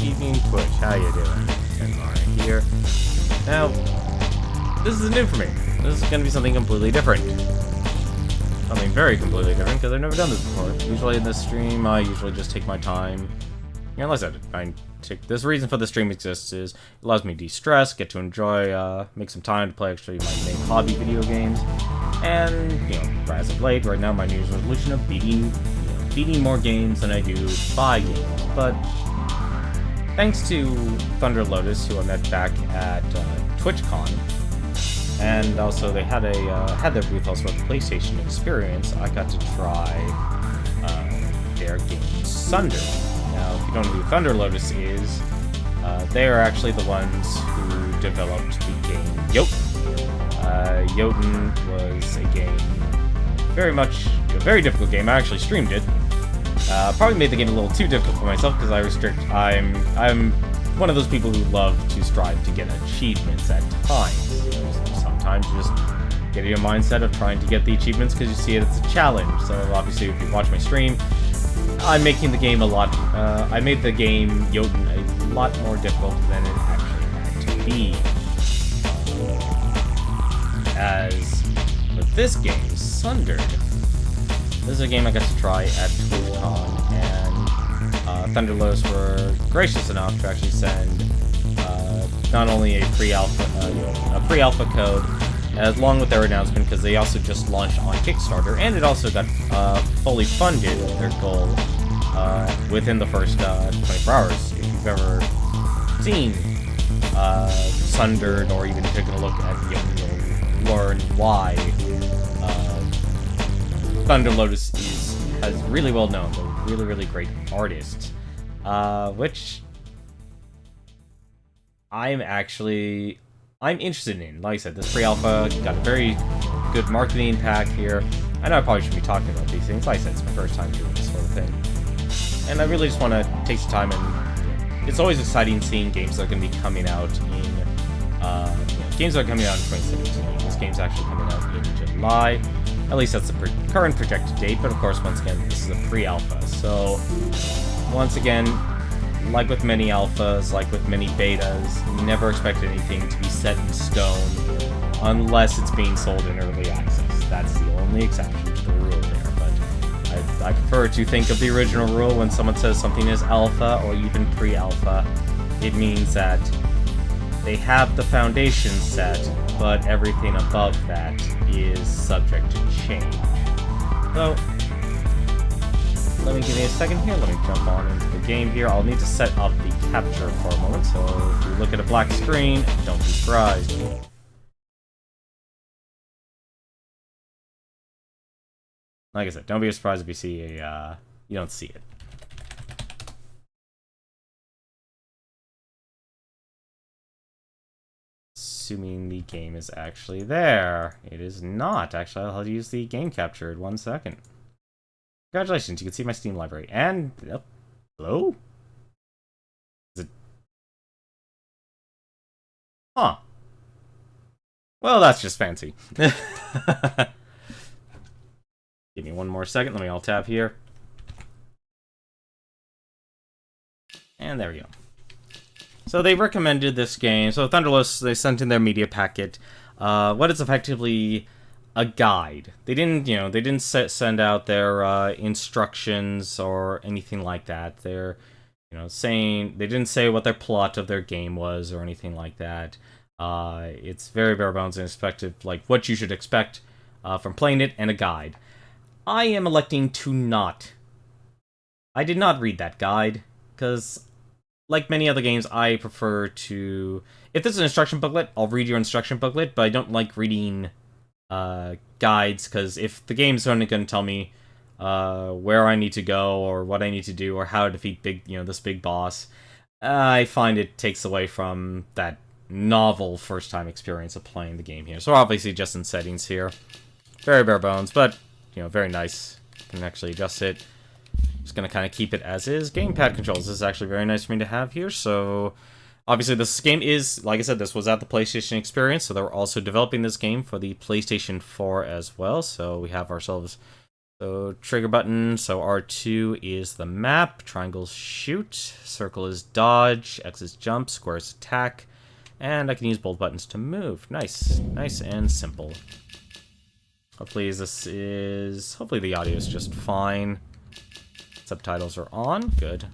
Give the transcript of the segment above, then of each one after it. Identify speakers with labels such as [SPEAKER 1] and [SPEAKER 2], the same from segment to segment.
[SPEAKER 1] evening, Twitch. How you doing? Tenmar here. Now, this is new for me. This is going to be something completely different. Something very completely different, because I've never done this before. Usually in this stream, I usually just take my time. Yeah, unless this reason for the stream exists is it allows me to de-stress, get to enjoy, make some time to play actually my main hobby, video games. And, you know, as of late, right now, my New Year's resolution of beating more games than I do buy games. But thanks to Thunder Lotus, who I met back at TwitchCon, and also they had their booth also at the PlayStation Experience, I got to try their game Sundered. Now, if you don't know who Thunder Lotus is, they are actually the ones who developed the game Jotun. Jotun was a game, a very difficult game. I actually streamed it. Probably made the game a little too difficult for myself because I'm one of those people who love to strive to get achievements at times. Sometimes you just get in your mindset of trying to get the achievements because you see it as a challenge. So obviously, if you watch my stream, I'm making the game I made the game Jotun a lot more difficult than it actually had to be. As with this game, Sundered, this is a game I got to try at TwitchCon, and Thunder Lotus were gracious enough to actually send not only a pre-alpha code, along with their announcement, because they also just launched on Kickstarter, and it also got fully funded, their goal, within the first 24 hours. If you've ever seen Sundered, or even taken a look at you'll learn why Thunder Lotus has really well known. They're really great artists, which I'm interested in. Like I said, this pre-alpha got a very good marketing pack here. I know I probably shouldn't be talking about these things. Like I said, it's my first time doing this sort of thing, and I really just want to take some time. And it's always exciting seeing games that are going to be coming out in games that are coming out in 2017. This game's actually coming out in July. At least that's the current projected date, but of course, once again, this is a pre-alpha. So, once again, like with many alphas, like with many betas, never expect anything to be set in stone unless it's being sold in early access. That's the only exception to the rule there, but I prefer to think of the original rule when someone says something is alpha or even pre-alpha. It means that they have the foundation set, but everything above that is subject to change. So, let me give me a second here. Let me jump on into the game here. I'll need to set up the capture for a moment, so if you look at a black screen, don't be surprised. Like I said, don't be surprised if you see you don't see it. Assuming the game is actually there. It is not. Actually, I'll use the game capture in 1 second. Congratulations, you can see my Steam library. And, hello? Is it? Huh. Well, that's just fancy. Give me 1 more second. Let me alt-tab here. And there we go. So they recommended this game. So Thunder Lotus, they sent in their media packet. What is effectively a guide. They didn't send out their instructions or anything like that. They're, saying they didn't say what their plot of their game was or anything like that. It's very bare bones and expected, like what you should expect from playing it, and a guide. I am electing to not. I did not read that guide because, like many other games, I prefer to. If there's an instruction booklet, I'll read your instruction booklet, but I don't like reading guides, because if the game's only going to tell me where I need to go or what I need to do or how to defeat this big boss, I find it takes away from that novel first-time experience of playing the game here. So obviously just in settings here, very bare bones, but very nice. Can actually adjust it. Just gonna kind of keep it as is. Gamepad controls. This is actually very nice for me to have here. So obviously this game is, like I said, this was at the PlayStation Experience, so they were also developing this game for the PlayStation 4 as well. So we have ourselves So trigger button, so R2 is the map, triangle's shoot, circle is dodge, X is jump, square is attack, and I can use both buttons to move. Nice, nice and simple. Hopefully the audio is just fine. Subtitles are on, good.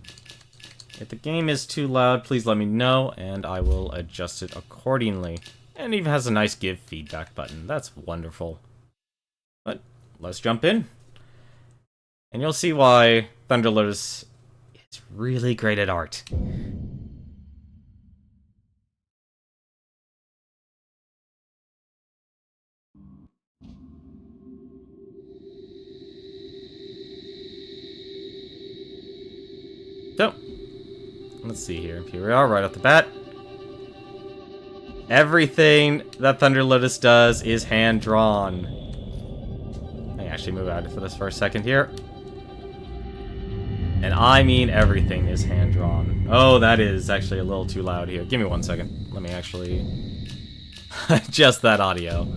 [SPEAKER 1] If the game is too loud, please let me know, and I will adjust it accordingly. And it even has a nice give feedback button, that's wonderful. But, let's jump in. And you'll see why Thunder Lotus is really great at art. So, let's see here. Here we are, right off the bat. Everything that Thunder Lotus does is hand-drawn. Let me actually move out for this for a second here. And I mean everything is hand-drawn. Oh, that is actually a little too loud here. Give me 1 second. Let me actually adjust that audio.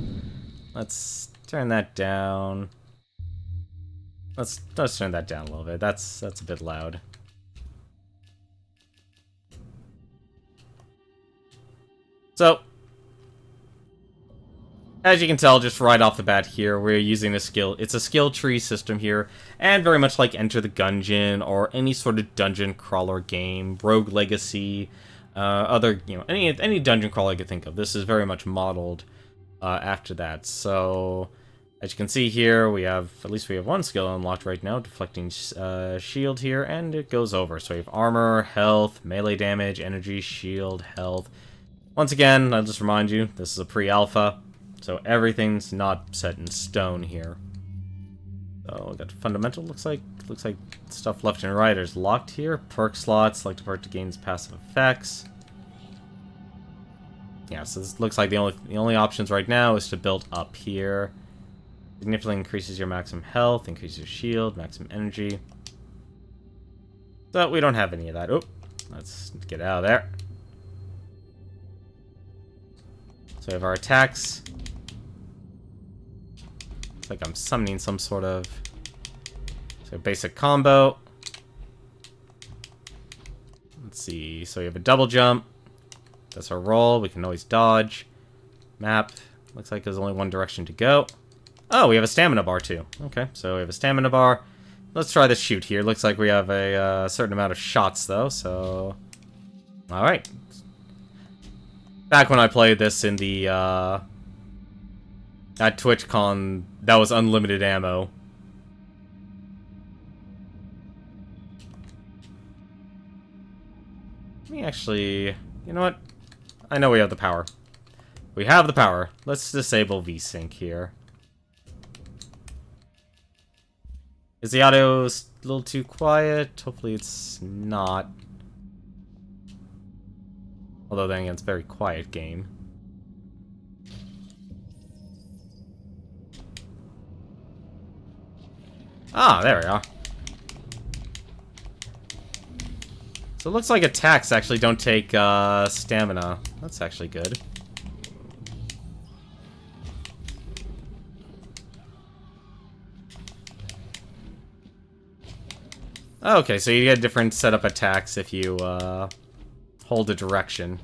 [SPEAKER 1] Let's turn that down. Let's turn that down a little bit. That's a bit loud. So, as you can tell, just right off the bat here, we're using a skill. It's a skill tree system here, and very much like Enter the Gungeon or any sort of dungeon crawler game, Rogue Legacy, other, any dungeon crawler you could think of. This is very much modeled after that. So, as you can see here, at least we have one skill unlocked right now, deflecting shield here, and it goes over. So we have armor, health, melee damage, energy, shield, health. Once again, I'll just remind you, this is a pre-alpha, so everything's not set in stone here. So we got fundamental, looks like stuff left and right is locked here. Perk slots, select a perk to gain passive effects. Yeah, so this looks like the only options right now is to build up here. Significantly increases your maximum health, increases your shield, maximum energy. So we don't have any of that. Oh, let's get out of there. So we have our attacks. It's like I'm summoning some sort of... So basic combo. Let's see. So we have a double jump. That's our roll. We can always dodge. Map. Looks like there's only one direction to go. Oh, we have a stamina bar too. Okay, so we have a stamina bar. Let's try the shoot here. Looks like we have a certain amount of shots though, so... Alright. Back when I played this in the, at TwitchCon, that was unlimited ammo. Let me actually... You know what? I know we have the power. We have the power. Let's disable VSync here. Is the audio a little too quiet? Hopefully it's not. Although then again, it's a very quiet game. Ah, there we are. So it looks like attacks actually don't take stamina. That's actually good. Okay, so you get different setup attacks if you hold a direction.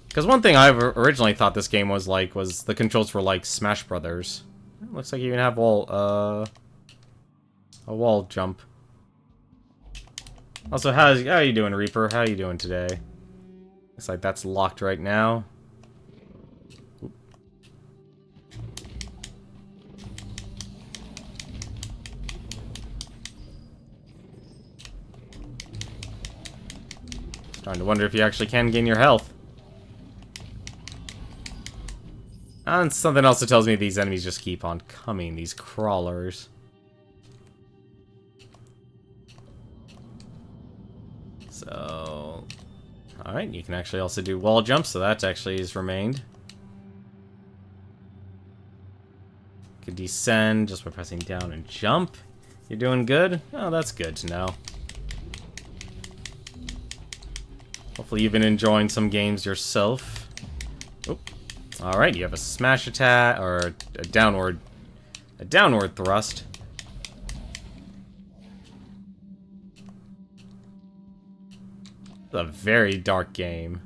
[SPEAKER 1] Because one thing I originally thought this game was like was the controls were like Smash Brothers. It looks like you even have a wall jump. Also, how are you doing, Reaper? How are you doing today? Looks like that's locked right now. Starting to wonder if you actually can gain your health. And something else that tells me these enemies just keep on coming, these crawlers. So... Alright, you can actually also do wall jumps, so that actually is remained. You can descend just by pressing down and jump. You're doing good? Oh, that's good to know. Hopefully you've been enjoying some games yourself. Oh. Alright, you have a smash attack, or a a downward thrust. It's a very dark game.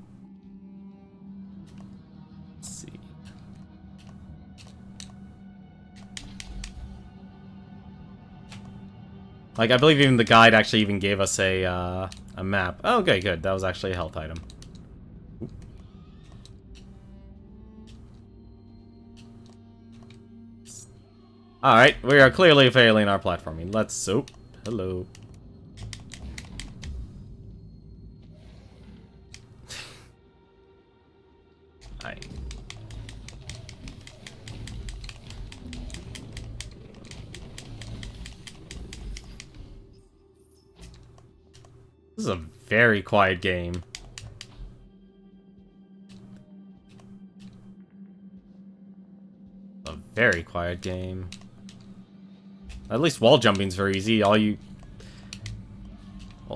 [SPEAKER 1] Let's see. Like, I believe even the guide actually even gave us a map. Oh, okay, good. That was actually a health item. Alright, we are clearly failing our platforming. Let's... Oh, hello. Hi. This is a very quiet game. A very quiet game. At least wall jumping is very easy. Wall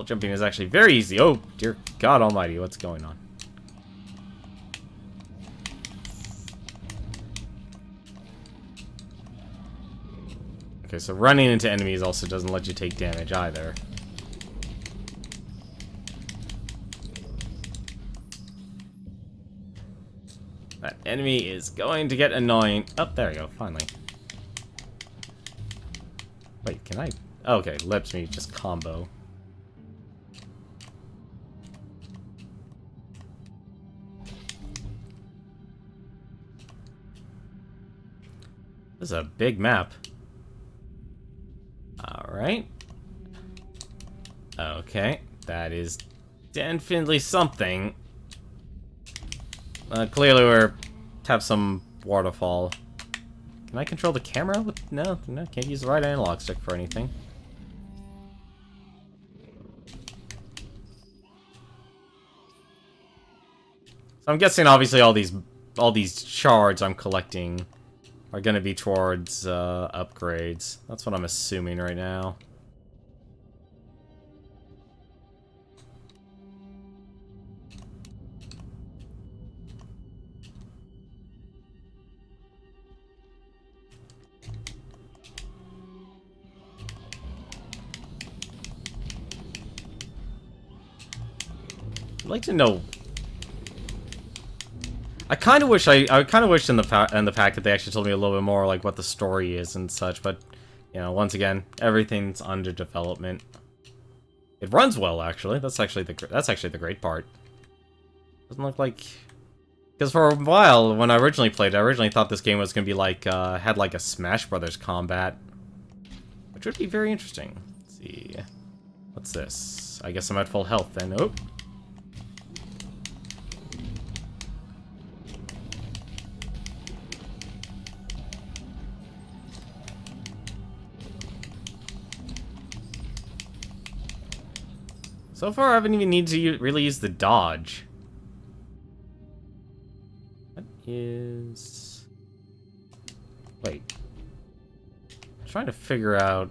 [SPEAKER 1] jumping is actually very easy. Oh, dear God almighty, what's going on? Okay, so running into enemies also doesn't let you take damage either. That enemy is going to get annoying. Oh, there you go, finally. Wait, can I? Oh, okay, lets me just combo. This is a big map. Alright. Okay, that is definitely something. Clearly we have some waterfall. Can I control the camera? No, can't use the right analog stick for anything. So I'm guessing obviously all these shards I'm collecting are gonna be towards upgrades. That's what I'm assuming right now. I'd like to know. I kind of wish in the pack that they actually told me a little bit more like what the story is and such, but you know, once again, everything's under development. It runs well, actually. That's actually the great part. Doesn't look like, because for a while when I originally played, I originally thought this game was gonna be like had like a Smash Brothers combat, which would be very interesting. Let's see, what's this? I guess I'm at full health then. Oh. So far, I haven't even needed to really use the dodge. What is... Wait. I'm trying to figure out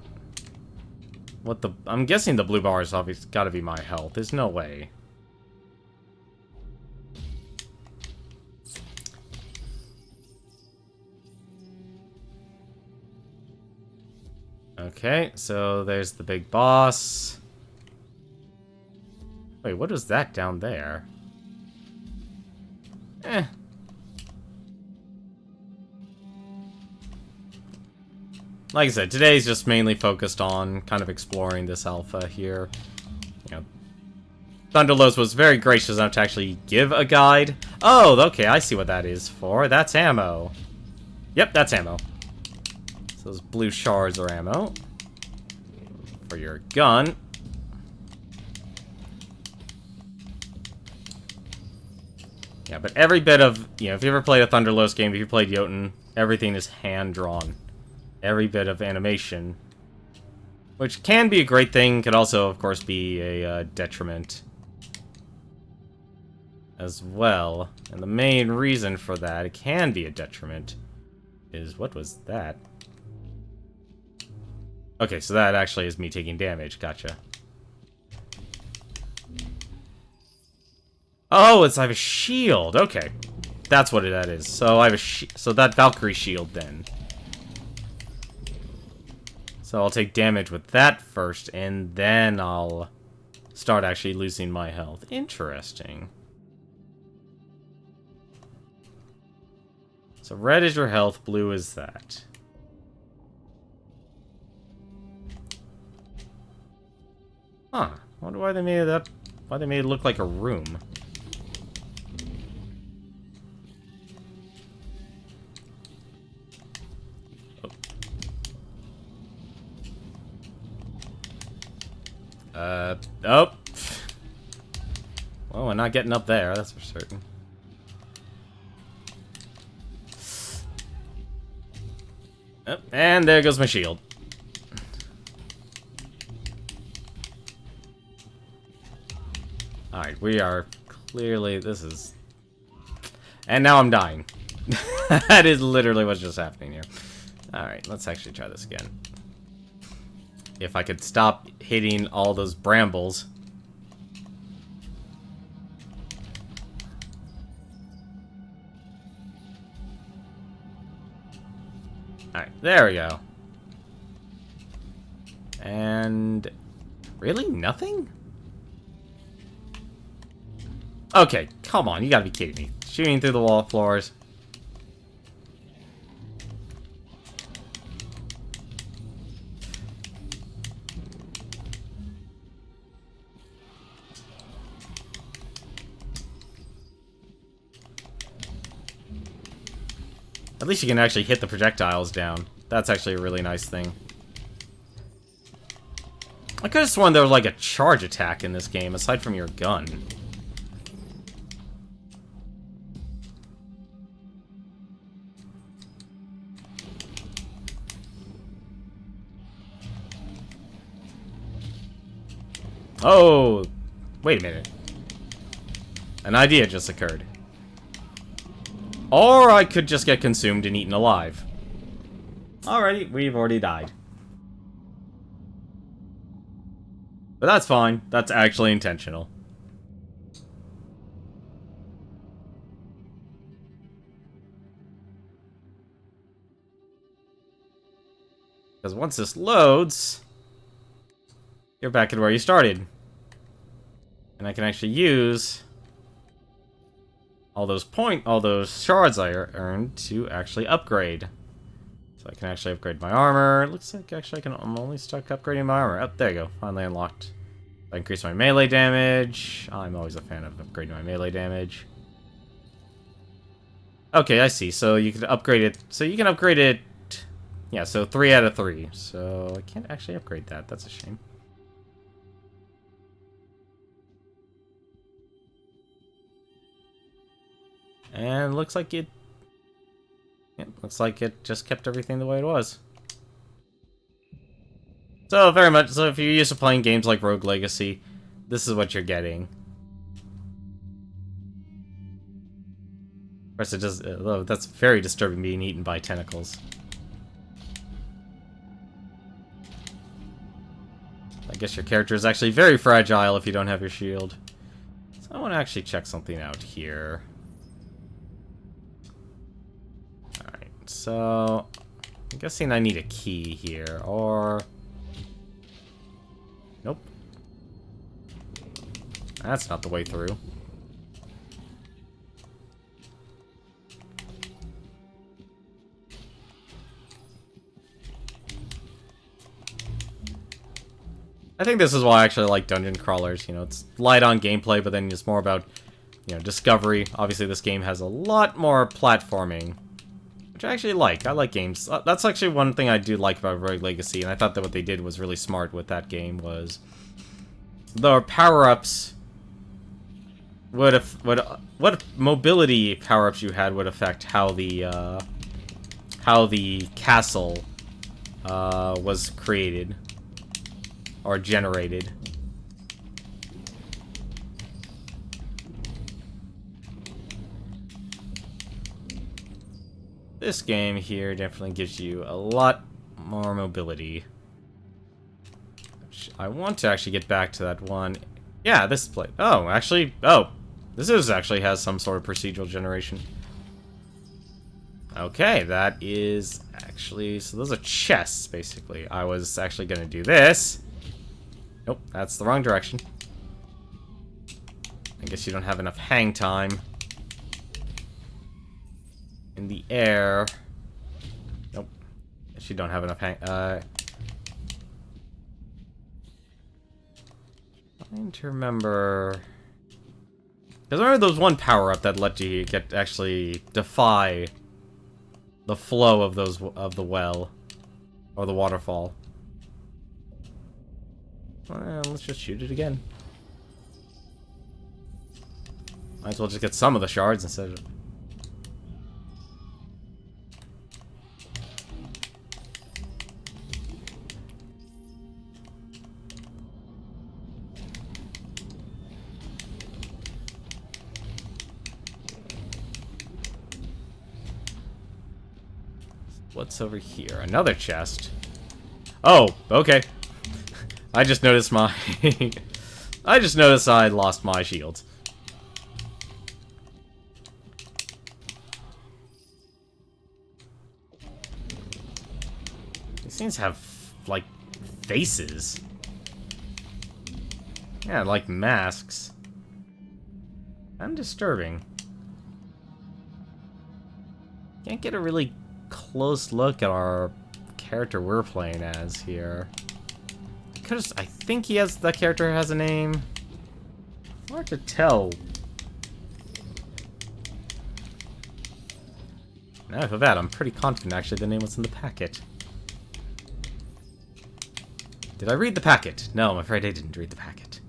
[SPEAKER 1] what the... I'm guessing the blue bar is obviously gotta be my health. There's no way. Okay, so there's the big boss. Wait, what is that down there? Eh. Like I said, today's just mainly focused on kind of exploring this alpha here. You know, Thunderlose was very gracious enough to actually give a guide. Oh, okay, I see what that is for. That's ammo. Yep, that's ammo. So those blue shards are ammo for your gun. Yeah, but every bit of, you know, if you ever played a Thunderlose game, if you played Jotun, everything is hand-drawn. Every bit of animation. Which can be a great thing, could also, of course, be a detriment as well. And the main reason for that, it can be a detriment, is, what was that? Okay, so that actually is me taking damage, gotcha. Oh, I have a shield. Okay, that's what that is. So I have so that Valkyrie shield then. So I'll take damage with that first, and then I'll start actually losing my health. Interesting. So red is your health, blue is that. Huh. I wonder why they made that. Why they made it look like a room. Oh. Well, we're not getting up there, that's for certain. Oh, and there goes my shield. Alright, we are clearly... This is... And now I'm dying. That is literally what's just happening here. Alright, let's actually try this again. If I could stop hitting all those brambles. Alright, there we go. And... Really? Nothing? Okay, come on, you gotta be kidding me. Shooting through the wall floors. At least you can actually hit the projectiles down. That's actually a really nice thing. I could have sworn there was like a charge attack in this game, aside from your gun. Oh, wait a minute. An idea just occurred. Or I could just get consumed and eaten alive. Alrighty, we've already died. But that's fine. That's actually intentional. Because once this loads, you're back at where you started. And I can actually use all those shards I earned to actually upgrade. So I can actually upgrade my armor. Looks like actually I'm only stuck upgrading my armor. Oh, there you go. Finally unlocked. I increase my melee damage. I'm always a fan of upgrading my melee damage. Okay, I see. So you can upgrade it. So you can upgrade it. Yeah, so 3 out of 3. So I can't actually upgrade that. That's a shame. And looks like it... Yeah, looks like it just kept everything the way it was. So, very much... So, if you're used to playing games like Rogue Legacy, this is what you're getting. Of course, it does... Although, that's very disturbing, being eaten by tentacles. I guess your character is actually very fragile if you don't have your shield. So, I want to actually check something out here. So, I'm guessing I need a key here, or... Nope. That's not the way through. I think this is why I actually like dungeon crawlers. You know, it's light on gameplay, but then it's more about, you know, discovery. Obviously, this game has a lot more platforming. Which I actually like. I like games. That's actually one thing I do like about Rogue Legacy, and I thought that what they did was really smart with that game was the power-ups what mobility power-ups you had would affect how the castle was created or generated. This game here definitely gives you a lot more mobility. I want to actually get back to that one. Yeah, this place. Oh, actually, this actually has some sort of procedural generation. Okay, that is actually... So those are chests, basically. I was actually going to do this. Nope, that's the wrong direction. I guess you don't have enough hang time. In the air. Nope. Guess you don't have enough hang... Trying to remember... Because I remember there was one power-up that let you actually defy the flow of the well. Or the waterfall. Well, let's just shoot it again. Might as well just get some of the shards instead of... What's over here? Another chest. Oh, okay. I just noticed my... I just noticed I lost my shield. These things have, like, faces. Yeah, like masks. I'm disturbing. Can't get a really close look at our character we're playing as here. Because I think that character has a name. Hard to tell. Now I feel bad. I'm pretty confident actually the name was in the packet. Did I read the packet? No, I'm afraid I didn't read the packet.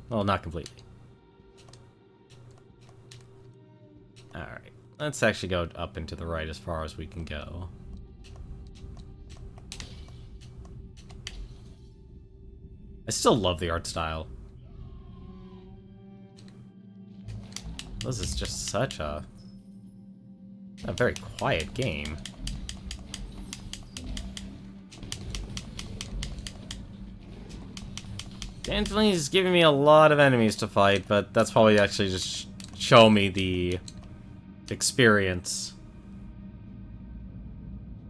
[SPEAKER 1] Well, not completely. Alright. Let's actually go up and to the right as far as we can go. I still love the art style. This is just such a very quiet game. Definitely is giving me a lot of enemies to fight, but that's probably actually just show me the experience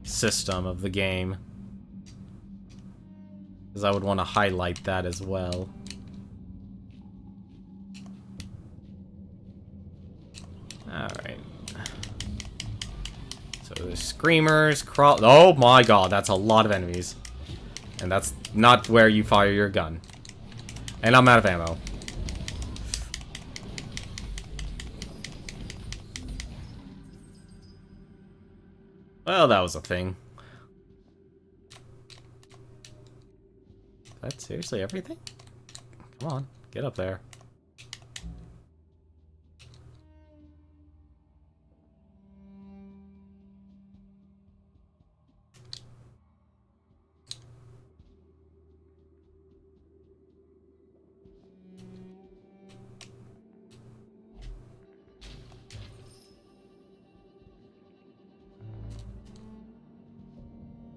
[SPEAKER 1] system of the game. Because I would want to highlight that as well. Alright. So there's screamers, crawl... Oh my god, that's a lot of enemies. And that's not where you fire your gun. And I'm out of ammo. Well, that was a thing. That's seriously everything? Come on, get up there.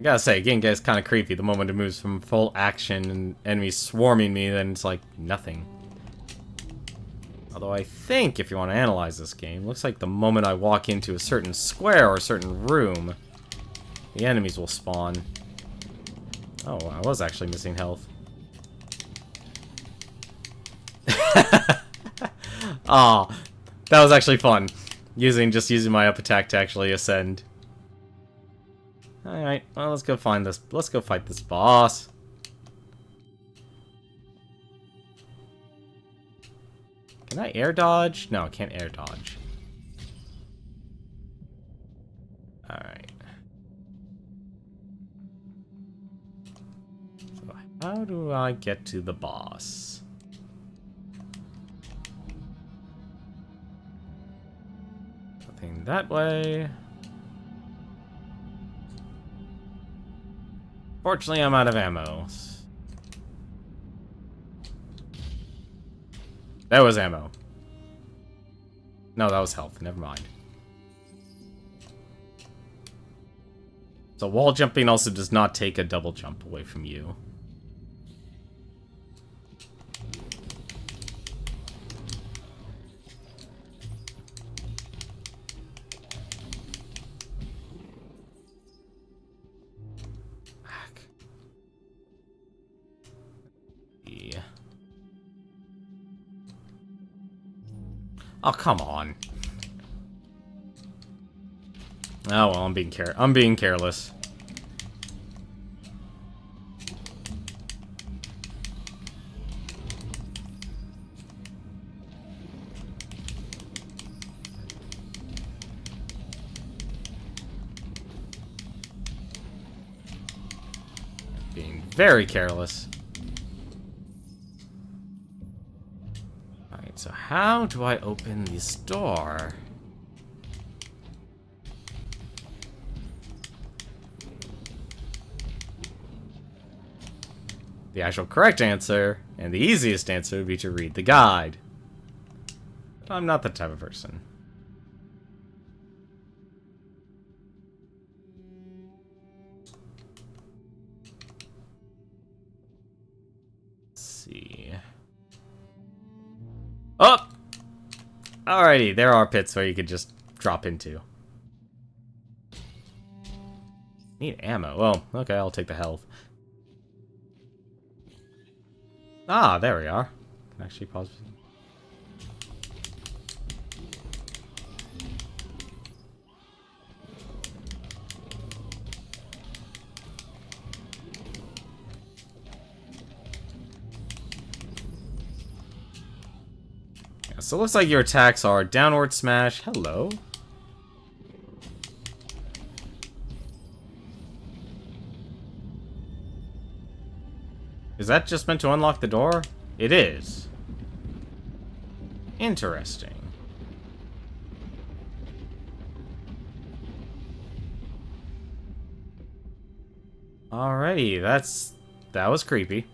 [SPEAKER 1] I gotta say, game gets kind of creepy the moment it moves from full action and enemies swarming me, then it's like nothing. Although I think if you want to analyze this game, looks like the moment I walk into a certain square or a certain room, the enemies will spawn. Oh, I was actually missing health. Ah, that was actually fun. Just using my up attack to actually ascend. Alright, well, let's go find this. Let's go fight this boss. Can I air dodge? No, I can't air dodge. Alright. So, how do I get to the boss? Nothing that way. Fortunately, I'm out of ammo. That was ammo. No, that was health. Never mind. So wall jumping also does not take a double jump away from you. Oh, come on. Oh, well, I'm being careless. Being very careless. Alright, so how do I open this door? The actual correct answer, and the easiest answer, would be to read the guide. But I'm not that type of person. Let's see. Oh! Alrighty, there are pits where you could just drop into. Need ammo. Well, okay, I'll take the health. Ah, there we are. Can actually pause. Yeah, so it looks like your attacks are downward smash. Hello. Is that just meant to unlock the door? It is. Interesting. Alrighty, that was creepy.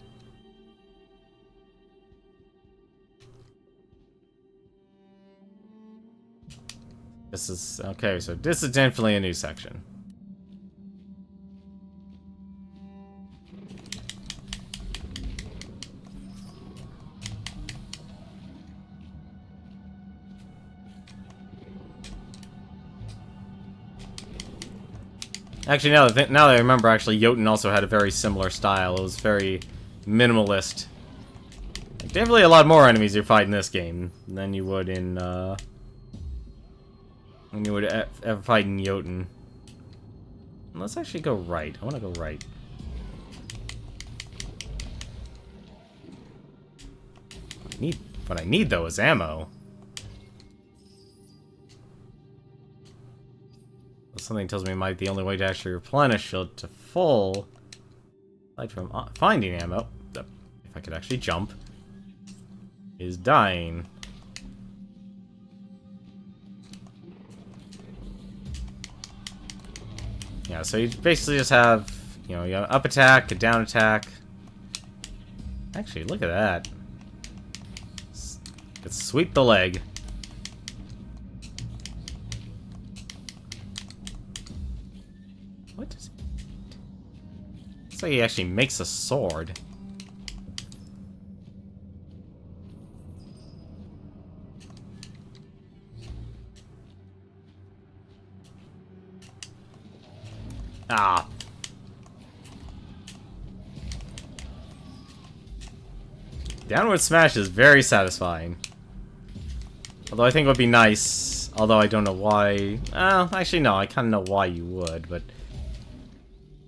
[SPEAKER 1] This is okay, so this is definitely a new section. Actually, now that I remember, actually, Jotun also had a very similar style. It was very minimalist. Definitely a lot more enemies you fight in this game than you would in, than you would ever fight in Jotun. Let's actually go right. I want to go right. What I need, though, is ammo. Something tells me it might be the only way to actually replenish it to full. Aside from finding ammo, if I could actually jump, is dying. Yeah, so you basically just have, you know, you have up attack, a down attack. Actually, look at that. Let's sweep the leg. What does it? Looks like he actually makes a sword. Ah. Downward smash is very satisfying. Although I think it would be nice. Although I don't know why. Actually no, I kind of know why you would, but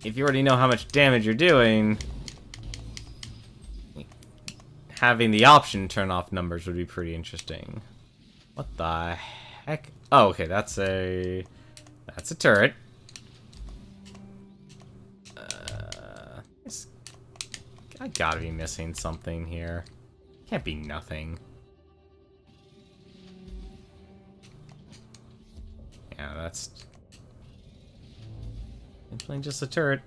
[SPEAKER 1] if you already know how much damage you're doing, having the option to turn off numbers would be pretty interesting. What the heck? Oh, okay, that's a turret. I gotta be missing something here. Can't be nothing. Yeah, that's definitely just a turret.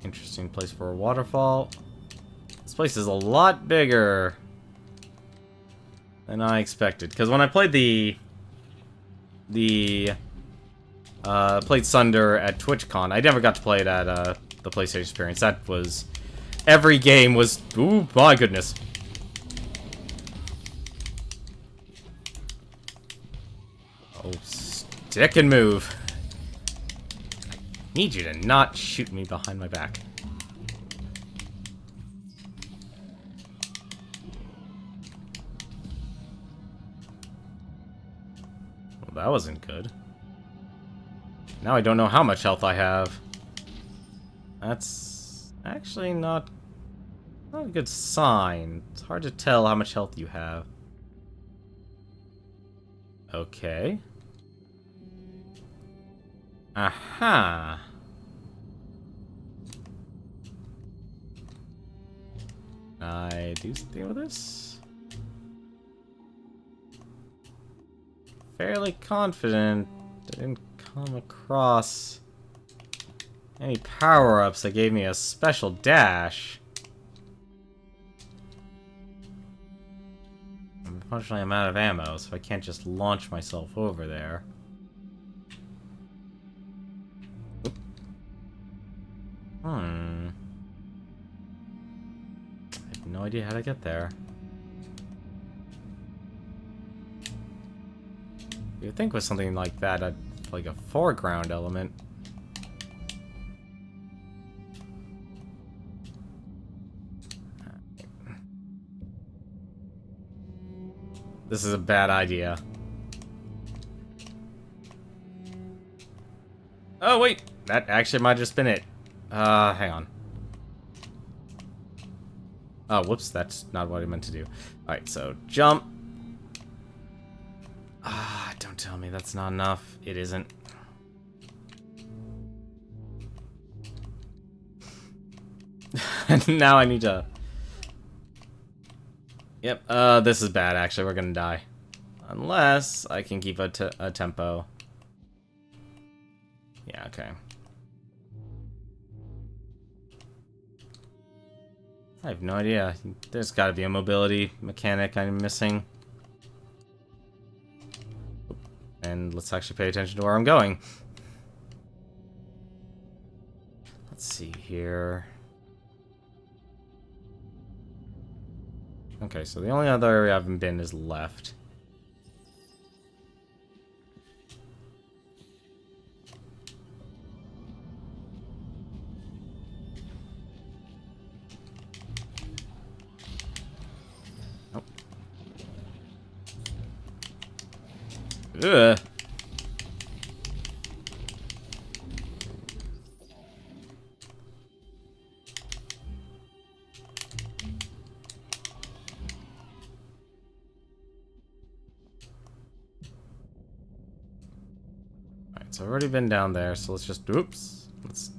[SPEAKER 1] Interesting place for a waterfall. This place is a lot bigger than I expected. Because when I played played Sundered at TwitchCon, I never got to play it at the PlayStation Experience. That was every game was, ooh, my goodness. Oh, Dick and move. Need you to not shoot me behind my back. Well, that wasn't good. Now I don't know how much health I have. That's actually not a good sign. It's hard to tell how much health you have. Okay. Aha. I do something with this? Fairly confident I didn't come across any power-ups that gave me a special dash. Unfortunately, I'm out of ammo, so I can't just launch myself over there. Oop. I have no idea how to get there. You'd think with something like that, like a foreground element. This is a bad idea. Oh, wait! That actually might have just been it. Hang on. Oh, whoops, that's not what I meant to do. Alright, so jump. Don't tell me that's not enough. It isn't. Now I need to... Yep, this is bad, actually. We're gonna die. Unless I can keep a tempo. Yeah, okay. I have no idea. There's gotta be a mobility mechanic I'm missing. And let's actually pay attention to where I'm going. Let's see here. Okay, so the only other area I haven't been is left. Nope. Ugh. So I've already been down there, so let's just... Oops. Let's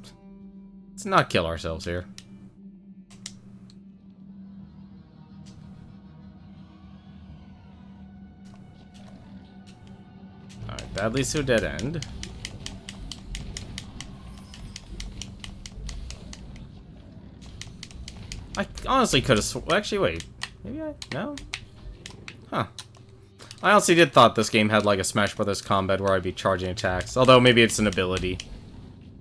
[SPEAKER 1] not kill ourselves here. Alright, that leads to a dead end. I honestly could have... Actually, wait. Maybe I... No? Huh. I honestly did thought this game had like a Smash Brothers combat where I'd be charging attacks. Although maybe it's an ability.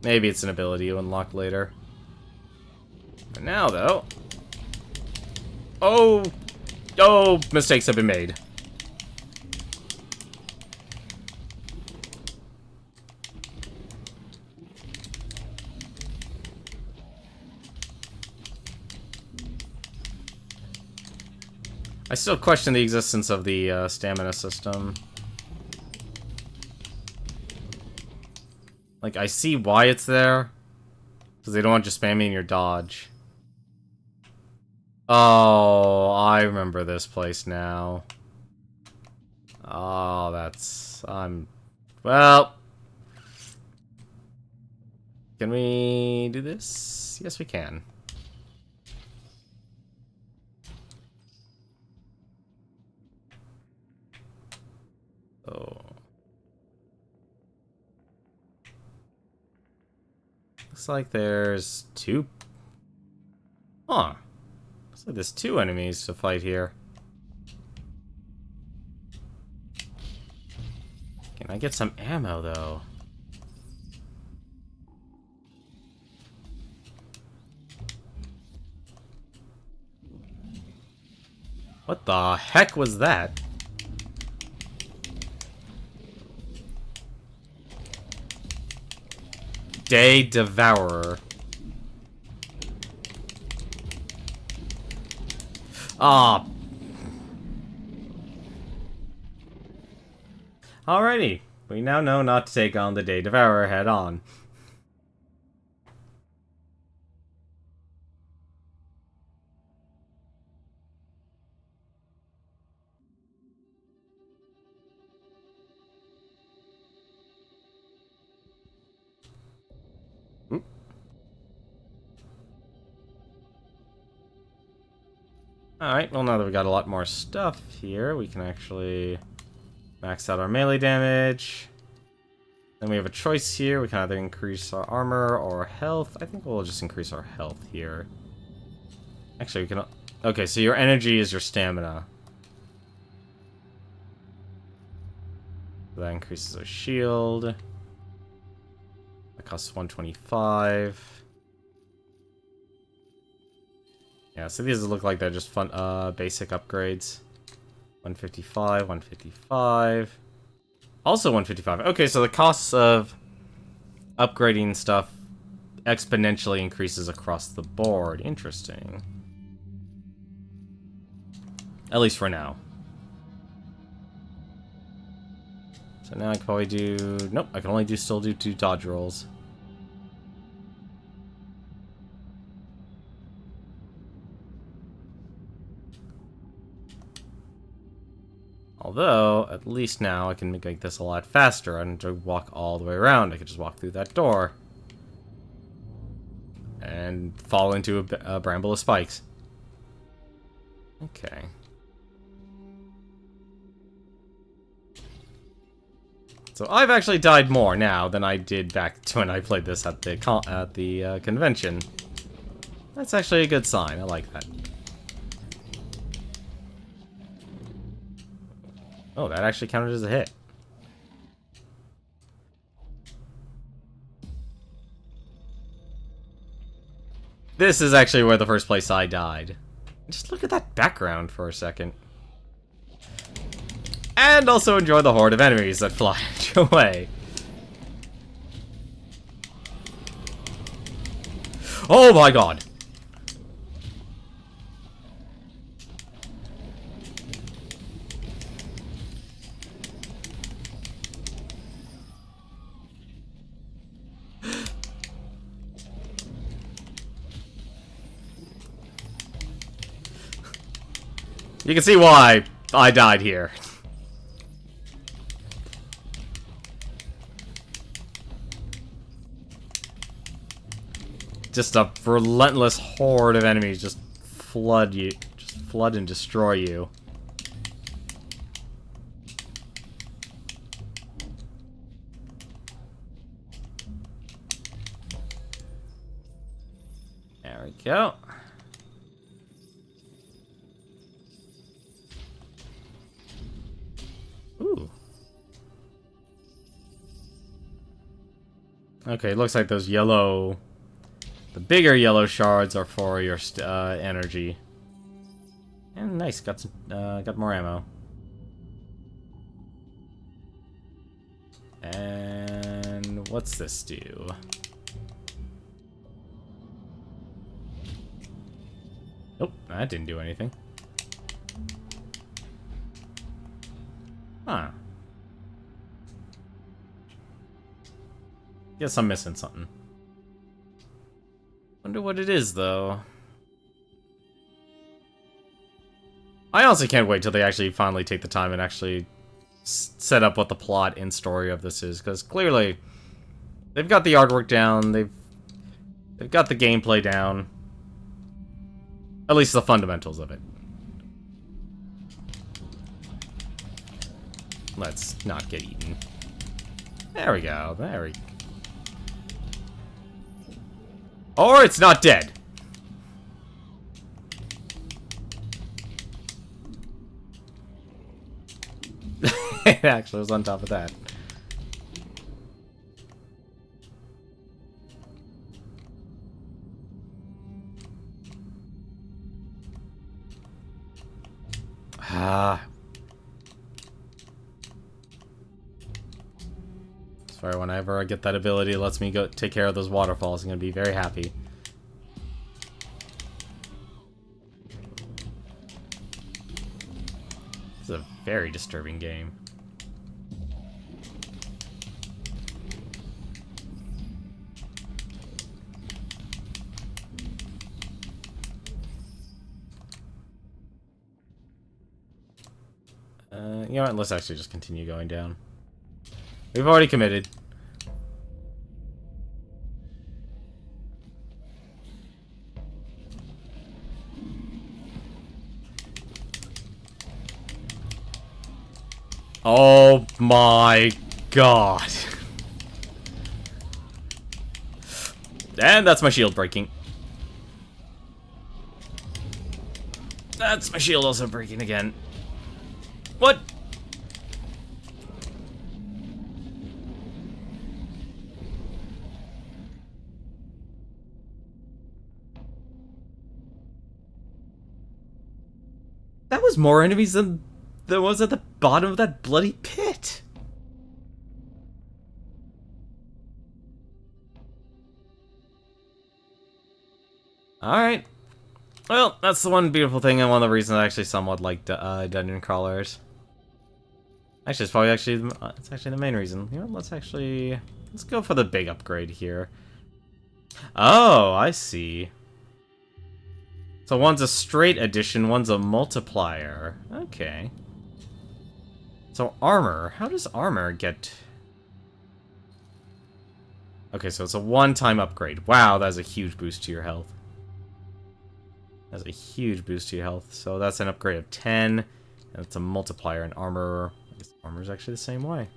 [SPEAKER 1] Maybe it's an ability you unlock later. For now, though... Oh! Oh! Mistakes have been made. I still question the existence of the stamina system. Like, I see why it's there. Because they don't want you spamming your dodge. Oh, I remember this place now. Oh, that's... Well... Can we do this? Yes, we can. Oh. Looks like there's two... Huh. Looks like there's two enemies to fight here. Can I get some ammo, though? What the heck was that? Day Devourer. Ah. Alrighty. We now know not to take on the Day Devourer head on. Alright, well now that we got a lot more stuff here, we can actually max out our melee damage. Then we have a choice here. We can either increase our armor or health. I think we'll just increase our health here. Actually, we can... Okay, so your energy is your stamina. That increases our shield. That costs 125. Yeah, so these look like they're just fun, basic upgrades. 155, 155. Also 155. Okay, so the costs of upgrading stuff exponentially increases across the board. Interesting. At least for now. So now I can probably do... Nope, I can still do 2 dodge rolls. Although, at least now I can make this a lot faster. I don't have to walk all the way around. I can just walk through that door. And fall into a bramble of spikes. Okay. So I've actually died more now than I did back to when I played this at the convention. That's actually a good sign. I like that. Oh, that actually counted as a hit. This is actually where the first place I died. Just look at that background for a second. And also enjoy the horde of enemies that fly your way. Oh my god! You can see why I died here. Just a relentless horde of enemies just flood you, just flood and destroy you. There we go. Ooh. Okay, it looks like those yellow... The bigger yellow shards are for your energy. And nice, got more ammo. And what's this do? Nope, that didn't do anything. Huh. Guess I'm missing something. Wonder what it is, though. I honestly can't wait till they actually finally take the time and actually set up what the plot and story of this is, because clearly they've got the artwork down, they've got the gameplay down. At least the fundamentals of it. Let's not get eaten. There we go. There we go. Or it's not dead. It actually was on top of that. Ah. swear, whenever I get that ability, it lets me go take care of those waterfalls. I'm gonna be very happy. This is a very disturbing game. You know what? Let's actually just continue going down. We've already committed. Oh my god. And that's my shield breaking. That's my shield also breaking again. What? That was more enemies than there was at the bottom of that bloody pit. Alright. Well, that's the one beautiful thing and one of the reasons I actually somewhat like dungeon crawlers. Actually, it's actually the main reason. You know, let's go for the big upgrade here. Oh, I see. So one's a straight addition, one's a multiplier. Okay. So armor. How does armor get... Okay, so it's a one-time upgrade. Wow, that's a huge boost to your health. That's a huge boost to your health. So that's an upgrade of 10. And it's a multiplier in armor. I guess armor's actually the same way.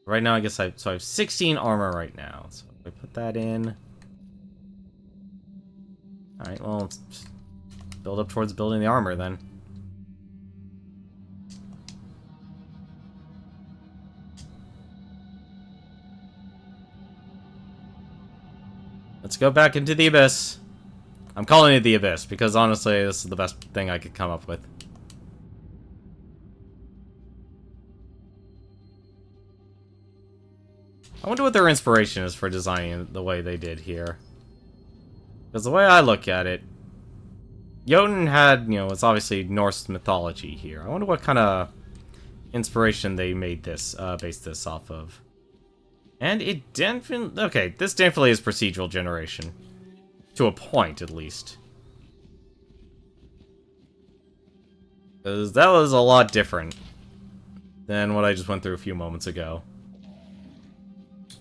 [SPEAKER 1] Right now, I guess I have 16 armor right now. So if I put that in... Alright, well, let's build up towards building the armor, then. Let's go back into the Abyss. I'm calling it the Abyss, because honestly, this is the best thing I could come up with. I wonder what their inspiration is for designing it the way they did here. Because the way I look at it, Jotun had, you know, it's obviously Norse mythology here. I wonder what kind of inspiration they made this, based this off of. And it definitely, okay, this definitely is procedural generation. To a point, at least. Because that was a lot different than what I just went through a few moments ago.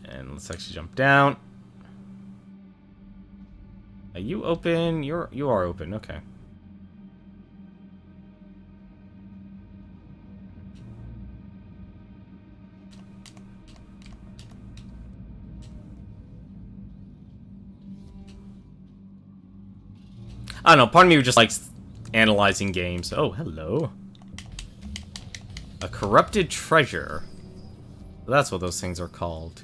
[SPEAKER 1] And let's actually jump down. Are you open? You are open, okay. I don't know, part of me just likes analyzing games. Oh, hello. A corrupted treasure. That's what those things are called.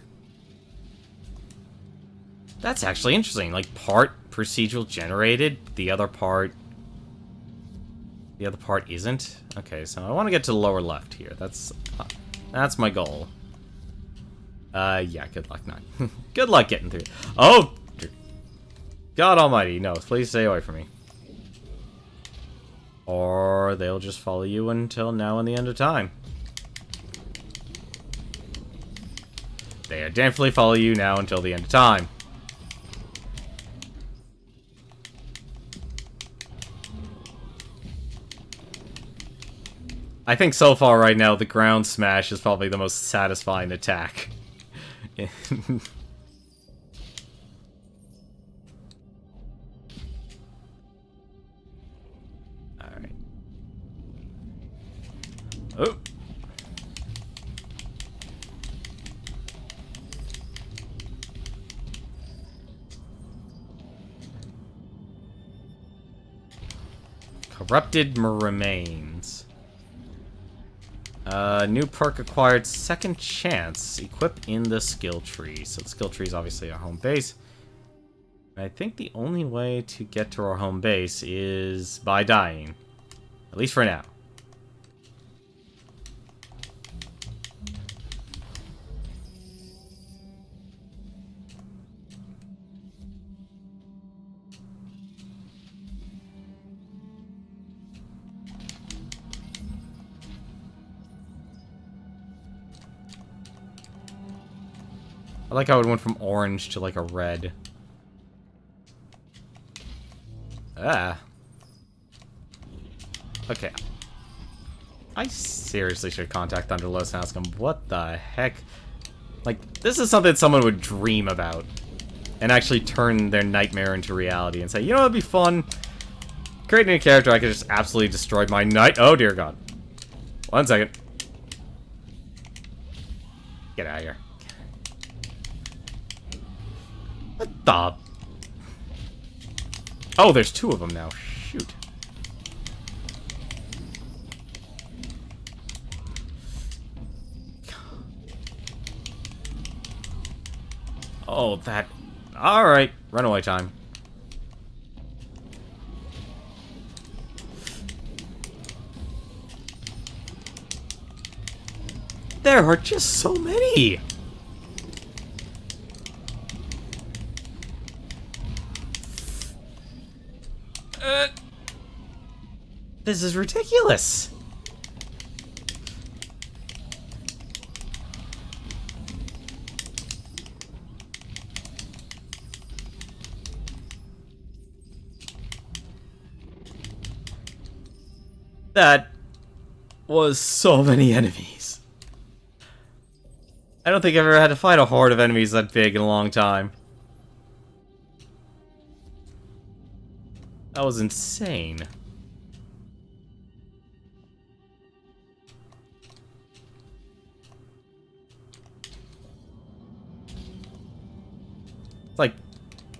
[SPEAKER 1] That's actually interesting. Like, part procedural generated, the other part isn't. Okay, so I want to get to the lower left here. That's my goal. Yeah, good luck not. Good luck getting through. Oh, God Almighty, no! Please stay away from me. Or they'll just follow you until now and the end of time. They definitely follow you now until the end of time. I think so far right now, the ground smash is probably the most satisfying attack. Alright. Oh! Corrupted remains. New perk acquired, second chance. Equip in the skill tree. So the skill tree is obviously our home base. I think the only way to get to our home base is by dying. At least for now. I like how it went from orange to like a red. Ah. Okay. I seriously should contact Thunderlos and ask him, what the heck? Like, this is something someone would dream about. And actually turn their nightmare into reality and say, you know what'd be fun? Creating a character I could just absolutely destroy my night. Oh, dear God. 1 second. Get out of here. What the? Oh, there's 2 of them now. Shoot. Oh, that... Alright, runaway time. There are just so many! This is ridiculous! That was so many enemies. I don't think I've ever had to fight a horde of enemies that big in a long time. That was insane. It's like,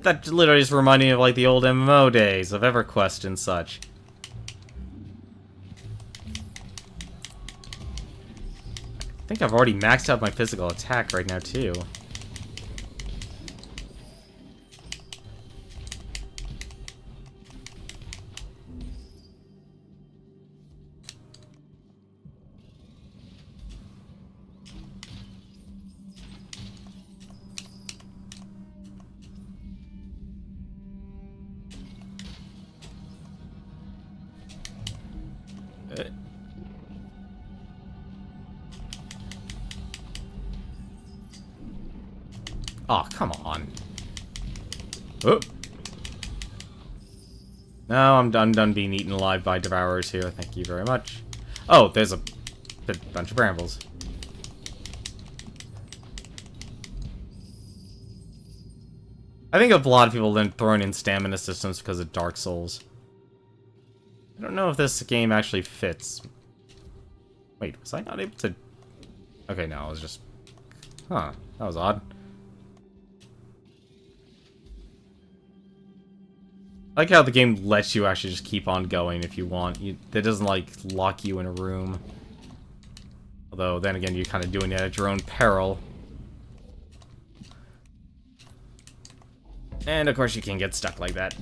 [SPEAKER 1] that literally just reminded me of like the old MMO days of EverQuest and such. I think I've already maxed out my physical attack right now, too. Oh, come on. Oh. No, I'm done being eaten alive by devourers here. Thank you very much. Oh, there's a bunch of brambles. I think a lot of people then throwing in stamina systems because of Dark Souls. I don't know if this game actually fits. Wait, was I not able to... Okay, no, I was just... Huh, that was odd. I like how the game lets you actually just keep on going if you want. It doesn't, like, lock you in a room. Although, then again, you're kind of doing it at your own peril. And, of course, you can get stuck like that.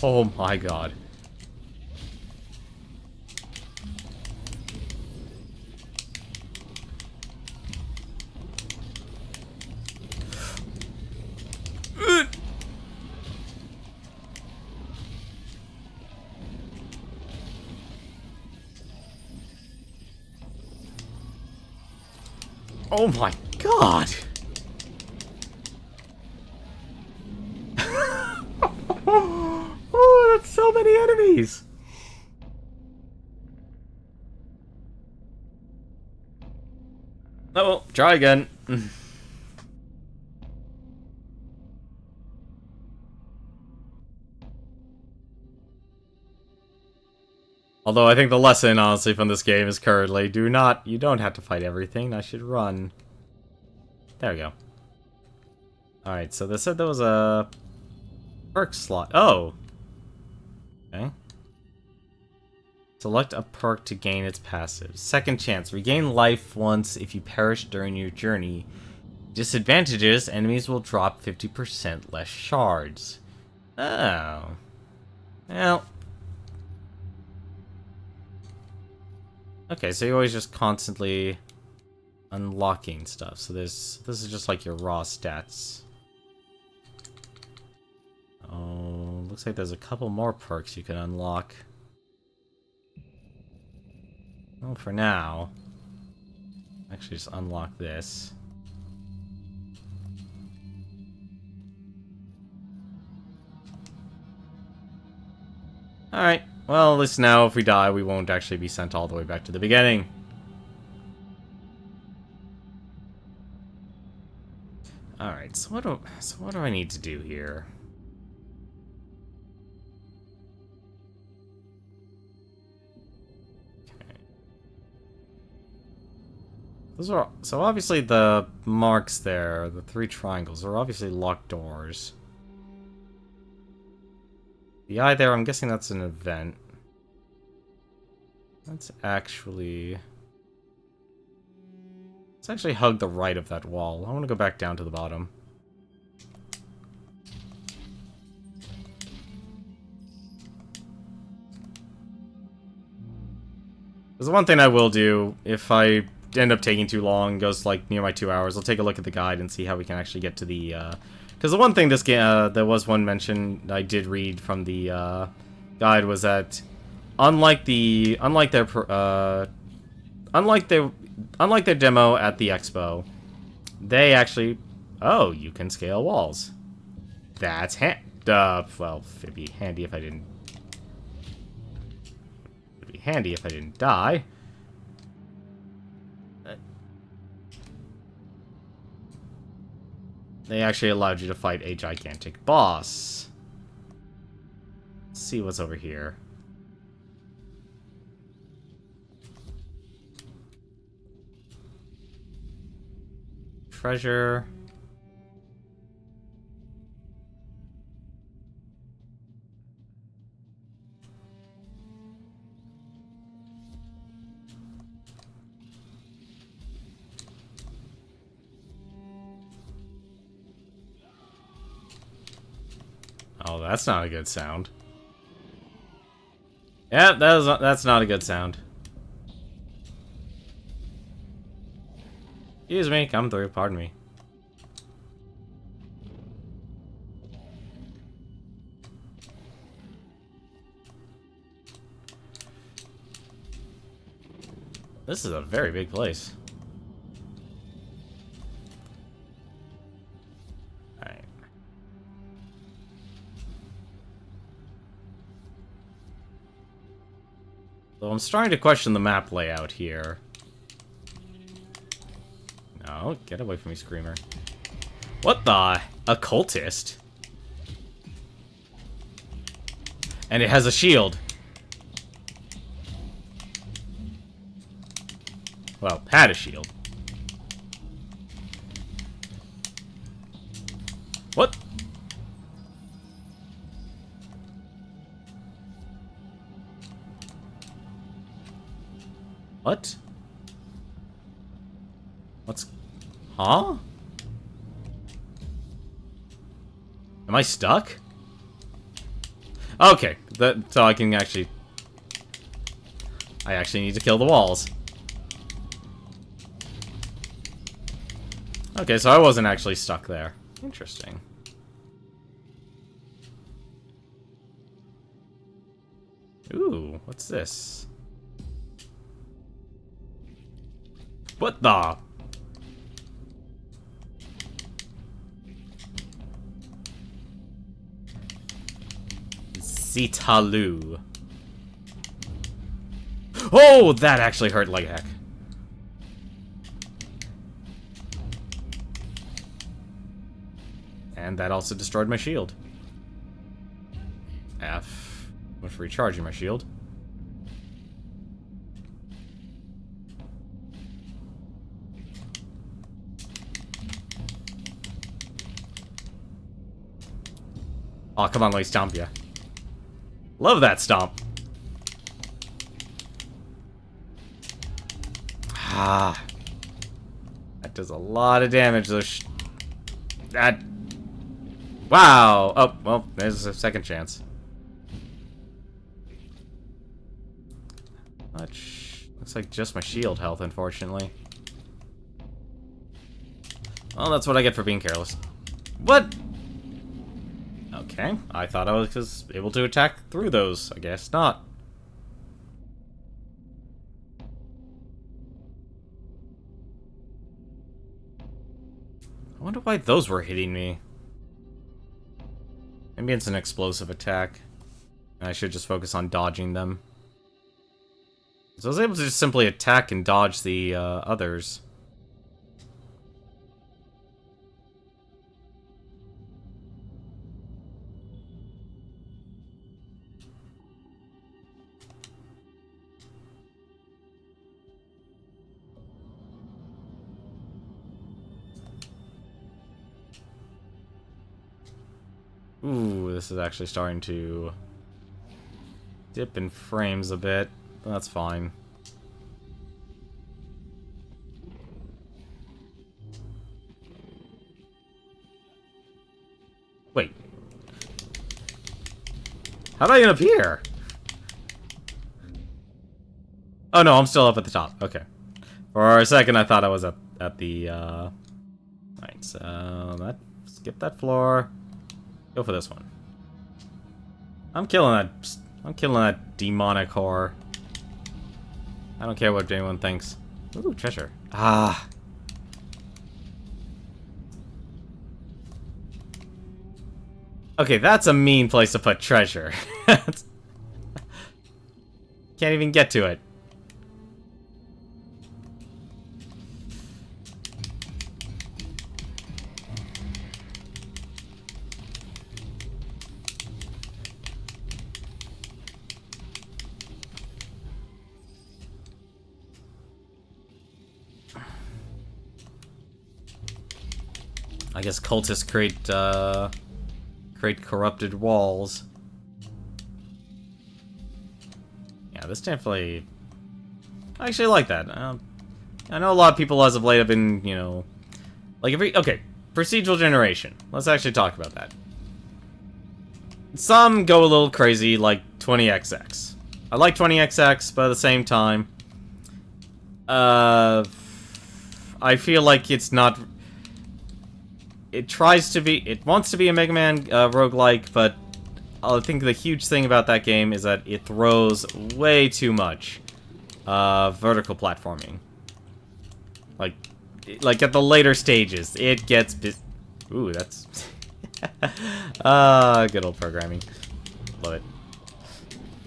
[SPEAKER 1] Oh my god. Oh my god! Oh, that's so many enemies! Oh well, try again. Although I think the lesson, honestly, from this game is currently, you don't have to fight everything, I should run. There we go. Alright, so they said there was a perk slot. Oh! Okay. Select a perk to gain its passive. Second chance. Regain life once if you perish during your journey. Disadvantages, enemies will drop 50% less shards. Oh. Well. Okay, so you're always just constantly unlocking stuff. So this is just like your raw stats. looks like there's a couple more perks you can unlock. Well, for now, actually just unlock this. Alright, well, at least now if we die, we won't actually be sent all the way back to the beginning. Alright, so what do I need to do here? Okay. So obviously the marks there, the 3 triangles, are obviously locked doors. The eye there, I'm guessing that's an event. Let's actually hug the right of that wall. I want to go back down to the bottom. There's one thing I will do, if I end up taking too long, goes like near my 2 hours, I'll take a look at the guide and see how we can actually get to the, because the one thing this game, there was one mention I did read from the, guide was that, unlike their demo at the expo, they actually... Oh, you can scale walls. That's well, it'd be handy if I didn't... It'd be handy if I didn't die. They actually allowed you to fight a gigantic boss. Let's see what's over here. Treasure. Oh, that's not a good sound. Yeah, that's not a good sound. Excuse me, come through, pardon me. This is a very big place. Alright. So I'm starting to question the map layout here. No, get away from me, Screamer. What the? Occultist? And it has a shield. Well, had a shield. What? What? What's... Huh? Am I stuck? Okay, so I can actually... I actually need to kill the walls. Okay, so I wasn't actually stuck there. Interesting. Ooh, what's this? What the? Zitalu. Oh, that actually hurt like heck. And that also destroyed my shield. F. Went for recharging my shield. Oh, come on, let me stomp ya. Love that stomp. Ah. That does a lot of damage, those that... Wow! Oh, well, there's a second chance. Much. Looks like just my shield health, unfortunately. Well, that's what I get for being careless. What? Okay, I thought I was able to attack through those. I guess not. I wonder why those were hitting me. Maybe it's an explosive attack. And I should just focus on dodging them. So I was able to just simply attack and dodge the others. Ooh, this is actually starting to dip in frames a bit. That's fine. Wait. How did I end up here? Oh no, I'm still up at the top. Okay. For a second I thought I was at the Alright, so skip that floor. Go for this one. I'm killing that demonic horror. I don't care what anyone thinks. Ooh, treasure. Ah. Okay, that's a mean place to put treasure. Can't even get to it. I guess cultists create corrupted walls. Yeah, this definitely... I actually like that. I know a lot of people as of late have been, you know... Like, okay, procedural generation. Let's actually talk about that. Some go a little crazy, like 20XX. I like 20XX, but at the same time... I feel like it's not... It wants to be a Mega Man roguelike, but I think the huge thing about that game is that it throws way too much vertical platforming. Like at the later stages, it gets ooh, that's good old programming. Love it.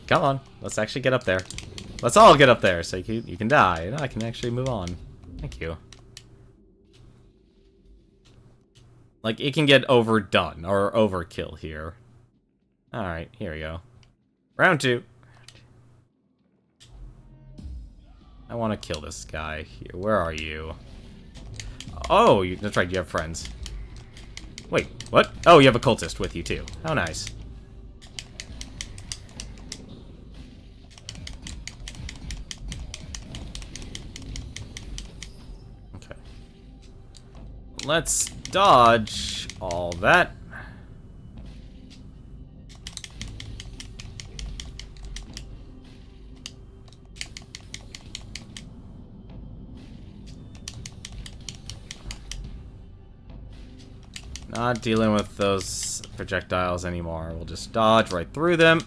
[SPEAKER 1] Come on, let's actually get up there. Let's all get up there so you can die, and I can actually move on. Thank you. Like, it can get overdone, or overkill here. Alright, here we go. Round 2. I want to kill this guy here. Where are you? Oh, that's right, you have friends. Wait, what? Oh, you have a cultist with you, too. How nice. Okay. Let's dodge all that. Not dealing with those projectiles anymore. We'll just dodge right through them.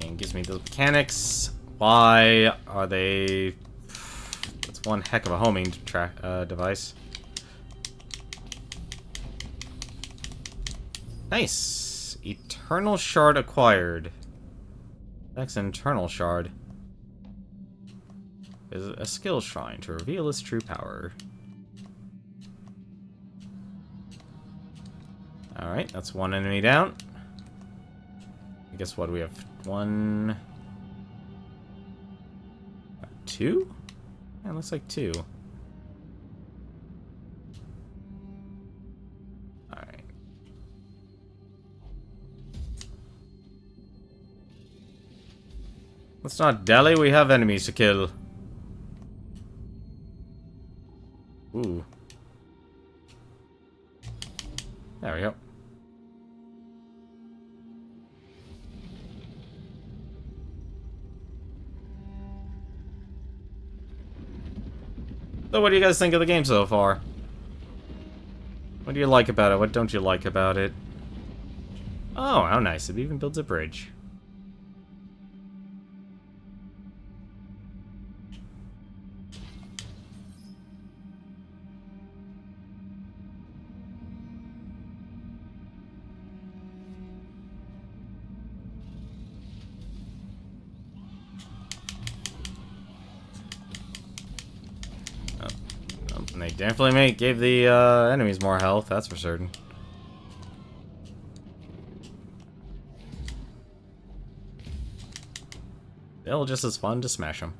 [SPEAKER 1] And gives me those mechanics. Why are they... That's one heck of a homing device. Nice! Eternal Shard acquired. That's an Eternal Shard. Is a skill shrine to reveal its true power. Alright, that's one enemy down. I guess what do we have? 1... 2? Yeah, it looks like 2. Alright. Let's not dally, we have enemies to kill. Ooh. There we go. So what do you guys think of the game so far? What do you like about it? What don't you like about it? Oh, how nice. It even builds a bridge. And they definitely gave the enemies more health, that's for certain. Still just as fun to smash them.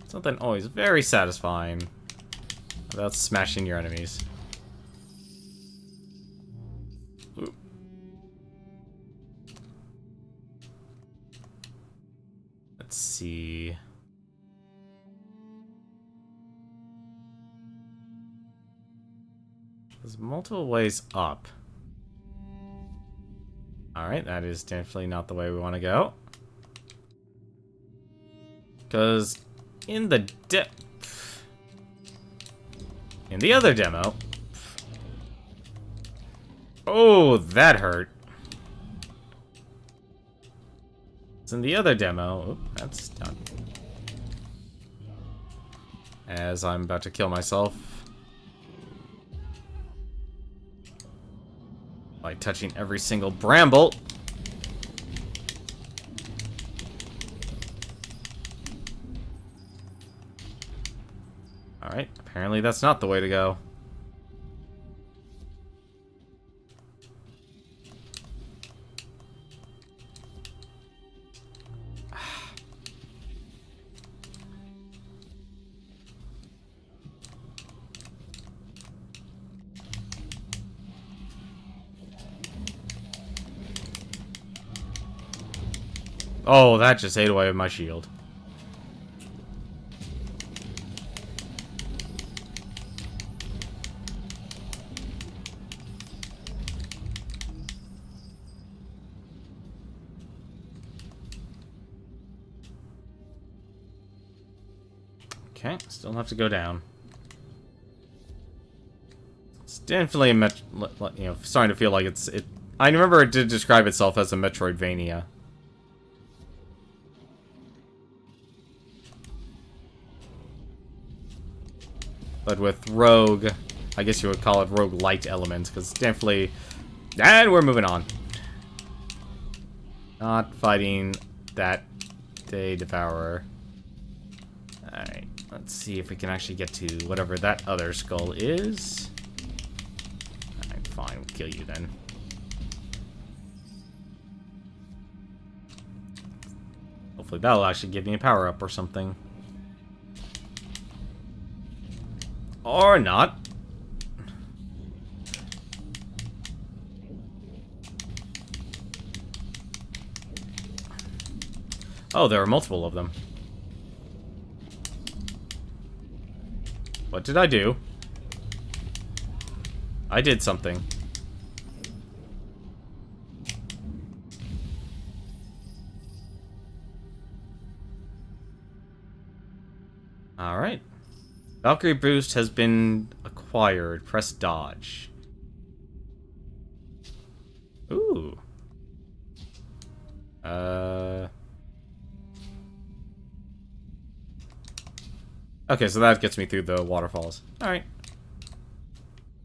[SPEAKER 1] Something always very satisfying about smashing your enemies. Ooh. Let's see. There's multiple ways up. Alright, that is definitely not the way we want to go. Because in the other demo... Oh, that hurt. In the other demo... Oop, that's done. As I'm about to kill myself. By touching every single bramble. Alright, apparently that's not the way to go. Oh, that just ate away with my shield. Okay, still have to go down. It's definitely a starting to feel like it. I remember it did describe itself as a Metroidvania. But with rogue, I guess you would call it rogue-light elements, because definitely... And we're moving on. Not fighting that Day Devourer. Alright, let's see if we can actually get to whatever that other skull is. Alright, fine, we'll kill you then. Hopefully that'll actually give me a power-up or something. Or not. Oh, there are multiple of them. What did I do? I did something. Alright. Valkyrie boost has been acquired. Press dodge. Ooh. Okay, so that gets me through the waterfalls. Alright.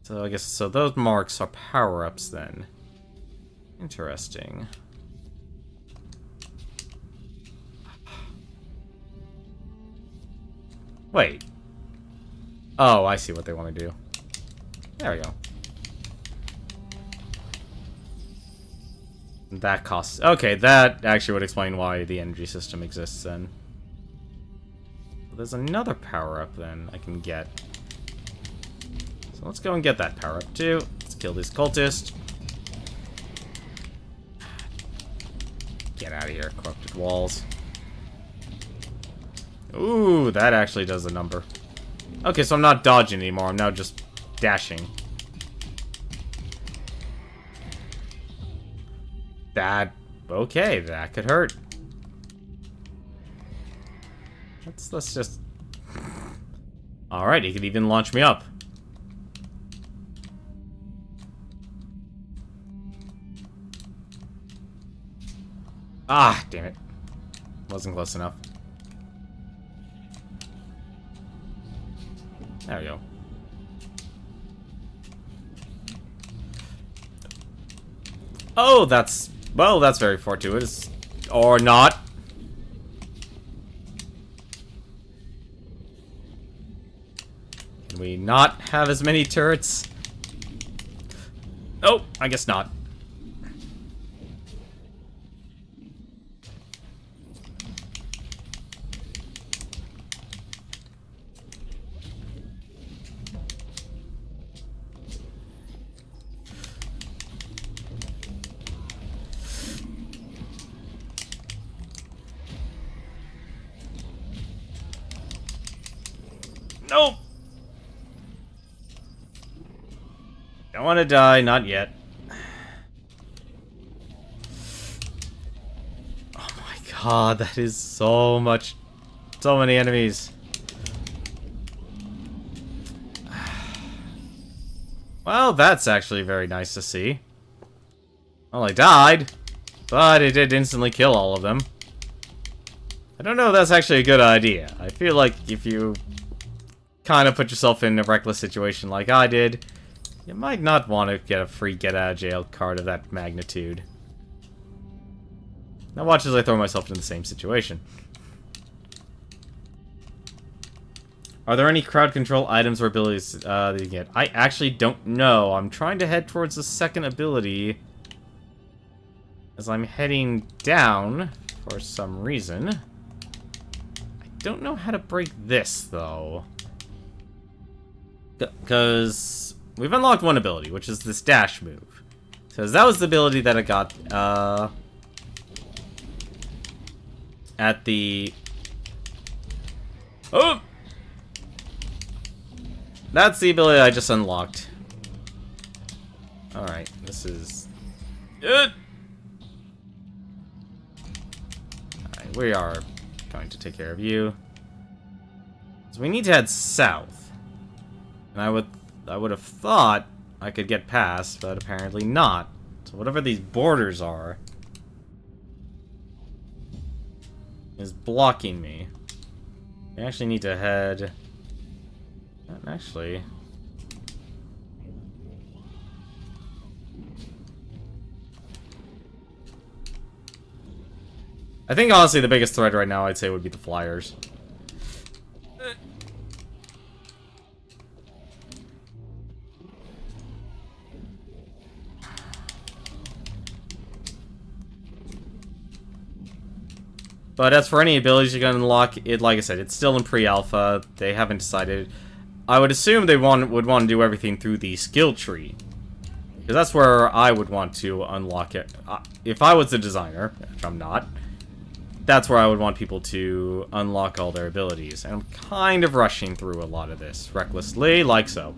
[SPEAKER 1] So I guess, so those marks are power-ups then. Interesting. Wait. Oh, I see what they want to do. There we go. That costs... Okay, that actually would explain why the energy system exists then. There's another power-up then I can get. So let's go and get that power-up too. Let's kill this cultist. Get out of here, corrupted walls. Ooh, that actually does a number. Okay, so I'm not dodging anymore. I'm now just dashing. That... Okay, that could hurt. Let's just... Alright, he could even launch me up. Ah, damn it. Wasn't close enough. There we go. Oh, that's... Well, that's very fortuitous. Or not. Can we not have as many turrets? Oh, I guess not. Nope. Don't want to die, not yet. Oh my god, that is so much... So many enemies. Well, that's actually very nice to see. Well, I died, but it did instantly kill all of them. I don't know if that's actually a good idea. I feel like if you kind of put yourself in a reckless situation like I did, you might not want to get a free get-out-of-jail card of that magnitude. Now watch as I throw myself into the same situation. Are there any crowd control items or abilities that you get? I actually don't know. I'm trying to head towards the second ability as I'm heading down for some reason. I don't know how to break this, though. Because we've unlocked one ability, which is this dash move. Because that was the ability that I got at the... Oh! That's the ability I just unlocked. Alright, this is... Alright, we are going to take care of you. So we need to head south. And I would have thought I could get past, but apparently not. So whatever these borders are is blocking me. I actually need to head... Actually... I think honestly the biggest threat right now I'd say would be the flyers. But as for any abilities you're going to unlock, it, like I said, it's still in pre-alpha. They haven't decided. I would assume they would want to do everything through the skill tree. Because that's where I would want to unlock it. If I was the designer, which I'm not, that's where I would want people to unlock all their abilities. And I'm kind of rushing through a lot of this, recklessly, like so.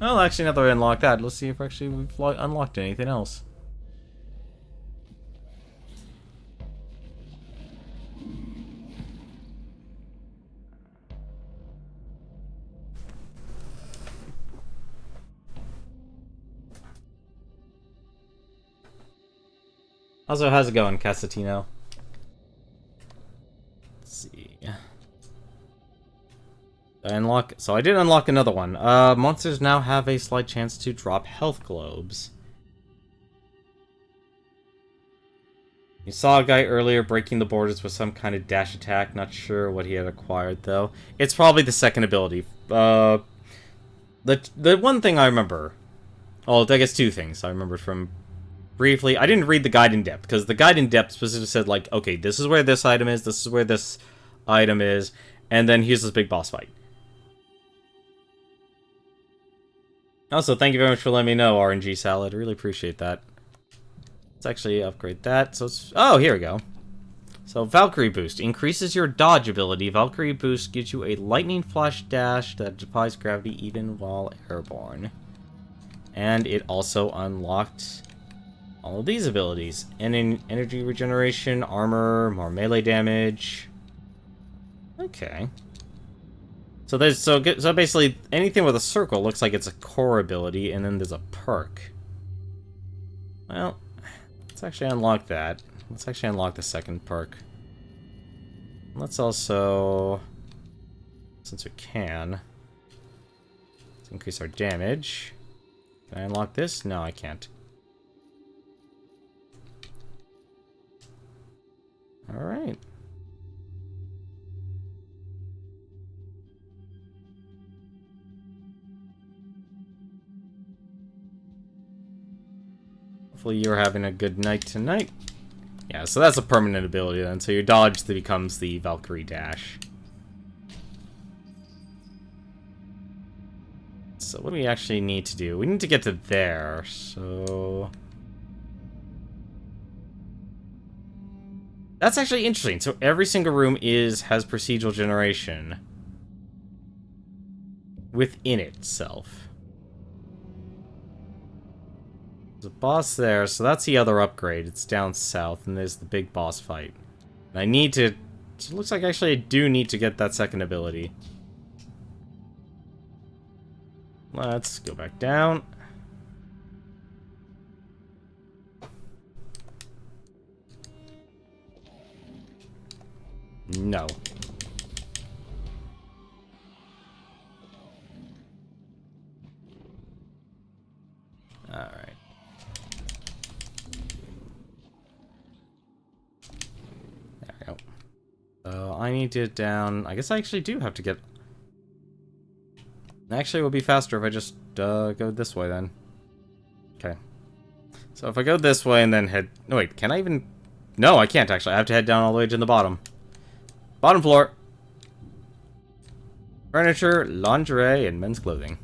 [SPEAKER 1] Well, actually, now that we unlocked that, let's see if actually we've unlocked anything else. Also, how's it going, Casatino? Let's see. So I did unlock another one. Monsters now have a slight chance to drop health globes. You saw a guy earlier breaking the borders with some kind of dash attack. Not sure what he had acquired, though. It's probably the second ability. The one thing I remember... Oh, I guess two things I remember from... Briefly, I didn't read the guide in depth, because the guide in depth specifically said, like, okay, this is where this item is, this is where this item is, and then here's this big boss fight. Also, thank you very much for letting me know, RNG Salad. Really appreciate that. Let's actually upgrade that. So it's... Oh, here we go. So, Valkyrie Boost. Increases your dodge ability. Valkyrie Boost gives you a lightning flash dash that defies gravity even while airborne. And it also unlocked... all of these abilities. And in energy regeneration, armor, more melee damage. Okay. So basically anything with a circle looks like it's a core ability, and then there's a perk. Well, let's actually unlock that. Let's actually unlock the second perk. Let's also, since we can, let's increase our damage. Can I unlock this? No, I can't. Alright. Hopefully you're having a good night tonight. Yeah, so that's a permanent ability then. So your dodge becomes the Valkyrie Dash. So what do we actually need to do? We need to get to there, so... That's actually interesting. So every single room has procedural generation within itself. There's a boss there, so that's the other upgrade. It's down south, and there's the big boss fight. And I need to... It looks like actually I do need to get that second ability. Let's go back down. No. Alright. There we go. So I need to down... I guess I actually do have to get... Actually, it will be faster if I just go this way then. Okay. So if I go this way and then head... No, wait, can I even... No, I can't actually. I have to head down all the way to the bottom. Bottom floor. Furniture, lingerie, and men's clothing.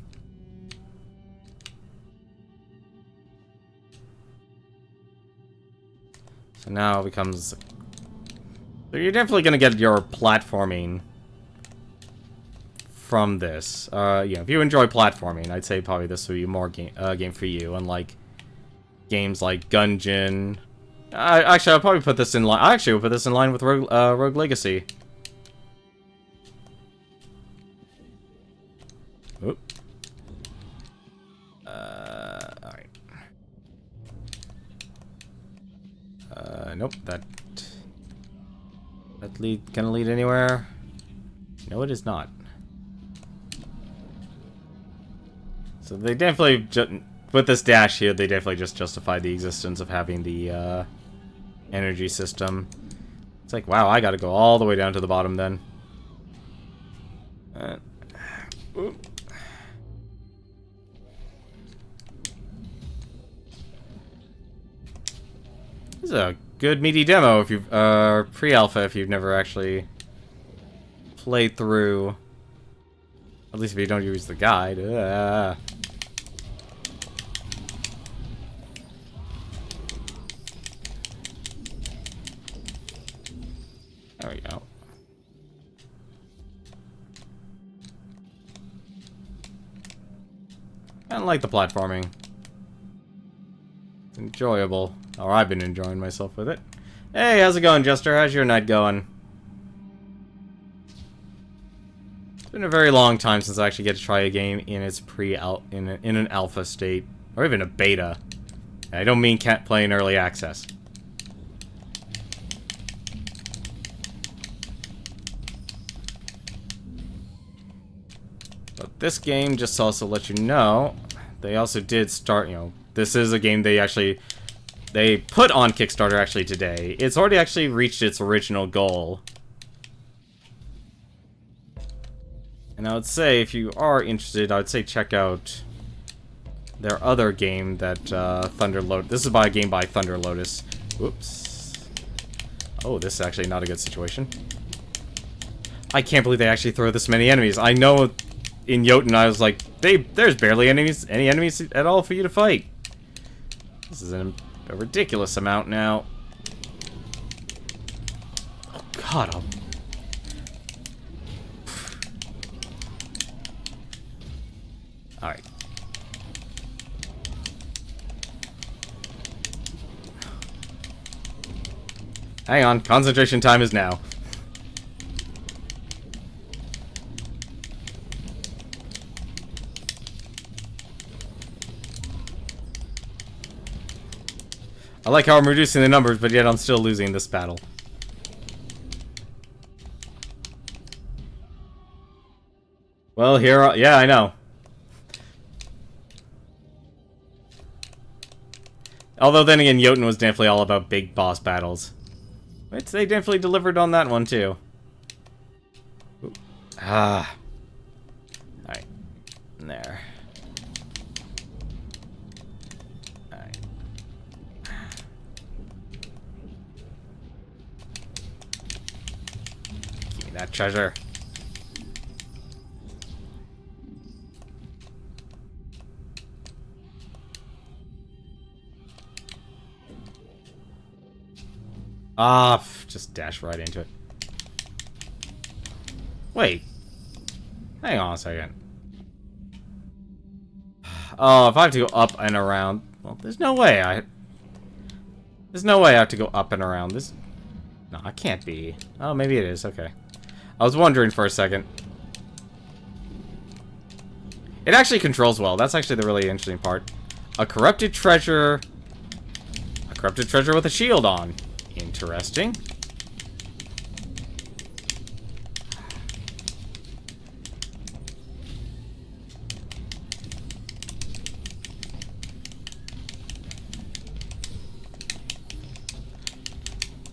[SPEAKER 1] So now it becomes... So you're definitely going to get your platforming from this. If you enjoy platforming, I'd say probably this would be more game for you. Unlike games like Gungeon. Actually, I'll probably put this in line. Actually, we'll put this in line with Rogue Legacy. Oop. Alright. Nope, that gonna lead anywhere? No, it is not. So they definitely, with this dash here, they definitely just justify the existence of having the energy system. It's like, wow, I gotta go all the way down to the bottom then. Oop. This is a good meaty demo if you've pre-alpha if you've never actually played through. At least if you don't use the guide. There we go. I don't like the platforming. It's enjoyable. Or I've been enjoying myself with it. Hey, how's it going, Jester? How's your night going? It's been a very long time since I actually get to try a game in its in an alpha state, or even a beta. I don't mean can't play in early access. But this game, just to also let you know, they also did start. This is a game they put on Kickstarter actually today. It's already actually reached its original goal. And I would say, if you are interested, I would say check out their other game that Thunder Lotus. This is a game by Thunder Lotus. Whoops. Oh, this is actually not a good situation. I can't believe they actually throw this many enemies. I know in Jotun I was like, there's barely any enemies at all for you to fight. This is a ridiculous amount now. Oh god, Alright. Hang on, concentration time is now. I like how I'm reducing the numbers, but yet I'm still losing this battle. Well, here... yeah, I know. Although, then again, Jotun was definitely all about big boss battles. Which they definitely delivered on that one, too. Ooh. Ah. Alright. There. Alright. Give me that treasure. Ah, just dash right into it. Wait. Hang on a second. Oh, if I have to go up and around... well, there's no way there's no way I have to go up and around. This... no, it can't be. Oh, maybe it is. Okay. I was wondering for a second. It actually controls well. That's actually the really interesting part. A corrupted treasure... a corrupted treasure with a shield on. Interesting.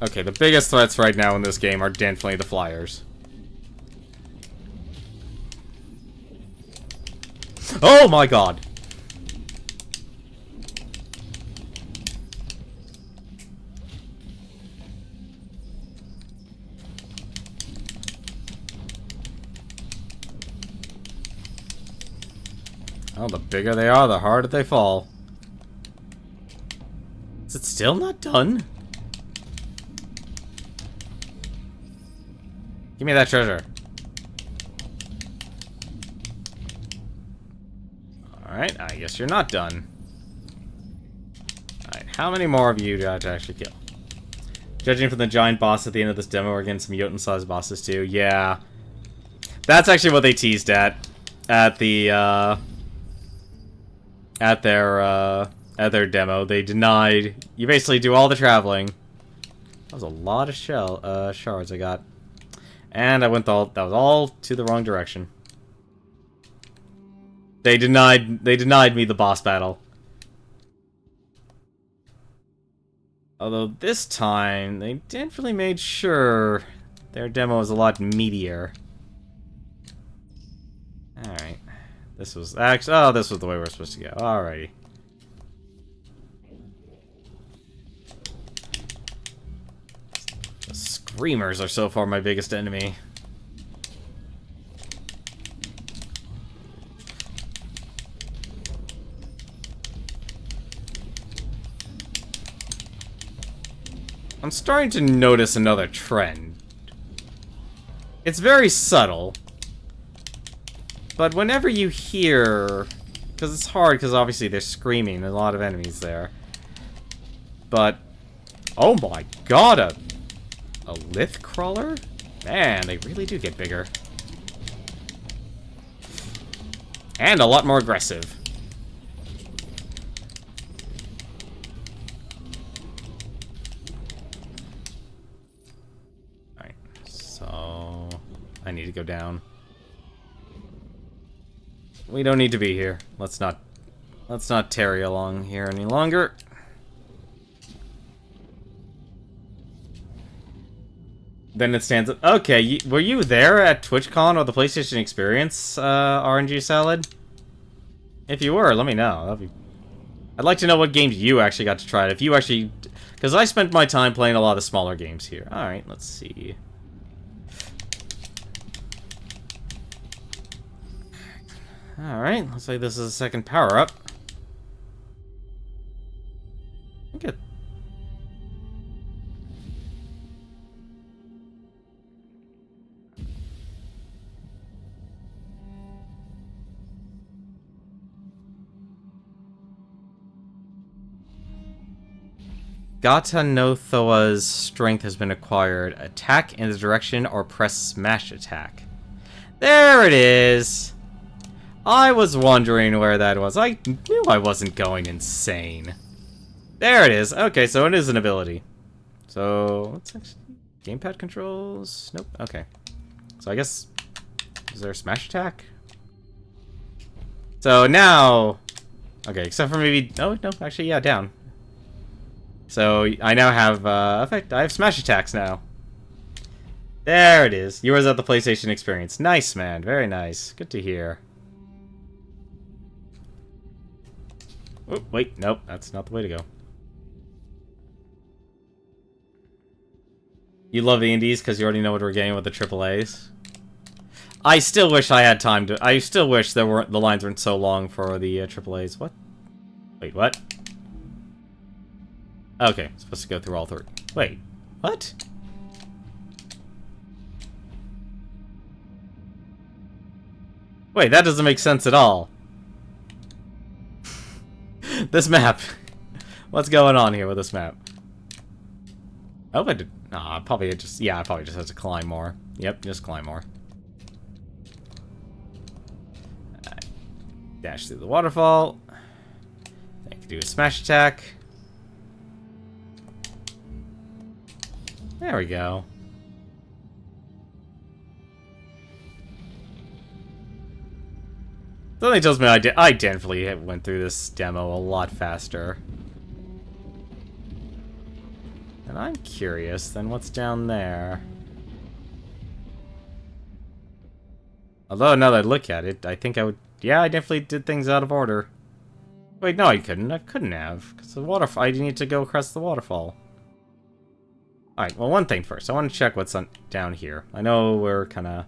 [SPEAKER 1] Okay, the biggest threats right now in this game are definitely the flyers. Oh my god! Oh, the bigger they are, the harder they fall. Is it still not done? Give me that treasure. Alright, I guess you're not done. Alright, how many more of you do I have to actually kill? Judging from the giant boss at the end of this demo, we're getting some Jotun-sized bosses too. Yeah. That's actually what they teased at the, at their demo. They denied you basically do all the traveling. That was a lot of shards I got. And I went that was all to the wrong direction. They denied me the boss battle. Although this time they definitely made sure their demo was a lot meatier. Alright. This was actually... oh, this was the way we're supposed to go. Alrighty. The Screamers are so far my biggest enemy. I'm starting to notice another trend. It's very subtle. But whenever you hear... because it's hard, because obviously they're screaming. There's a lot of enemies there. But... oh my god, a lith crawler? Man, they really do get bigger. And a lot more aggressive. Alright, so... I need to go down. We don't need to be here. Let's not tarry along here any longer. Then it stands up. Okay, were you there at TwitchCon or the PlayStation Experience, RNG Salad? If you were, let me know. I'd like to know what games you actually got to try. If you actually... because I spent my time playing a lot of smaller games here. Alright, let's see. Alright, looks like this is a second power-up. Good. Gata no Thoa's strength has been acquired. Attack in the direction or press smash attack. There it is! I was wondering where that was. I knew I wasn't going insane. There it is. Okay, so it is an ability. So, let's actually... Gamepad controls? Nope. Okay. So I guess... Is there a smash attack? So now... Okay, except for maybe... Oh, no. Actually, yeah, down. So I now have... I have smash attacks now. There it is. Yours at the PlayStation experience. Nice, man. Very nice. Good to hear. Oh, wait. Nope. That's not the way to go. You love the indies because you already know what we're getting with the AAAs. I still wish I had time to... I still wish the lines weren't so long for the AAAs. What? Wait, what? Okay, supposed to go through all three. Wait, what? Wait, that doesn't make sense at all. This map. What's going on here with this map? Oh, I did... Nah, I probably just... Yeah, I probably just have to climb more. Yep, just climb more. Dash through the waterfall. I can do a smash attack. There we go. Something tells me I definitely went through this demo a lot faster. And I'm curious, then what's down there? Although, now that I look at it, I think I would... Yeah, I definitely did things out of order. Wait, no, I couldn't. I couldn't have. Because the waterfall... I need to go across the waterfall. Alright, well, one thing first. I want to check what's down here. I know we're kind of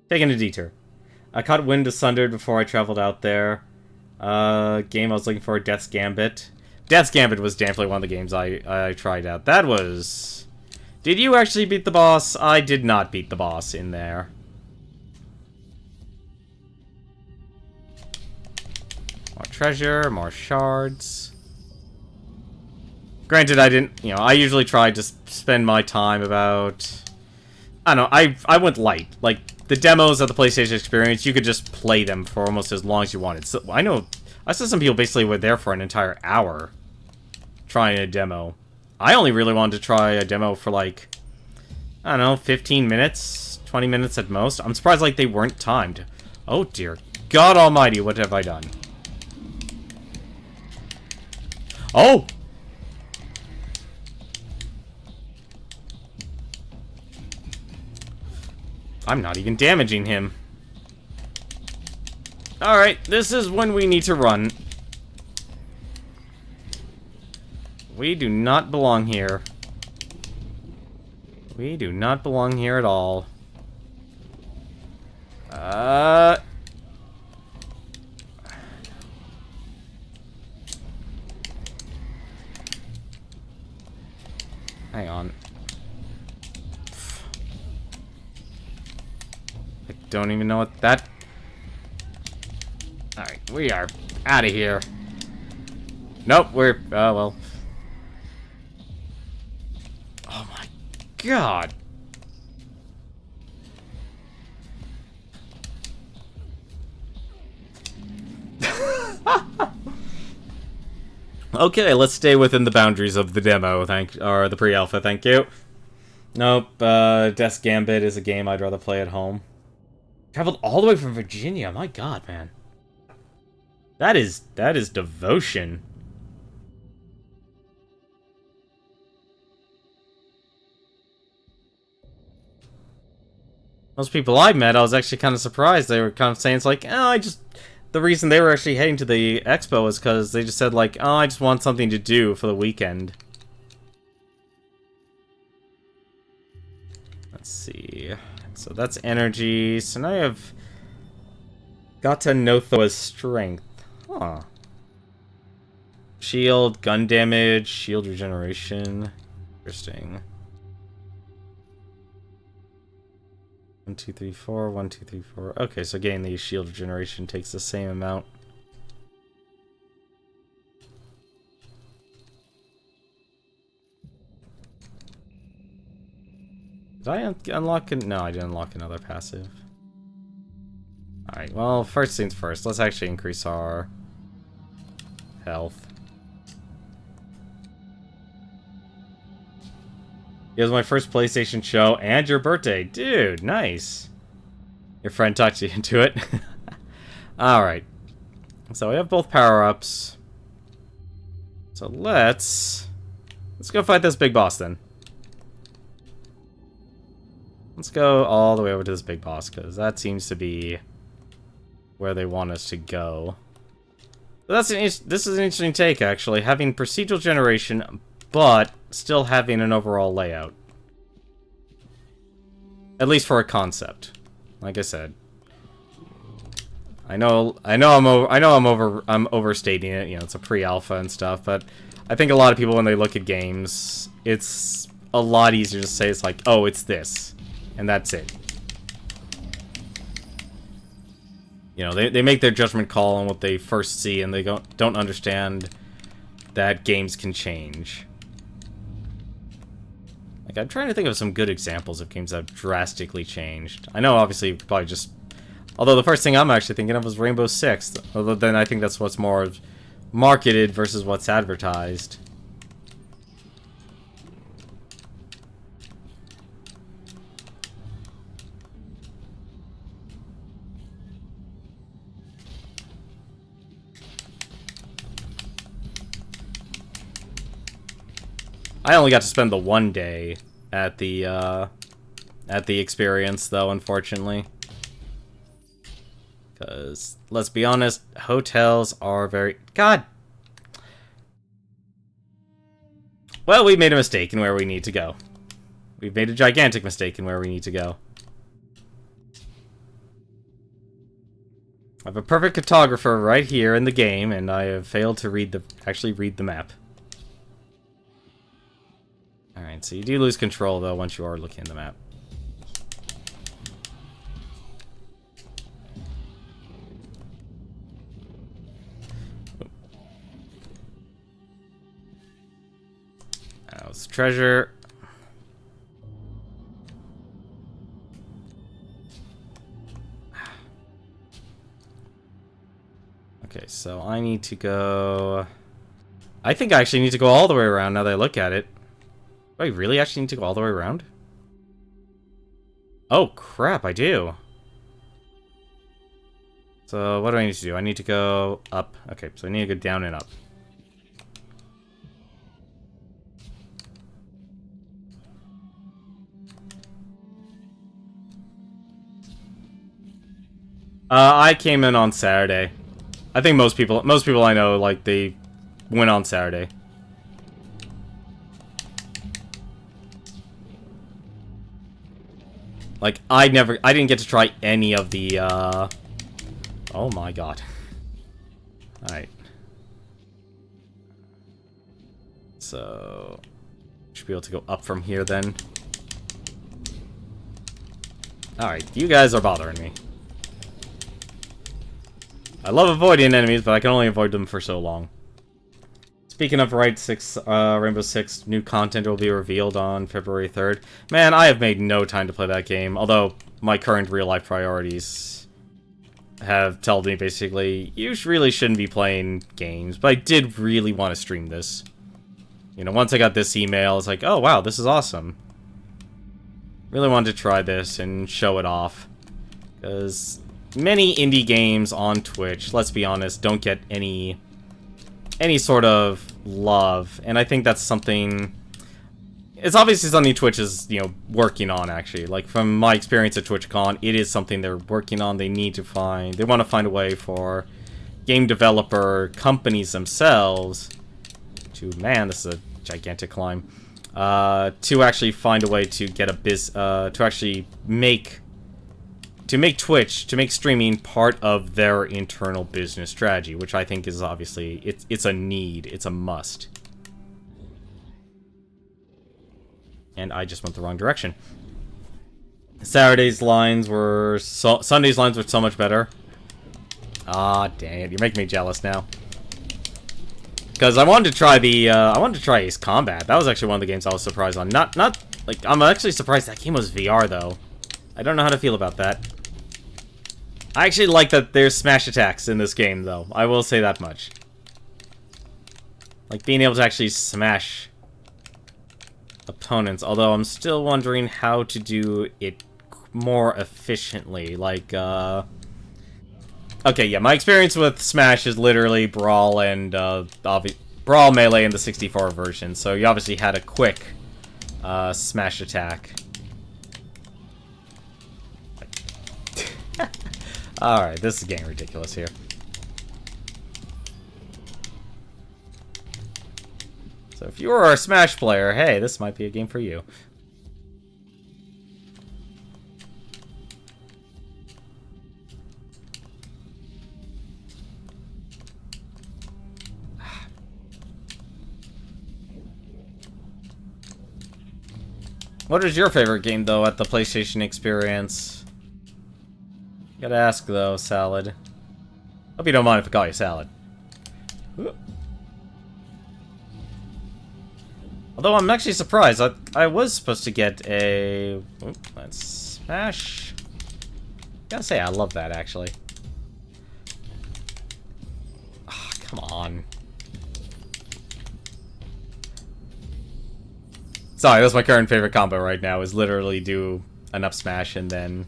[SPEAKER 1] taking a detour. I caught wind of Sundered before I traveled out there. Game I was looking for, Death's Gambit. Death's Gambit was definitely one of the games I tried out. That was... Did you actually beat the boss? I did not beat the boss in there. More treasure, more shards. Granted, I didn't... You know, I usually try to spend my time about... I don't know, I went light. Like, the demos of the PlayStation experience, you could just play them for almost as long as you wanted. So, I know... I saw some people basically were there for an entire hour trying a demo. I only really wanted to try a demo for, like... I don't know, 15 minutes? 20 minutes at most? I'm surprised, like, they weren't timed. Oh, dear God almighty, what have I done? Oh! I'm not even damaging him. Alright, this is when we need to run. We do not belong here. We do not belong here at all. Hang on. I don't even know what that... Alright, we are out of here. Nope, we're... well... Oh my God! Okay, let's stay within the boundaries of the demo, or the pre-alpha, thank you. Nope, Death's Gambit is a game I'd rather play at home. Traveled all the way from Virginia, my God, man. That is devotion. Most people I met, I was actually kind of surprised. They were kind of saying it's like, oh, the reason they were actually heading to the expo is because they just said like, oh, I just want something to do for the weekend. Let's see. So that's energy. So now I have got to Nothoa's strength. Huh. Shield, gun damage, shield regeneration. Interesting. 1, 2, 3, 4. 1, 2, 3, 4. Okay, so getting the shield regeneration takes the same amount. Did I unlock it? No, I didn't unlock another passive. Alright, well, first things first. Let's actually increase our health. It was my first PlayStation show and your birthday. Dude, nice. Your friend talked you into it. Alright. So we have both power-ups. So let's go fight this big boss then. Let's go all the way over to this big boss, because that seems to be where they want us to go. But this is an interesting take, actually. Having procedural generation, but still having an overall layout. At least for a concept. Like I said. I'm overstating it, you know, it's a pre-alpha and stuff, but I think a lot of people, when they look at games, it's a lot easier to say it's like, oh, it's this. And that's it. You know, they make their judgment call on what they first see, and they don't understand that games can change. Like, I'm trying to think of some good examples of games that have drastically changed. I know, obviously, probably just... Although the first thing I'm actually thinking of was Rainbow Six. Although then I think that's what's more marketed versus what's advertised. I only got to spend the one day at the experience, though, unfortunately. Because, let's be honest, hotels are very... God! Well, we made a mistake in where we need to go. We've made a gigantic mistake in where we need to go. I have a perfect cartographer right here in the game, and I have failed to actually read the map. Alright, so you do lose control, though, once you are looking at the map. Now it's treasure. Okay, so I need to go... I think I actually need to go all the way around now that I look at it. Do I really actually need to go all the way around? Oh, crap, I do. So, what do I need to do? I need to go up. Okay, so I need to go down and up. I came in on Saturday. I think most people I know, like, they went on Saturday. Like, I didn't get to try any of the, oh my god. Alright. So, should be able to go up from here then. Alright, you guys are bothering me. I love avoiding enemies, but I can only avoid them for so long. Speaking of Rainbow Six, new content will be revealed on February 3rd. Man, I have made no time to play that game, although my current real-life priorities have told me, basically, you really shouldn't be playing games, but I did really want to stream this. You know, once I got this email, it's like, oh wow, this is awesome. Really wanted to try this and show it off. Because many indie games on Twitch, let's be honest, don't get any sort of love, and I think that's something... It's obviously something Twitch is, you know, working on, actually. Like, from my experience at TwitchCon, it is something they're working on. They want to find a way for game developer companies themselves to... Man, this is a gigantic climb. To actually find a way to get to actually make... To make Twitch, to make streaming part of their internal business strategy, which I think is obviously, it's a need, it's a must. And I just went the wrong direction. Sunday's lines were so much better. Ah, dang it, you're making me jealous now. Because I wanted to try Ace Combat. That was actually one of the games I was surprised on. Like, I'm actually surprised that game was VR, though. I don't know how to feel about that. I actually like that there's smash attacks in this game, though. I will say that much. Like, being able to actually smash opponents, although I'm still wondering how to do it more efficiently, like, Okay, yeah, my experience with Smash is literally Brawl and, Brawl Melee in the 64 version, so you obviously had a quick, Smash attack. Alright, this is getting ridiculous here. So if you're a Smash player, hey, this might be a game for you. What is your favorite game, though, at the PlayStation experience? Gotta ask, though, Salad. Hope you don't mind if I call you Salad. Although I'm actually surprised. I was supposed to get a... Oop, let's smash. Gotta say, I love that, actually. Oh, come on. Sorry, that's my current favorite combo right now, is literally do an up smash and then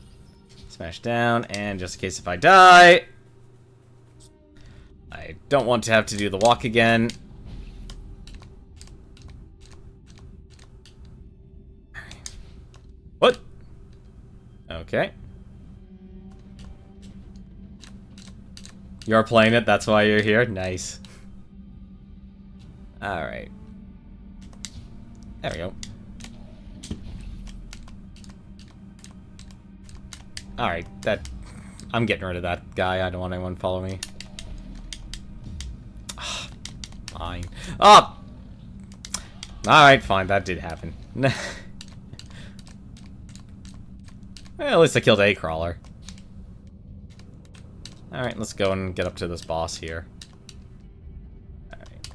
[SPEAKER 1] smash down, and just in case if I die, I don't want to have to do the walk again. What? Okay. You're playing it, that's why you're here? Nice. Alright. There we go. Alright, I'm getting rid of that guy. I don't want anyone to follow me. Fine. Oh! Alright, fine. That did happen. Well, at least I killed a crawler. Alright, let's go and get up to this boss here. Alright.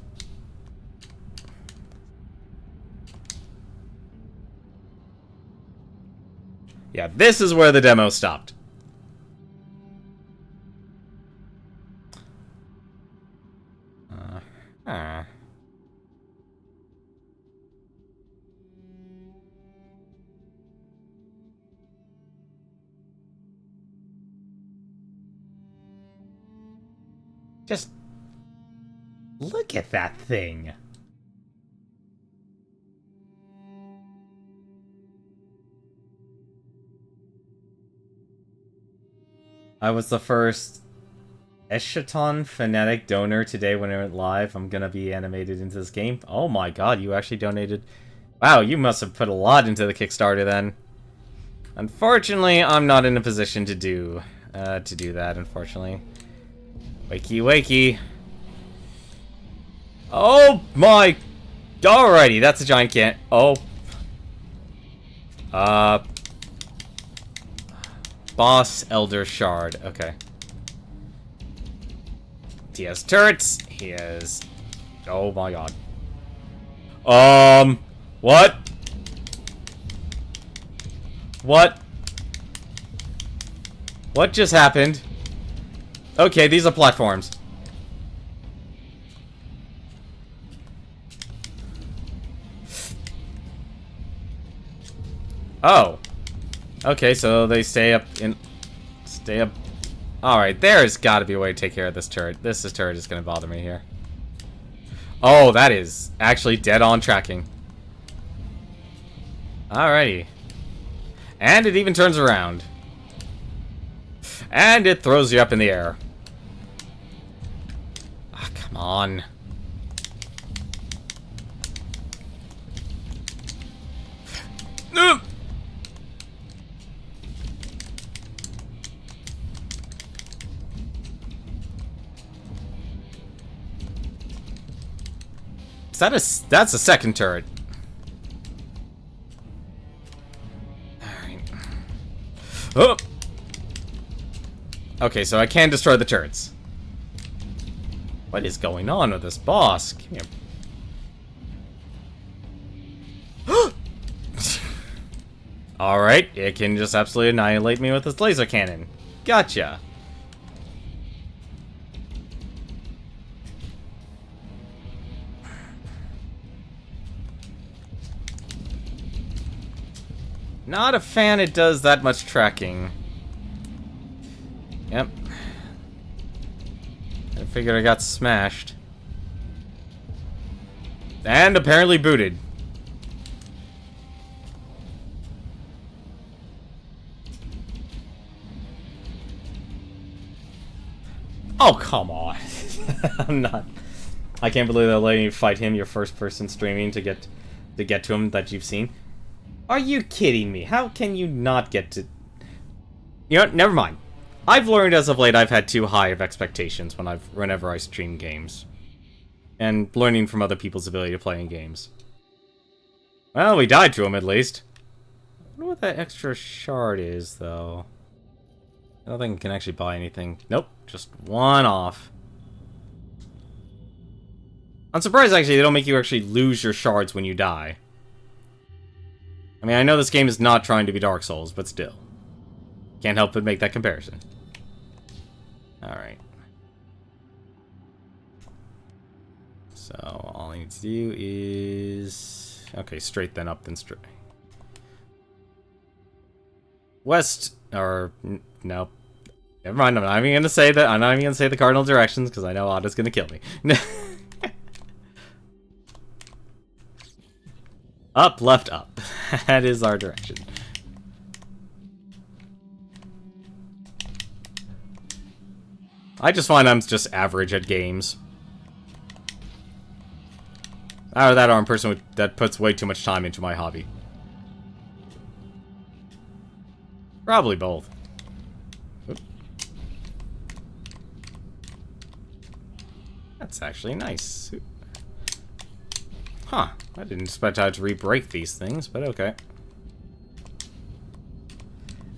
[SPEAKER 1] Yeah, this is where the demo stopped. Just look at that thing. I was the first Eschaton Fanatic donor today when it went live. I'm gonna be animated into this game. Oh my god, you actually donated. Wow, you must have put a lot into the Kickstarter then. Unfortunately, I'm not in a position to do that, unfortunately. Wakey, wakey. Oh my... Alrighty, that's a giant can. Oh. Boss Elder Shard. Okay. He has turrets. He has... Oh my god. What? What? What just happened? Okay, these are platforms. Oh. Okay, so they stay up in... Stay up... Alright, there's gotta be a way to take care of this turret. This turret is gonna bother me here. Oh, that is actually dead on tracking. Alrighty. And it even turns around. And it throws you up in the air. Ah, come on. That's a second turret. Alright. Oh! Okay, so I can destroy the turrets. What is going on with this boss? Come here. Alright, it can just absolutely annihilate me with its laser cannon. Gotcha. Not a fan it does that much tracking. Yep. I figured I got smashed. And apparently booted. Oh, come on. I'm not... I can't believe they're letting you fight him, your first person streaming, to get to him that you've seen. Are you kidding me? How can you not get to... You know what? Never mind. I've learned as of late I've had too high of expectations whenever I stream games. And learning from other people's ability to play in games. Well, we died to him at least. I wonder what that extra shard is, though. I don't think I can actually buy anything. Nope, just one off. I'm surprised, actually, they don't make you actually lose your shards when you die. I mean, I know this game is not trying to be Dark Souls, but still. Can't help but make that comparison. Alright. So, all I need to do is... Okay, straight then, up then straight. West, or... No. Never mind, I'm not even gonna say that. I'm not even gonna say the cardinal directions, because I know Otto's gonna kill me. Up, left, up. That is our direction. I just find I'm just average at games. Either that or I'm a person that puts way too much time into my hobby. Probably both. Oop. That's actually nice. Huh. I didn't expect I had to re-break these things, but okay.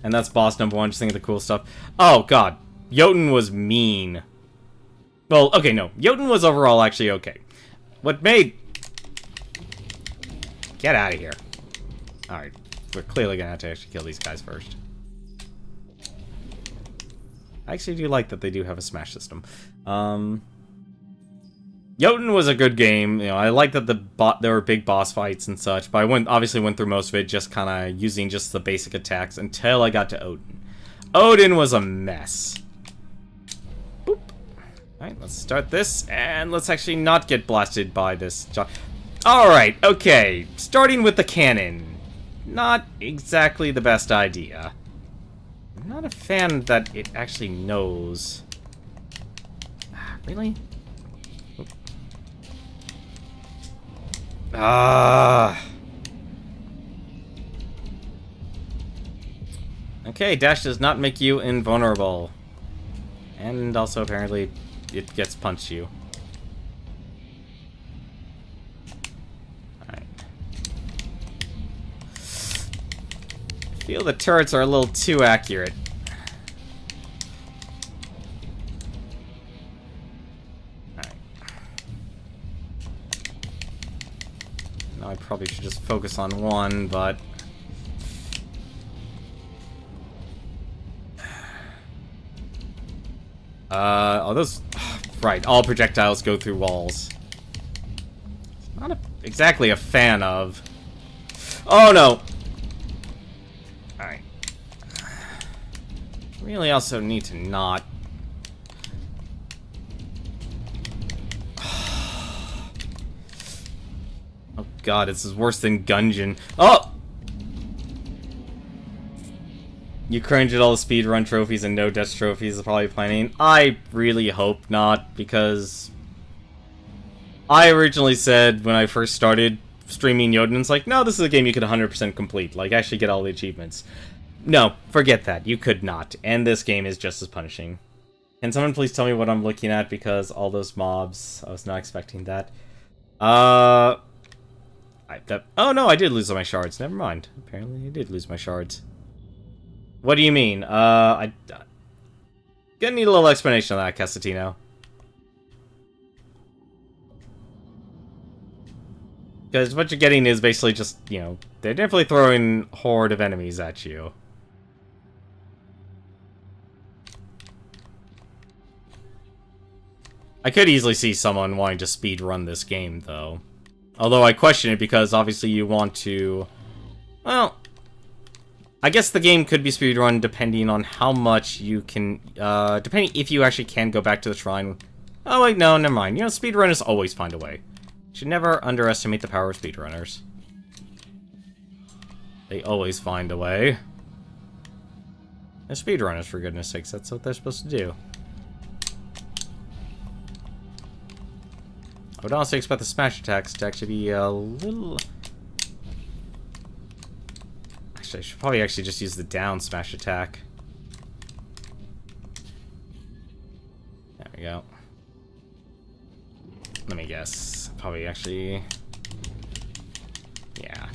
[SPEAKER 1] And that's boss number 1, just think of the cool stuff. Oh, God. Jotun was mean. Well, okay, no. Jotun was overall actually okay. What made... Get out of here. Alright. We're clearly gonna have to actually kill these guys first. I actually do like that they do have a smash system. Jotun was a good game. You know, I like that there were big boss fights and such, but I obviously went through most of it just kind of using just the basic attacks until I got to Odin. Odin was a mess. Boop. Alright, let's start this, and let's actually not get blasted by this. Alright, okay. Starting with the cannon. Not exactly the best idea. I'm not a fan that it actually knows. Really? Okay, dash does not make you invulnerable. And also, apparently, it gets punched you. Alright. I feel the turrets are a little too accurate. I probably should just focus on one, but... Oh, those... Right, all projectiles go through walls. Not exactly a fan of... Oh, no! Alright. Really also need to not... God, this is worse than Gungeon. Oh! You cringe at all the speedrun trophies and no death trophies is probably planning. I really hope not, because... I originally said when I first started streaming Jotun, it's like, no, this is a game you could 100% complete. Like, actually get all the achievements. No, forget that. You could not. And this game is just as punishing. Can someone please tell me what I'm looking at, because all those mobs, I was not expecting that. Oh no, I did lose my shards. Never mind. Apparently I did lose my shards. What do you mean? I gonna need a little explanation on that, Casatino. Because what you're getting is basically just, you know, they're definitely throwing a horde of enemies at you. I could easily see someone wanting to speedrun this game, though. Although I question it because obviously you want to... Well... I guess the game could be speedrun depending on how much you can, depending if you actually can go back to the shrine. Oh wait, no, never mind. You know, speedrunners always find a way. You should never underestimate the power of speedrunners. They always find a way. They're speedrunners, for goodness sakes. That's what they're supposed to do. I would honestly expect the smash attacks to actually be a little... Actually, I should probably actually just use the down smash attack. There we go. Let me guess. Probably actually... Yeah.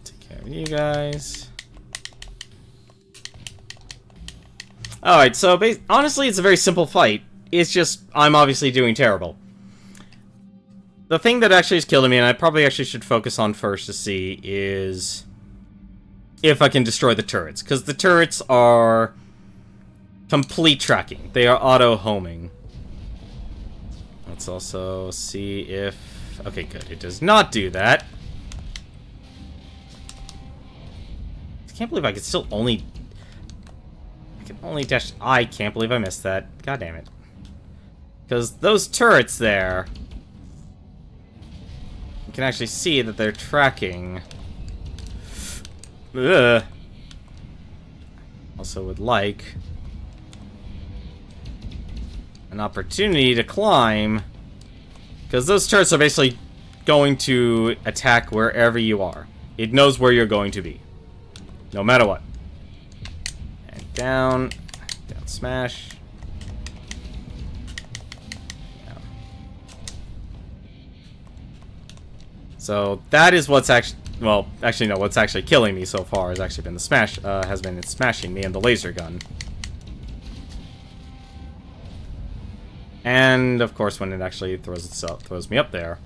[SPEAKER 1] Take care of you guys. Alright, so honestly, it's a very simple fight. It's just, I'm obviously doing terrible. The thing that actually is killing me, and I probably actually should focus on first to see, is if I can destroy the turrets. Because the turrets are complete tracking. They are auto-homing. Let's also see if... Okay, good. It does not do that. I can't believe I could still only... Only dash... I can't believe I missed that. God damn it. Because those turrets there... You can actually see that they're tracking. Ugh. Also would like... an opportunity to climb. Because those turrets are basically going to attack wherever you are. It knows where you're going to be. No matter what. Down smash. Yeah. So that is what's actually, well, actually no, what's actually killing me so far has actually been the smash, has been it smashing me and the laser gun. And of course when it actually throws me up there.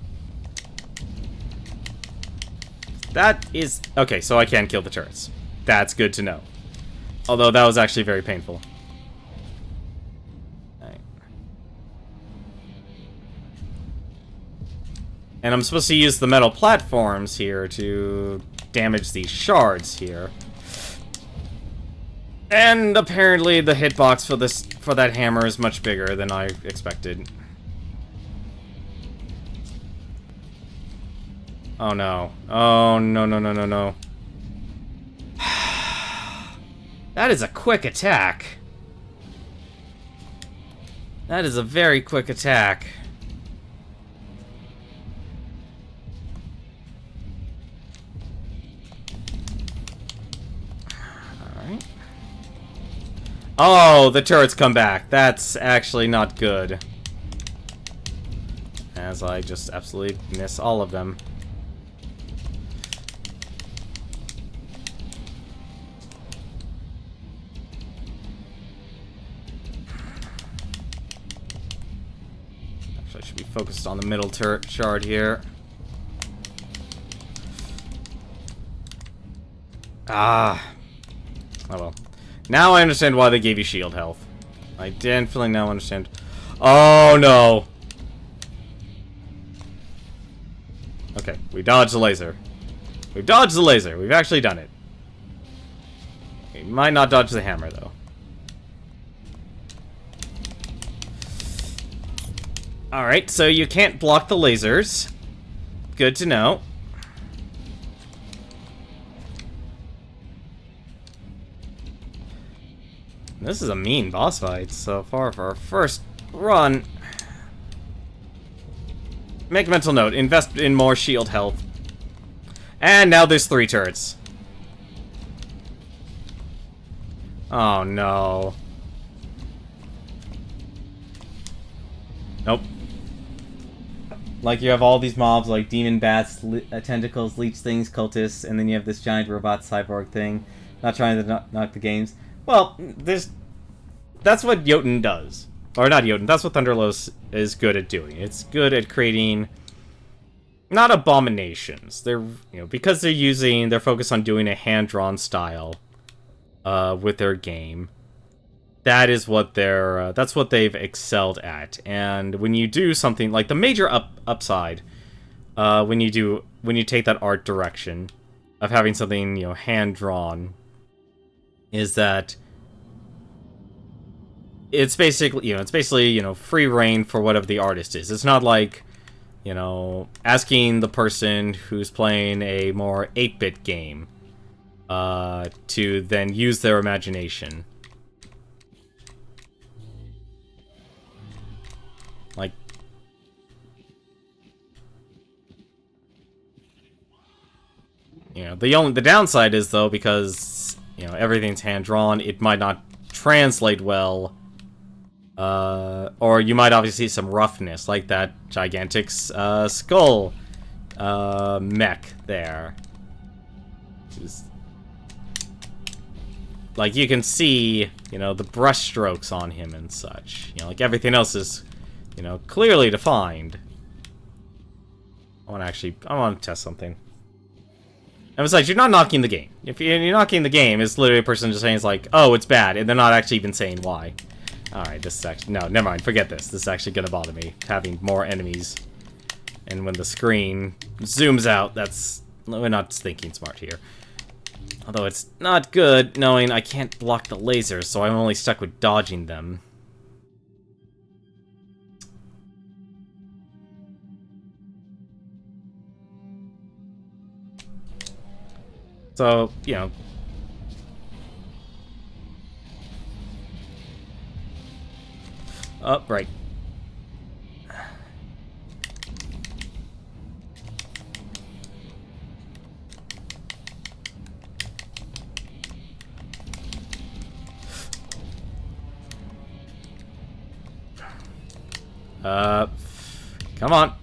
[SPEAKER 1] That is, okay, so I can kill the turrets. That's good to know. Although that was actually very painful. Right. And I'm supposed to use the metal platforms here to damage these shards here. And apparently the hitbox for that hammer is much bigger than I expected. Oh no. Oh no no no no no. That is a quick attack. That is a very quick attack. Alright. Oh, the turrets come back. That's actually not good. As I just absolutely miss all of them. I should be focused on the middle turret shard here. Ah. Oh well. Now I understand why they gave you shield health. I definitely now understand. Oh no. Okay, we dodged the laser. We've dodged the laser. We've actually done it. We might not dodge the hammer though. Alright, so you can't block the lasers. Good to know. This is a mean boss fight so far for our first run. Make a mental note, invest in more shield health. And now there's 3 turrets. Oh no. Nope. Like, you have all these mobs, like demon bats, tentacles, leech things, cultists, and then you have this giant robot cyborg thing. Not trying to knock the games. Well, that's what Jotun does. Or not Jotun, that's what Thunderlos is good at doing. It's good at creating, not abominations. They're, because they're focused on doing a hand-drawn style with their game. that is what they're that's what they've excelled at. And when you do something like the major upside, when you take that art direction of having something, you know, hand drawn, is that it's basically, you know, free reign for whatever the artist is. It's not like, you know, asking the person who's playing a more 8-bit game to then use their imagination. Like, you know, the downside is, though, because, you know, everything's hand-drawn, it might not translate well, or you might obviously see some roughness, like that gigantic skull mech there. Just, like, you can see, you know, the brush strokes on him and such. You know, like, everything else is, you know, clearly defined. I want to test something. And besides, you're not knocking the game. If you're knocking the game, it's literally a person just saying, it's like, oh, it's bad, and they're not actually even saying why. Alright, this is actually... No, never mind, forget this. This is actually gonna bother me, having more enemies. And when the screen zooms out, that's... We're not thinking smart here. Although it's not good knowing I can't block the lasers, so I'm only stuck with dodging them. So, you know... Oh, right. Come on.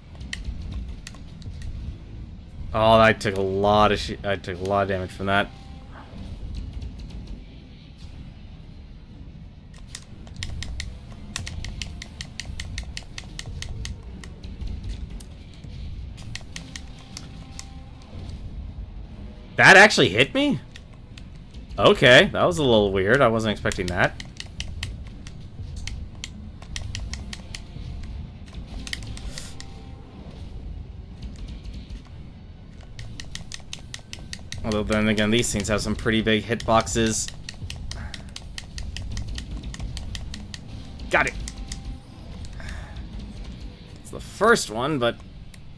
[SPEAKER 1] Oh, I took a lot of damage from that. That actually hit me? Okay, that was a little weird. I wasn't expecting that. Although then again, these things have some pretty big hitboxes. Got it! It's the first one, but...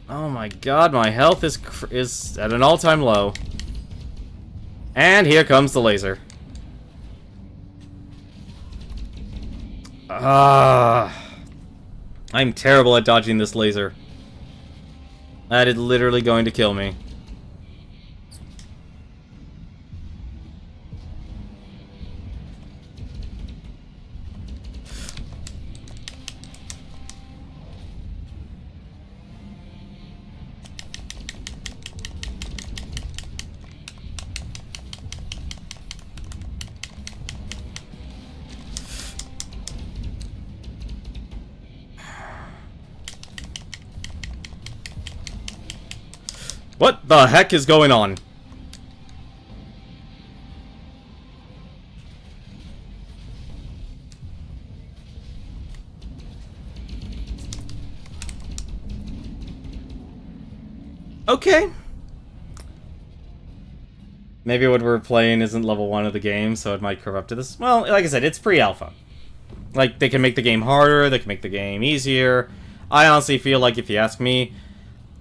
[SPEAKER 1] Oh my god, my health is at an all-time low. And here comes the laser. I'm terrible at dodging this laser. That is literally going to kill me. What the heck is going on? Okay. Maybe what we're playing isn't level 1 of the game, so it might curve up to this. Well, like I said, it's pre-alpha. Like, they can make the game harder, they can make the game easier. I honestly feel like, if you ask me,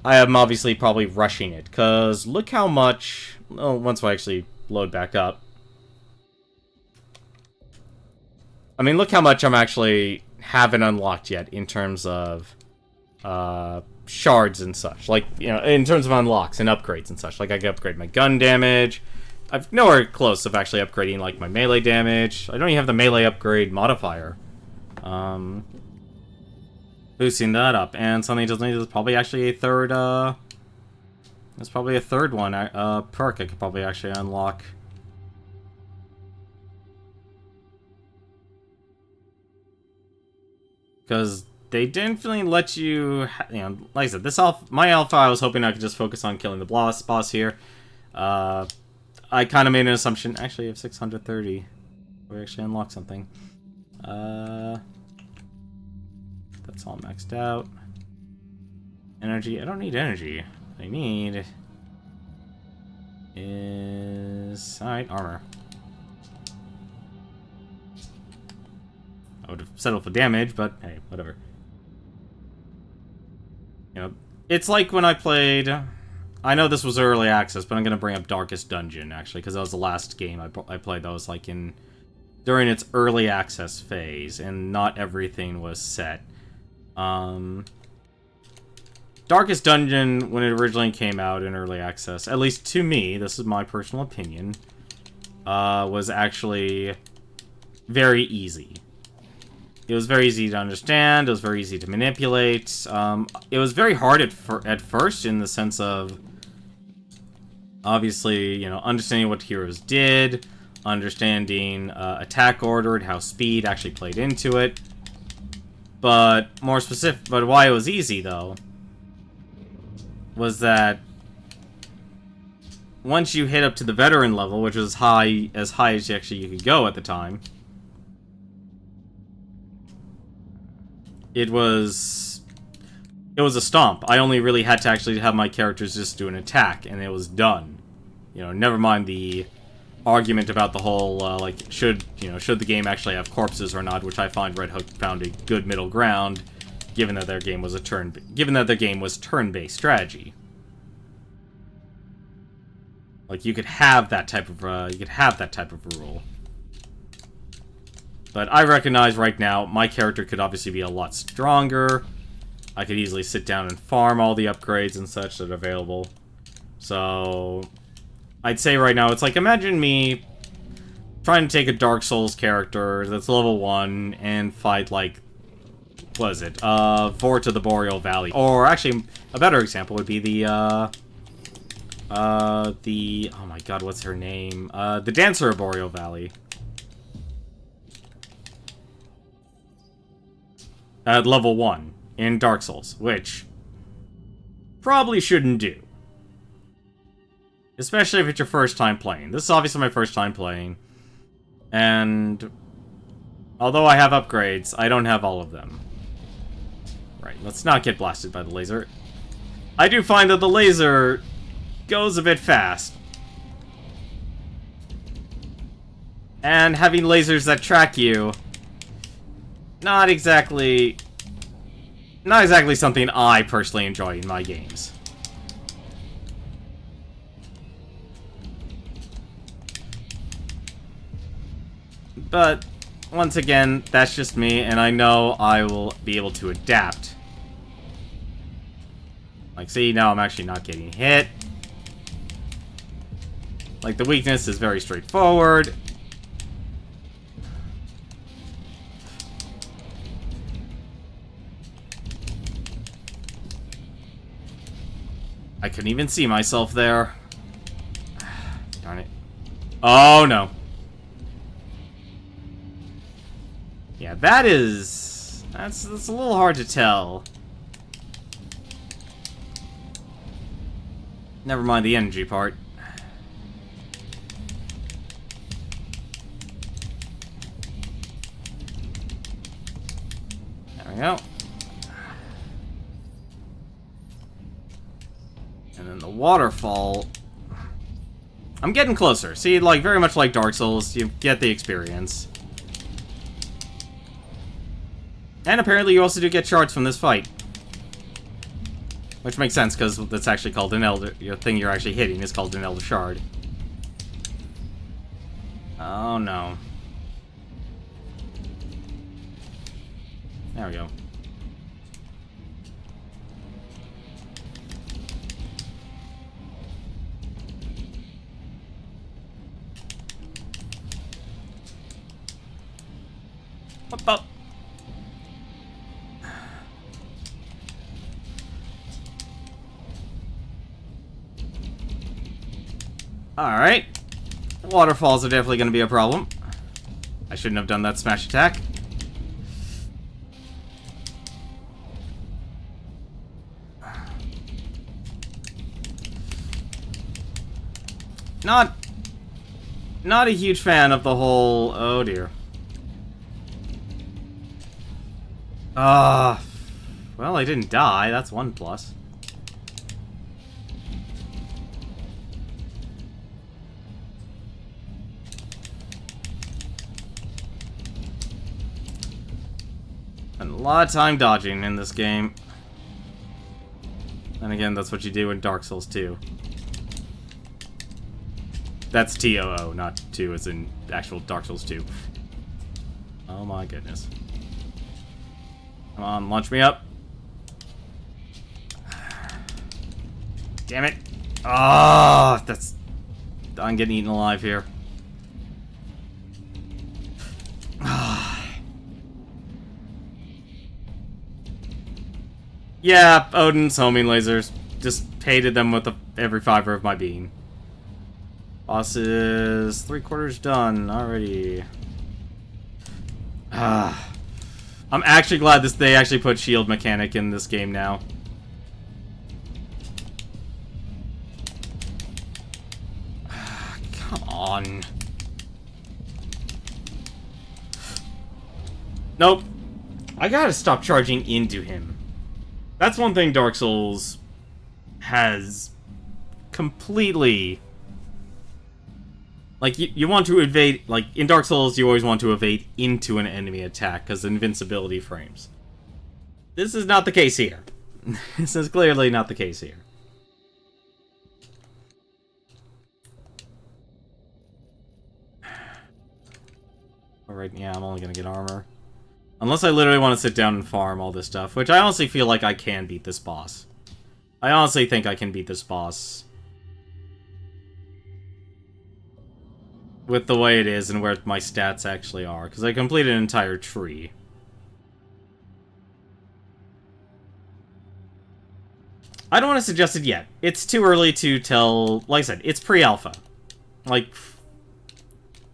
[SPEAKER 1] I am obviously probably rushing it, because look how much... Well, once I actually load back up. I mean, look how much I'm actually haven't unlocked yet in terms of shards and such. Like, you know, in terms of unlocks and upgrades and such. Like, I can upgrade my gun damage. I'm nowhere close of actually upgrading, like, my melee damage. I don't even have the melee upgrade modifier. Boosting that up, and something doesn't need is probably actually a third, there's probably a third one, perk I could probably actually unlock. Because they didn't really let you, you know, like I said, my alpha, I was hoping I could just focus on killing the boss here. I kind of made an assumption, actually, of 630, we actually unlock something. That's all maxed out. Energy. I don't need energy. What I need is... Alright, armor. I would have settled for damage, but hey, whatever. You know, it's like when I played... I know this was early access, but I'm gonna bring up Darkest Dungeon, actually, because that was the last game I played that was, like, during its early access phase, and not everything was set. Darkest Dungeon, when it originally came out in early access, at least to me, this is my personal opinion, was actually very easy. It was very easy to understand, it was very easy to manipulate. It was very hard at first, in the sense of, obviously, you know, understanding what heroes did, understanding attack order and how speed actually played into it. But why it was easy, though, was that once you hit up to the veteran level, which was as high as actually you could go at the time, it was a stomp. I only really had to actually have my characters just do an attack, and it was done. You know, never mind the argument about the whole, like, should the game actually have corpses or not, which I find Red Hook found a good middle ground, given that their game was turn-based strategy. Like, you could have that type of rule. But I recognize right now, my character could obviously be a lot stronger. I could easily sit down and farm all the upgrades and such that are available. So, I'd say right now, it's like, imagine me trying to take a Dark Souls character that's level 1 and fight, like, what is it? Vort of the Boreal Valley. Or, actually, a better example would be oh my god, what's her name? The Dancer of Boreal Valley. At level 1 in Dark Souls, which probably shouldn't do. Especially if it's your first time playing. This is obviously my first time playing, and although I have upgrades, I don't have all of them. Right, let's not get blasted by the laser. I do find that the laser goes a bit fast. And having lasers that track you, not exactly something I personally enjoy in my games. But, once again, that's just me, and I know I will be able to adapt. Like, see, now I'm actually not getting hit. Like, the weakness is very straightforward. I couldn't even see myself there. Darn it. Oh, no. Yeah, that's a little hard to tell. Never mind the energy part. There we go. And then the waterfall. I'm getting closer. See, like, very much like Dark Souls, you get the experience. And apparently you also do get shards from this fight. Which makes sense, because that's actually called an Elder... Your thing you're actually hitting is called an Elder Shard. Oh, no. There we go. Whoop up. Alright. Waterfalls are definitely going to be a problem. I shouldn't have done that smash attack. Not a huge fan of the whole... Oh dear. Well, I didn't die. That's one plus. Spent a lot of time dodging in this game. And again, that's what you do in Dark Souls 2. That's TOO, not 2 as in actual Dark Souls 2. Oh my goodness. Come on, launch me up. Damn it. Ah, that's... I'm getting eaten alive here. Yeah, Odin's homing lasers. Just hated them with every fiber of my being. Boss is 3/4 done already. I'm actually glad they actually put shield mechanic in this game now. Come on. Nope. I gotta stop charging into him. That's one thing Dark Souls has completely... Like, you want to evade... Like, in Dark Souls, you always want to evade into an enemy attack, because invincibility frames. This is not the case here. This is clearly not the case here. Alright, yeah, I'm only gonna get armor. Unless I literally want to sit down and farm all this stuff, which I honestly feel like I can beat this boss. I honestly think I can beat this boss. With the way it is and where my stats actually are, because I completed an entire tree. I don't want to suggest it yet. It's too early to tell... Like I said, it's pre-alpha. Like,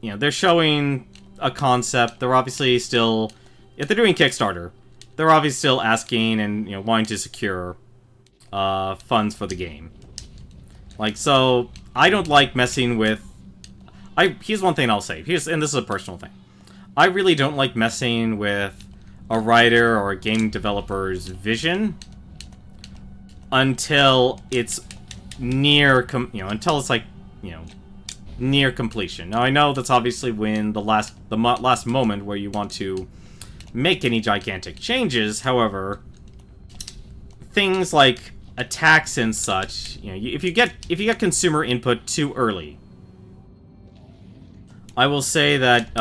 [SPEAKER 1] you know, they're showing a concept. They're obviously still... If they're doing Kickstarter, they're obviously still asking and, you know, wanting to secure funds for the game. Like, so, I don't like messing with... Here's one thing I'll say. And this is a personal thing. I really don't like messing with a writer or a game developer's vision until it's near, until it's like, near completion. Now, I know that's obviously when the last moment where you want to make any gigantic changes. However, things like attacks and such, if you get consumer input too early, I will say that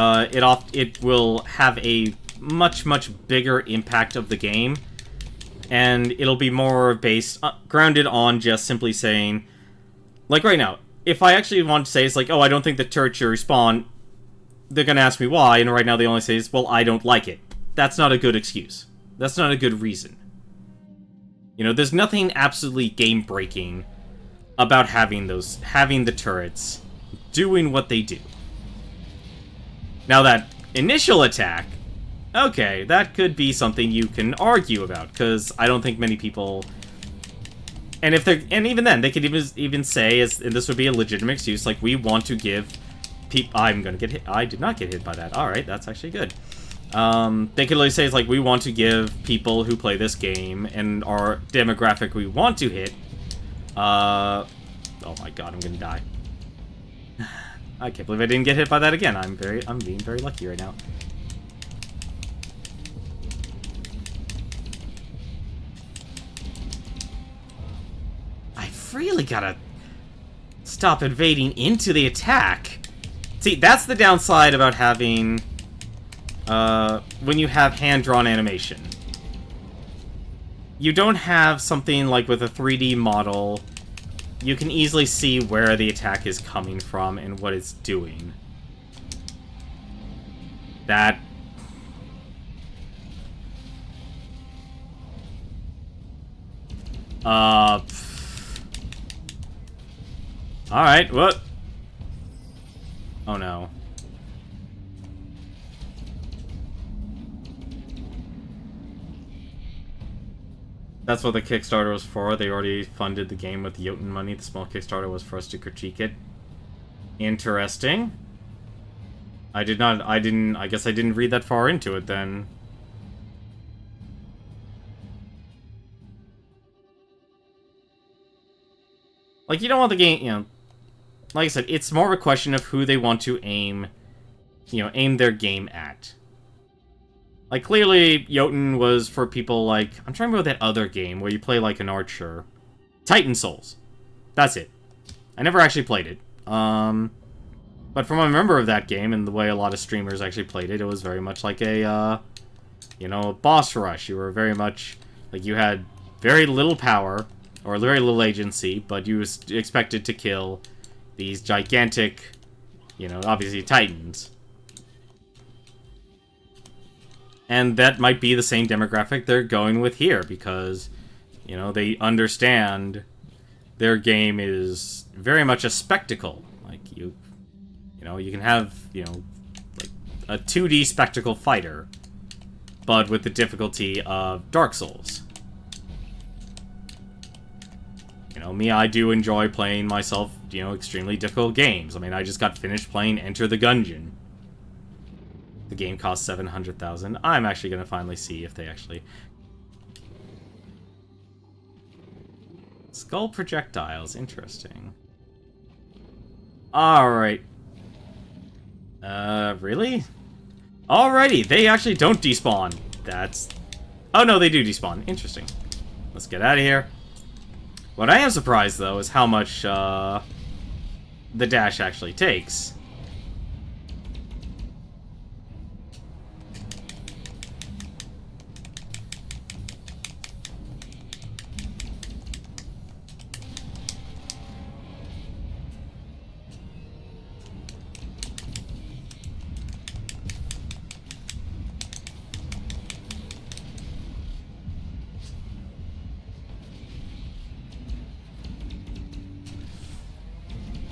[SPEAKER 1] it will have a much bigger impact of the game, and it'll be more grounded on just simply saying, like right now, if I actually want to say it's like, oh, I don't think the turret should respawn, they're gonna ask me why, and right now they only say, well, I don't like it. That's not a good excuse. That's not a good reason. There's nothing absolutely game-breaking about having the turrets doing what they do. Now that initial attack, okay, that could be something you can argue about, because I don't think many people... And even then, they could even say, and this would be a legitimate excuse, like, we want to give people... I'm gonna get hit. I did not get hit by that. Alright, that's actually good. They could literally say, it's like, we want to give people who play this game, and our demographic we want to hit, oh my god, I'm gonna die. I can't believe I didn't get hit by that again. I'm being very lucky right now. I've really gotta stop invading into the attack. See, that's the downside about having, when you have hand-drawn animation. You don't have something like with a 3D model. You can easily see where the attack is coming from and what it's doing. That... Alright, what? Oh no. That's what the Kickstarter was for. They already funded the game with Jotun money. The small Kickstarter was for us to critique it. Interesting. I guess I didn't read that far into it then. Like, you don't want the game, you know... Like I said, it's more of a question of who they want to aim, you know, aim their game at. Like, clearly, Jotun was for people like... I'm trying to remember that other game where you play like an archer. Titan Souls. That's it. I never actually played it. But from what I remember of that game, and the way a lot of streamers actually played it, it was very much like a, you know, a boss rush. You were very much... Like, you had very little power, or very little agency, but you was expected to kill these gigantic, you know, obviously titans. And that might be the same demographic they're going with here, because, you know, they understand their game is very much a spectacle. Like, you know, you can have, you know, like a 2D spectacle fighter, but with the difficulty of Dark Souls. You know, me, I do enjoy playing myself, you know, extremely difficult games. I mean, I just got finished playing Enter the Gungeon. The game costs $700,000. I'm actually going to finally see if they actually... Skull projectiles. Interesting. Alright. Really? Alrighty, they actually don't despawn. That's... Oh, no, they do despawn. Interesting. Let's get out of here. What I am surprised, though, is how much, the dash actually takes.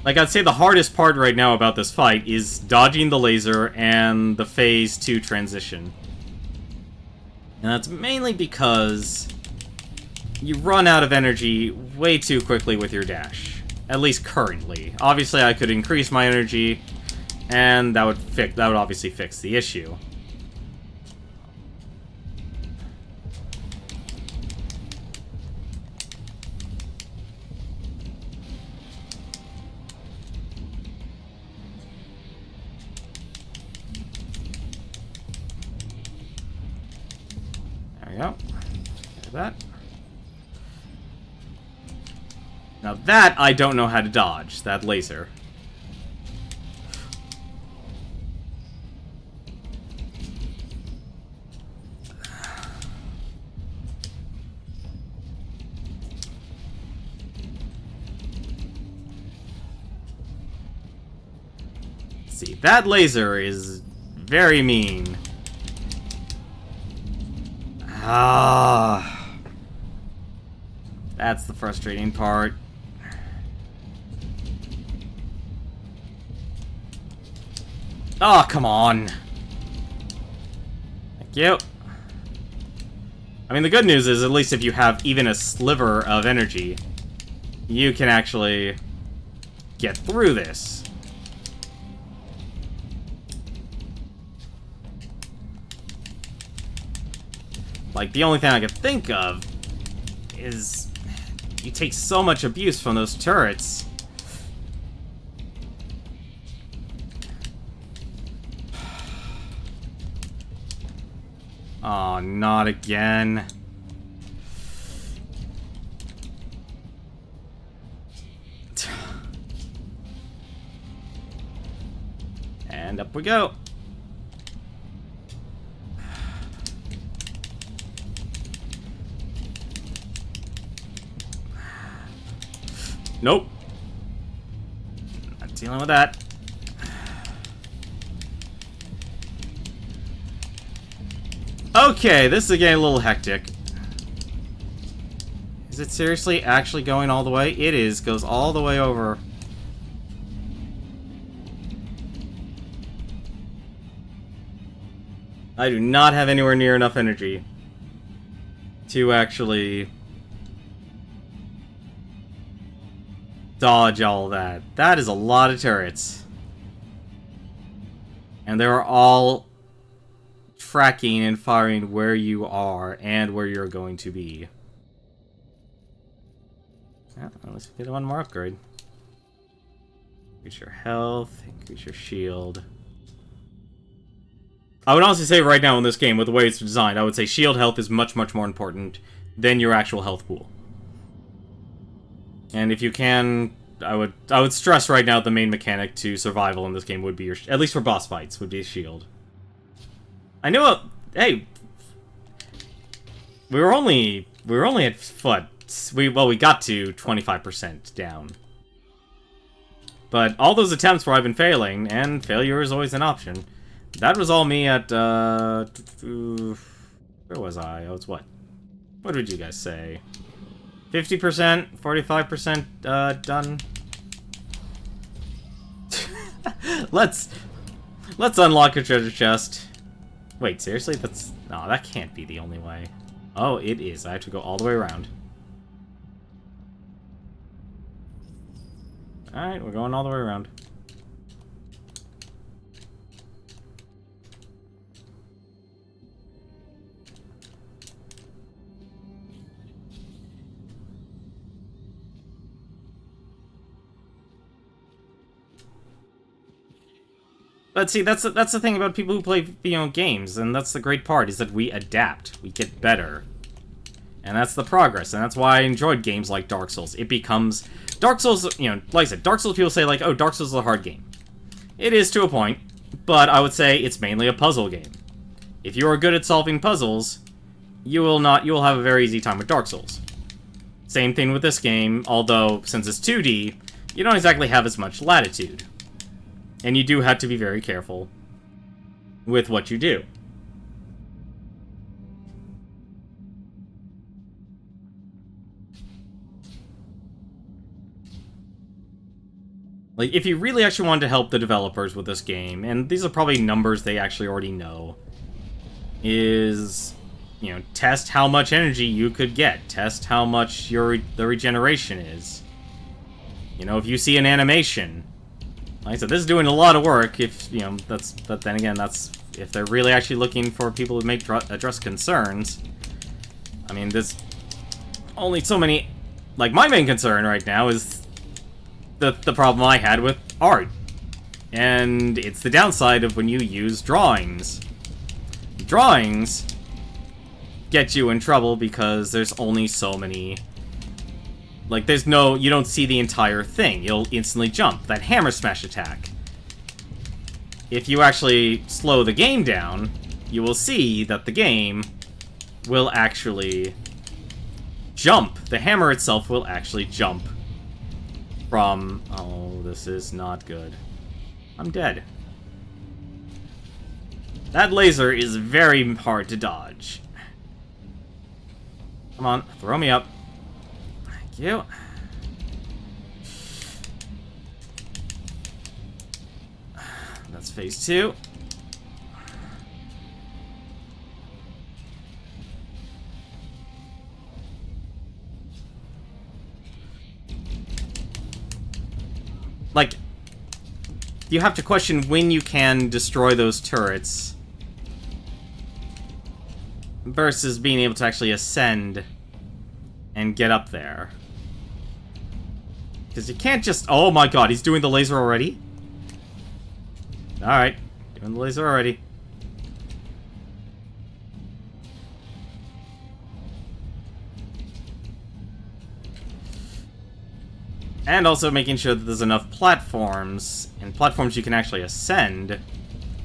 [SPEAKER 1] Like, I'd say the hardest part right now about this fight is dodging the laser and the phase 2 transition. And that's mainly because you run out of energy way too quickly with your dash. At least currently. Obviously, I could increase my energy, and that would obviously fix the issue. Yep. That. Now that I don't know how to dodge, that laser. See, that laser is very mean. Ah, that's the frustrating part. Oh, come on. Thank you. I mean, the good news is, at least if you have even a sliver of energy, you can actually get through this. Like, the only thing I could think of is you take so much abuse from those turrets. Oh, not again. And up we go. Nope. Not dealing with that. Okay, this is getting a little hectic. Is it seriously actually going all the way? It is. Goes all the way over. I do not have anywhere near enough energy to actually dodge all that. That is a lot of turrets. And they are all tracking and firing where you are and where you're going to be. Yeah, at least we get one more upgrade. Increase your health, increase your shield. I would honestly say right now in this game, with the way it's designed, I would say shield health is much, much more important than your actual health pool. And if you can, I would stress right now the main mechanic to survival in this game would be your, at least for boss fights, would be a shield. I know. Hey, we were only at what? We got to 25% down. But all those attempts where I've been failing, and failure is always an option. That was all me at where was I? Oh, it's what? What did you guys say? 50%, 45% done. Let's unlock a treasure chest. Wait, seriously? No, that can't be the only way. Oh, it is. I have to go all the way around. Alright, we're going all the way around. But see, that's the thing about people who play, games, and that's the great part, is that we adapt. We get better. And that's the progress, and that's why I enjoyed games like Dark Souls. It becomes... Dark Souls, like I said, Dark Souls people say, like, oh, Dark Souls is a hard game. It is to a point, but I would say it's mainly a puzzle game. If you are good at solving puzzles, you will have a very easy time with Dark Souls. Same thing with this game, although, since it's 2D, you don't exactly have as much latitude. And you do have to be very careful with what you do. Like, if you really actually wanted to help the developers with this game, and these are probably numbers they actually already know, is, test how much energy you could get. Test how much the regeneration is. If you see an animation... Like I said, this is doing a lot of work, but then again, that's if they're really actually looking for people to address concerns. I mean, there's only so many... Like, my main concern right now is the problem I had with art. And it's the downside of when you use drawings. Drawings get you in trouble because there's only so many... Like, you don't see the entire thing. You'll instantly jump. That hammer smash attack. If you actually slow the game down, you will see that the game will actually jump. The hammer itself will actually jump from... Oh, this is not good. I'm dead. That laser is very hard to dodge. Come on, throw me up. You. That's phase 2. Like, you have to question when you can destroy those turrets versus being able to actually ascend and get up there. Because you can't just... Oh my god, he's doing the laser already? Alright, doing the laser already. And also making sure that there's enough platforms, and platforms you can actually ascend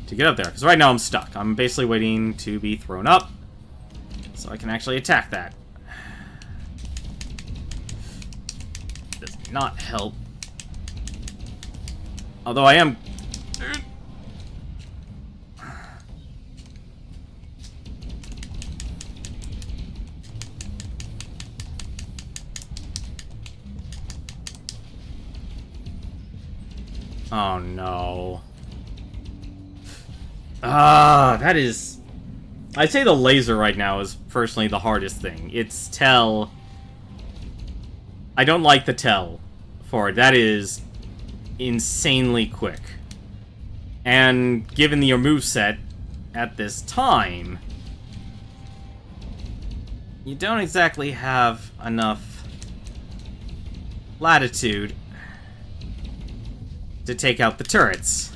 [SPEAKER 1] to get up there. Because right now I'm stuck. I'm basically waiting to be thrown up so I can actually attack that. Not help. Although I am... Oh no. That is... I'd say the laser right now is personally the hardest thing. It's tell... I don't like the tell for it. That is insanely quick. And given your moveset at this time, you don't exactly have enough latitude to take out the turrets.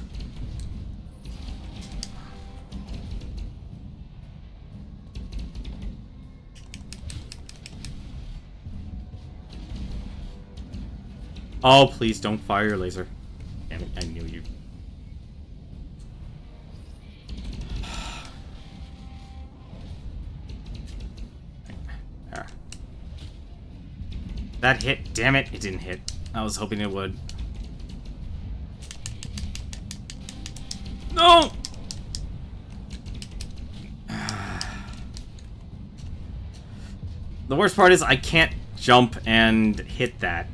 [SPEAKER 1] Oh, please don't fire your laser. Damn it, I knew you. There. That hit. Damn it, it didn't hit. I was hoping it would. No! The worst part is I can't jump and hit that.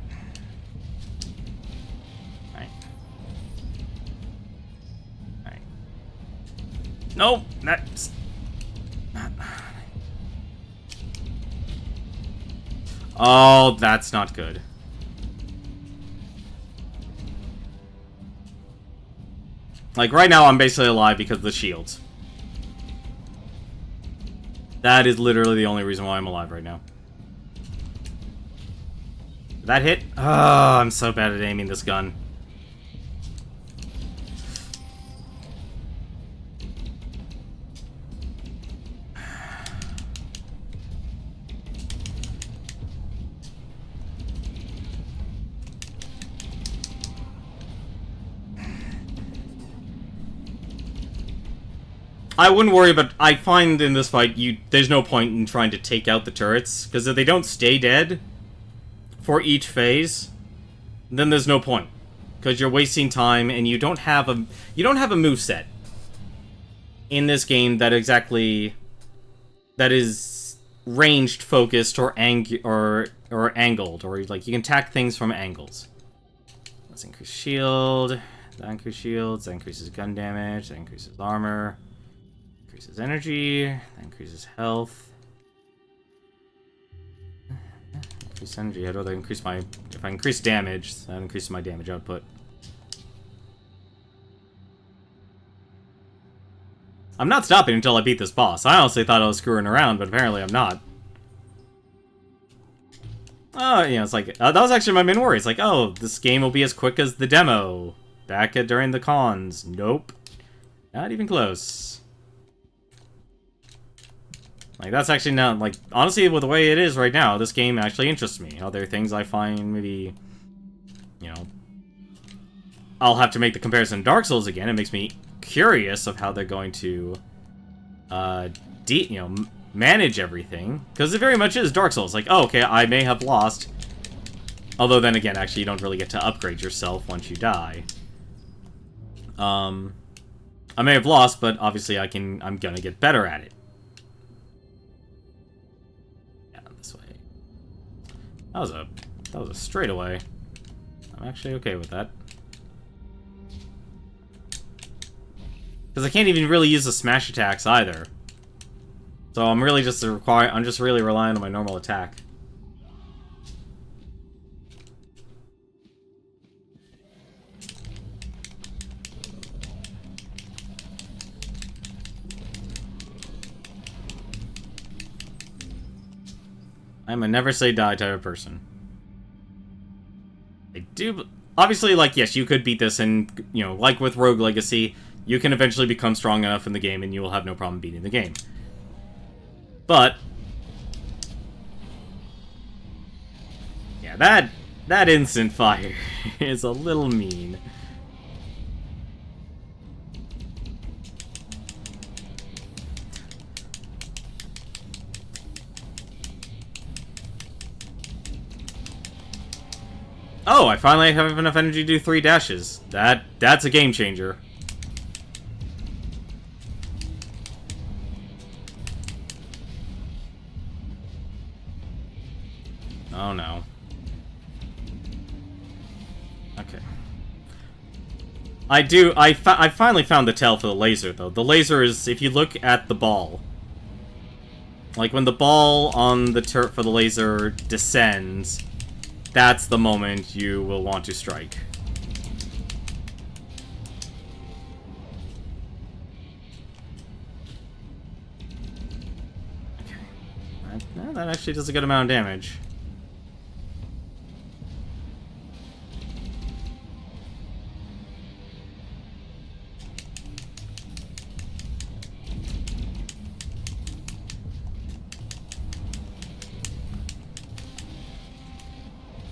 [SPEAKER 1] Nope, that's not... Oh, that's not good. Like, right now I'm basically alive because of the shields. That is literally the only reason why I'm alive right now. Did that hit? Oh, I'm so bad at aiming this gun. I wouldn't worry, but I find in this fight, there's no point in trying to take out the turrets, because if they don't stay dead for each phase, then there's no point, because you're wasting time and you don't have a moveset in this game that is ranged, focused, or angled, or like you can attack things from angles. Let's increase shield. That increases shields. That increases gun damage. That increases armor. Increases energy, that increases health. Increase energy, how do I increase my... If I increase damage, that increases my damage output. I'm not stopping until I beat this boss. I honestly thought I was screwing around, but apparently I'm not. Oh, you know, it's like... that was actually my main worry. It's like, oh, this game will be as quick as the demo. During the cons. Nope. Not even close. Like, that's actually not, like, honestly, with the way it is right now, this game actually interests me. Other things I find maybe, you know, I'll have to make the comparison to Dark Souls again. It makes me curious of how they're going to, manage everything. Because it very much is Dark Souls. Like, oh, okay, I may have lost. Although then again, actually, you don't really get to upgrade yourself once you die. I may have lost, but obviously I'm gonna get better at it. That was a straightaway. I'm actually okay with that. Because I can't even really use the smash attacks either. So I'm really just really relying on my normal attack. I'm a never say die type of person. I do... Obviously, like, yes, you could beat this and, you know, like with Rogue Legacy, you can eventually become strong enough in the game and you will have no problem beating the game. But... yeah, that instant fire is a little mean. Oh, I finally have enough energy to do 3 dashes. That's a game changer. Oh no. Okay. I finally found the tell for the laser, though. The laser is, if you look at the ball, like when the ball on the turret for the laser descends, that's the moment you will want to strike. Okay. That actually does a good amount of damage.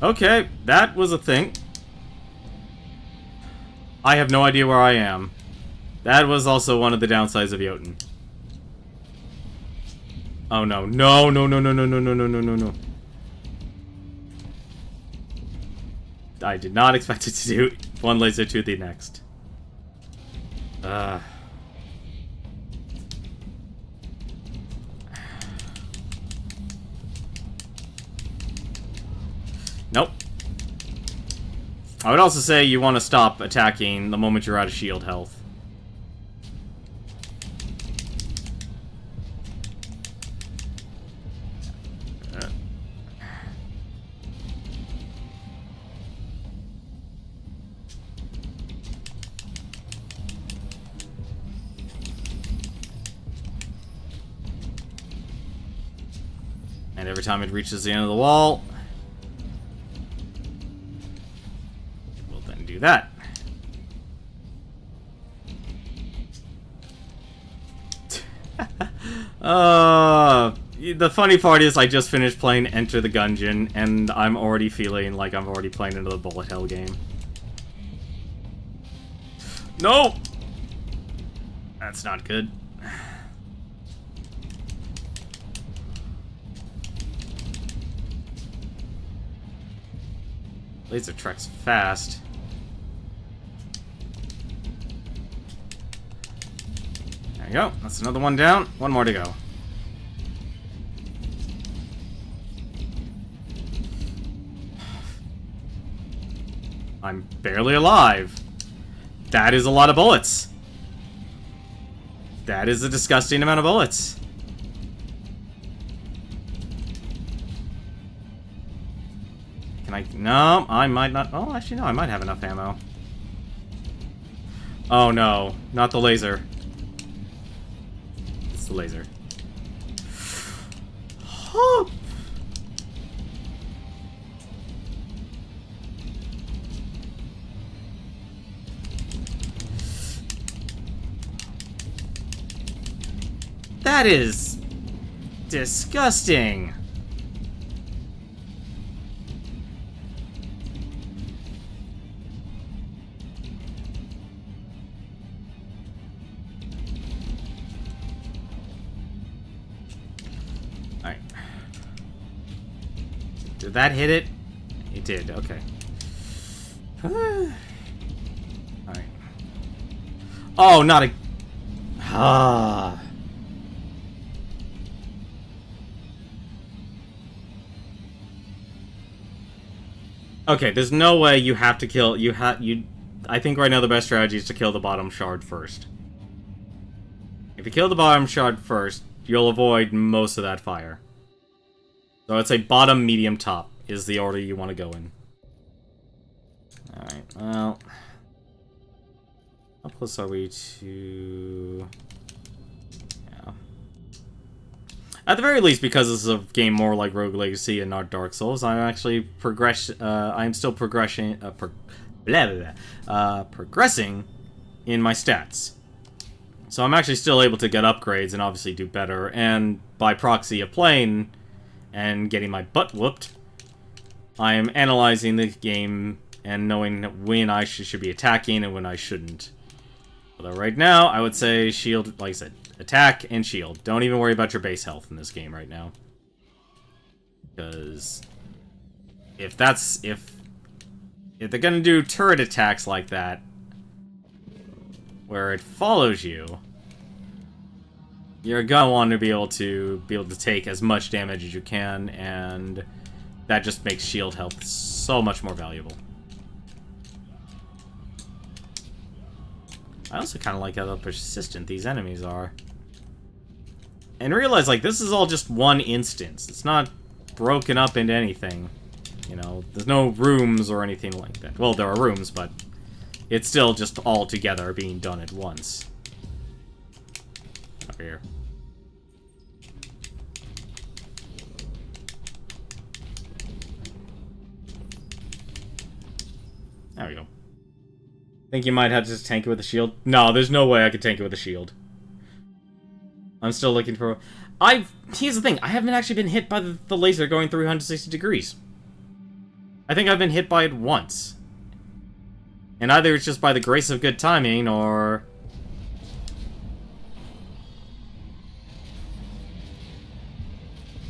[SPEAKER 1] Okay, that was a thing. I have no idea where I am. That was also one of the downsides of Jotun. Oh no. No, no, no, no, no, no, no, no, no, no, no. I did not expect it to do one laser to the next. Nope. I would also say you want to stop attacking the moment you're out of shield health. And every time it reaches the end of the wall, it will then do that. The funny part is I just finished playing Enter the Gungeon, and I'm already feeling like I'm already playing another bullet hell game. No! That's not good. Laser tracks fast. There you go. That's another one down. One more to go. I'm barely alive. That is a lot of bullets. That is a disgusting amount of bullets. Can I? No, I might not. Oh, actually, no, I might have enough ammo. Oh no, not the laser. It's the laser. That is disgusting. Alright. Did that hit it? It did, okay. Alright. Oh, not a... Ah. Okay, there's no way you have to kill... I think right now the best strategy is to kill the bottom shard first. If you kill the bottom shard first, you'll avoid most of that fire. So I'd say bottom, medium, top is the order you want to go in. Alright, well... How close are we to... Yeah. At the very least, because this is a game more like Rogue Legacy and not Dark Souls, I'm actually I'm still progressing in my stats. So I'm actually still able to get upgrades and obviously do better, and by proxy of playing and getting my butt whooped, I am analyzing the game and knowing when I should be attacking and when I shouldn't. Although right now, I would say shield, like I said, attack and shield. Don't even worry about your base health in this game right now. Because if they're gonna do turret attacks like that, where it follows you, you're gonna want to be able to take as much damage as you can, and that just makes shield health so much more valuable. I also kind of like how persistent these enemies are. And realize, like, this is all just one instance. It's not broken up into anything. You know, there's no rooms or anything like that. Well, there are rooms, but it's still just all together being done at once. Over here. There we go. Think you might have to just tank it with a shield? No, there's no way I could tank it with a shield. I'm still looking for... Here's the thing, I haven't actually been hit by the laser going 360 degrees. I think I've been hit by it once. And either it's just by the grace of good timing, or...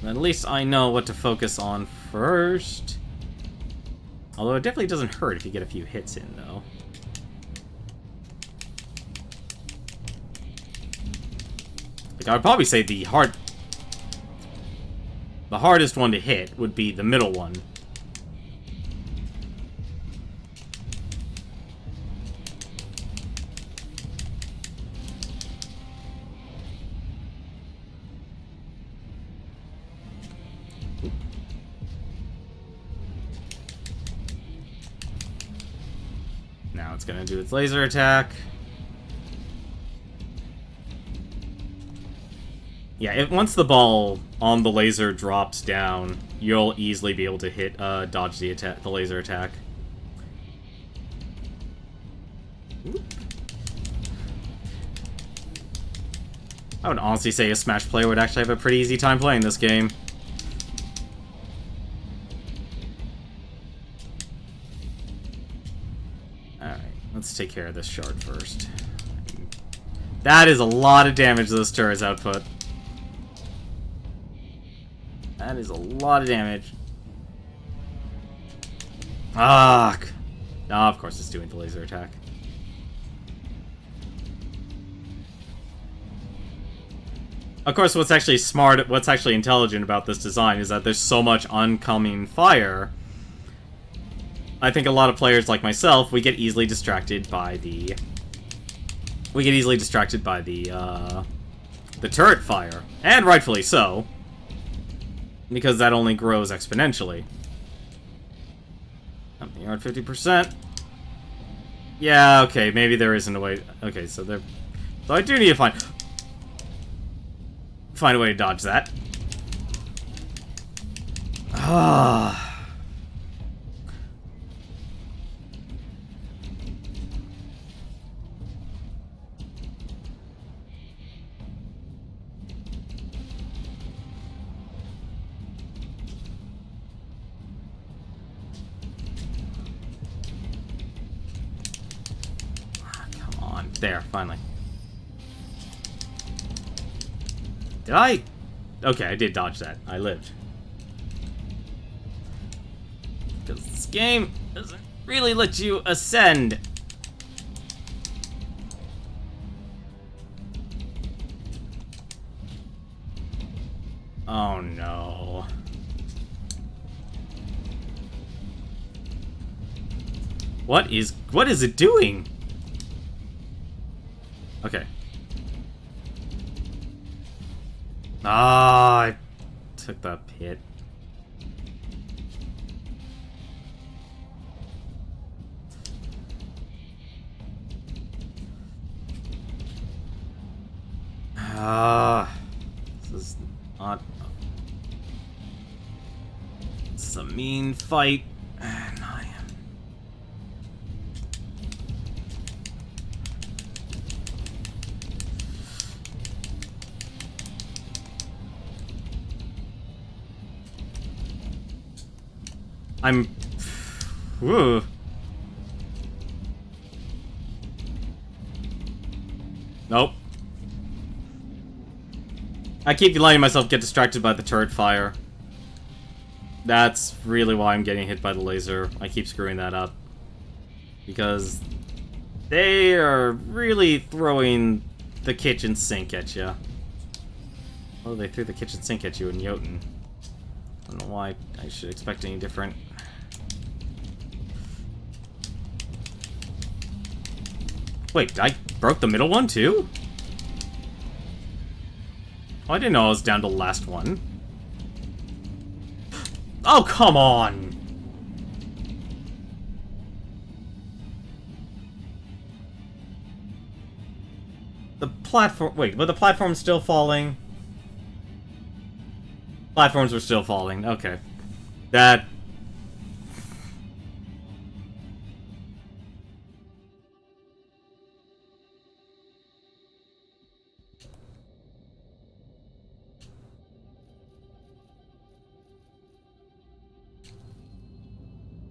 [SPEAKER 1] At least I know what to focus on first. Although it definitely doesn't hurt if you get a few hits in, though. Like, I would probably say the hardest one to hit would be the middle one. Now it's gonna do its laser attack. Yeah, once the ball on the laser drops down, you'll easily be able to hit, dodge the laser attack. Oop. I would honestly say a Smash player would actually have a pretty easy time playing this game. Alright, let's take care of this shard first. That is a lot of damage this turret's output. That is a lot of damage. Fuck. Ah, of course it's doing the laser attack. Of course, what's actually smart, what's actually intelligent about this design is that there's so much oncoming fire. I think a lot of players like myself, we get easily distracted by the... the turret fire. And rightfully so. Because that only grows exponentially. You're at 50%. Yeah, okay, maybe there isn't a way... Okay, so there... So I do need to find a way to dodge that. Ah... There, finally. Did I? Okay, I did dodge that. I lived. Because this game doesn't really let you ascend. Oh no. What is it doing? Okay. Ah, I took that hit. Ah, this is not. This is a mean fight, and I am. Whoa. Nope. I keep letting myself get distracted by the turret fire. That's really why I'm getting hit by the laser. I keep screwing that up. Because they are really throwing the kitchen sink at you. Oh, they threw the kitchen sink at you in Jotun. I don't know why I should expect any different. Wait, I broke the middle one too? Oh, I didn't know I was down to the last one. Oh, come on! The platform... Wait, were the platforms still falling? Platforms were still falling. Okay. That...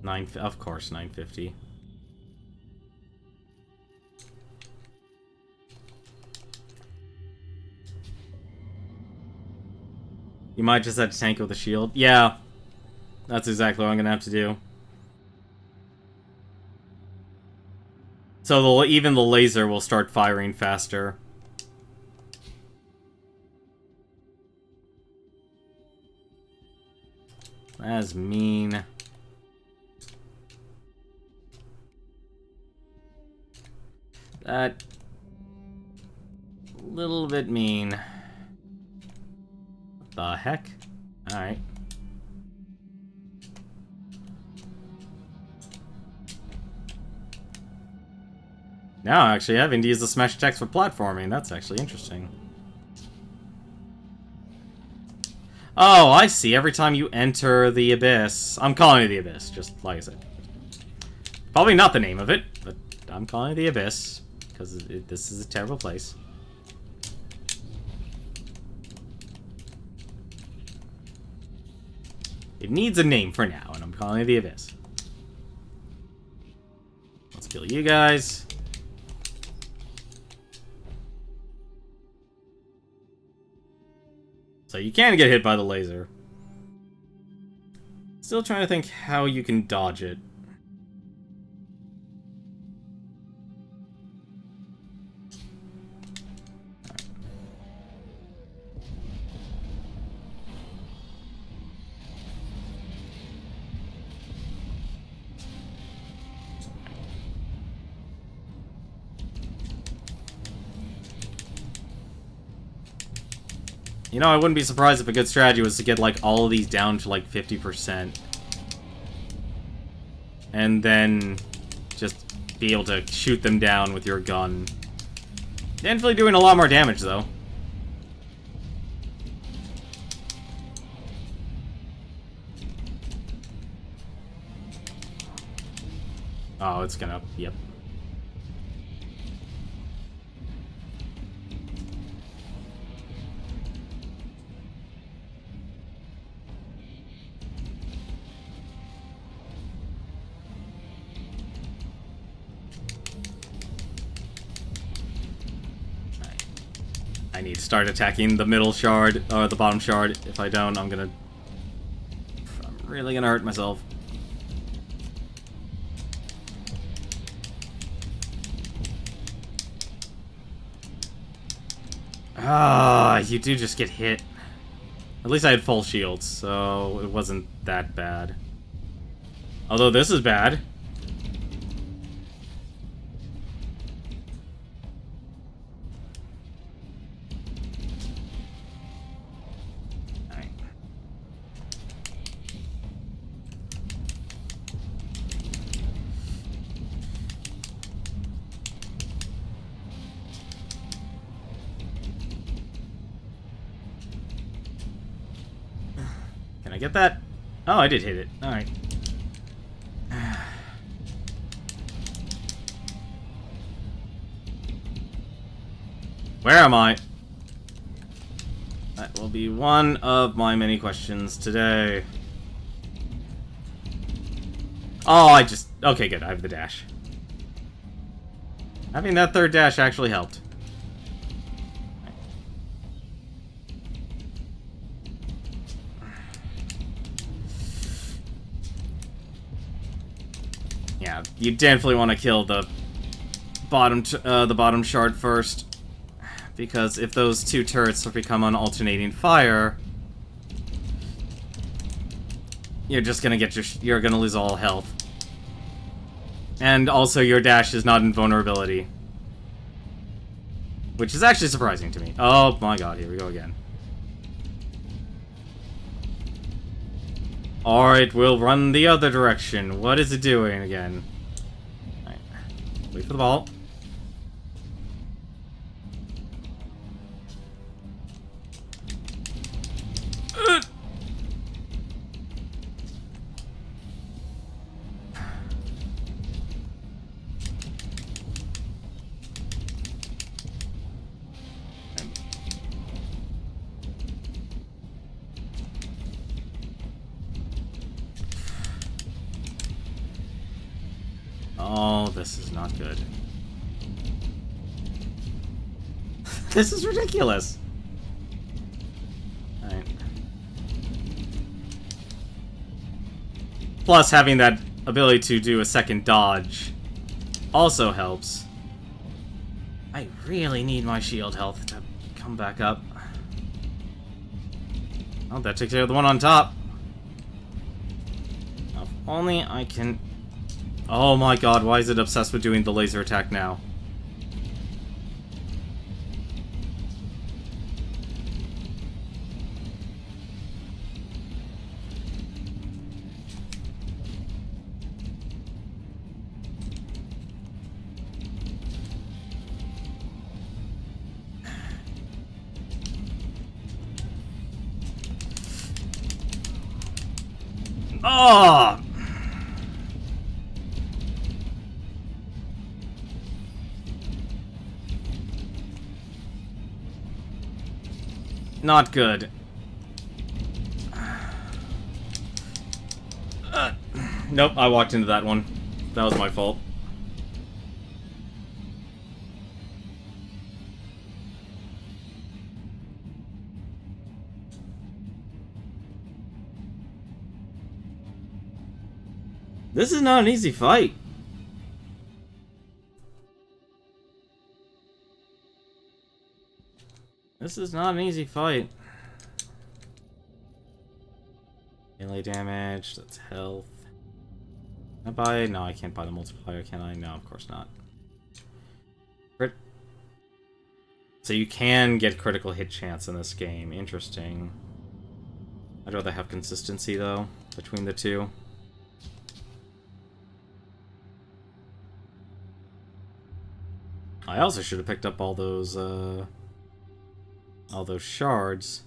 [SPEAKER 1] Of course, 950. You might just have to tank it with a shield. Yeah, that's exactly what I'm gonna have to do. So even the laser will start firing faster. That's mean. That... little bit mean. What the heck? Alright. Now I actually having to use the smash attacks for platforming. That's actually interesting. Oh, I see. Every time you enter the Abyss... I'm calling it the Abyss, just like I said. Probably not the name of it, but I'm calling it the Abyss, because this is a terrible place. It needs a name for now, and I'm calling it the Abyss. Let's kill you guys. So you can get hit by the laser. Still trying to think how you can dodge it. You know, I wouldn't be surprised if a good strategy was to get, like, all of these down to, like, 50%. And then just be able to shoot them down with your gun. Definitely doing a lot more damage, though. Oh, it's gonna... Yep. I need to start attacking the middle shard, or the bottom shard. If I don't, I'm really gonna hurt myself. Ah, you do just get hit. At least I had full shields, so it wasn't that bad. Although this is bad. Can I get that? Oh, I did hit it. Alright. Where am I? That will be one of my many questions today. Oh, okay, good. I have the dash. Having that third dash actually helped. Yeah, you definitely want to kill the bottom shard first, because if those two turrets become on alternating fire, you're just gonna you're gonna lose all health, and also your dash is not invulnerability, which is actually surprising to me. Oh my god, here we go again. Alright, we'll run the other direction. What is it doing again? Alright. Wait for the ball. Oh, this is not good. This is ridiculous. Alright. Plus, having that ability to do a second dodge also helps. I really need my shield health to come back up. Oh, that takes care of the one on top. Now, if only I can... Oh my god, why is it obsessed with doing the laser attack now? Oh! Not good. Nope, I walked into that one. That was my fault. This is not an easy fight. This is not an easy fight. Melee damage, that's health. Can I buy? No, I can't buy the multiplier, can I? No, of course not. Crit. So you can get critical hit chance in this game. Interesting. I'd rather have consistency, though, between the two. I also should have picked up all those shards.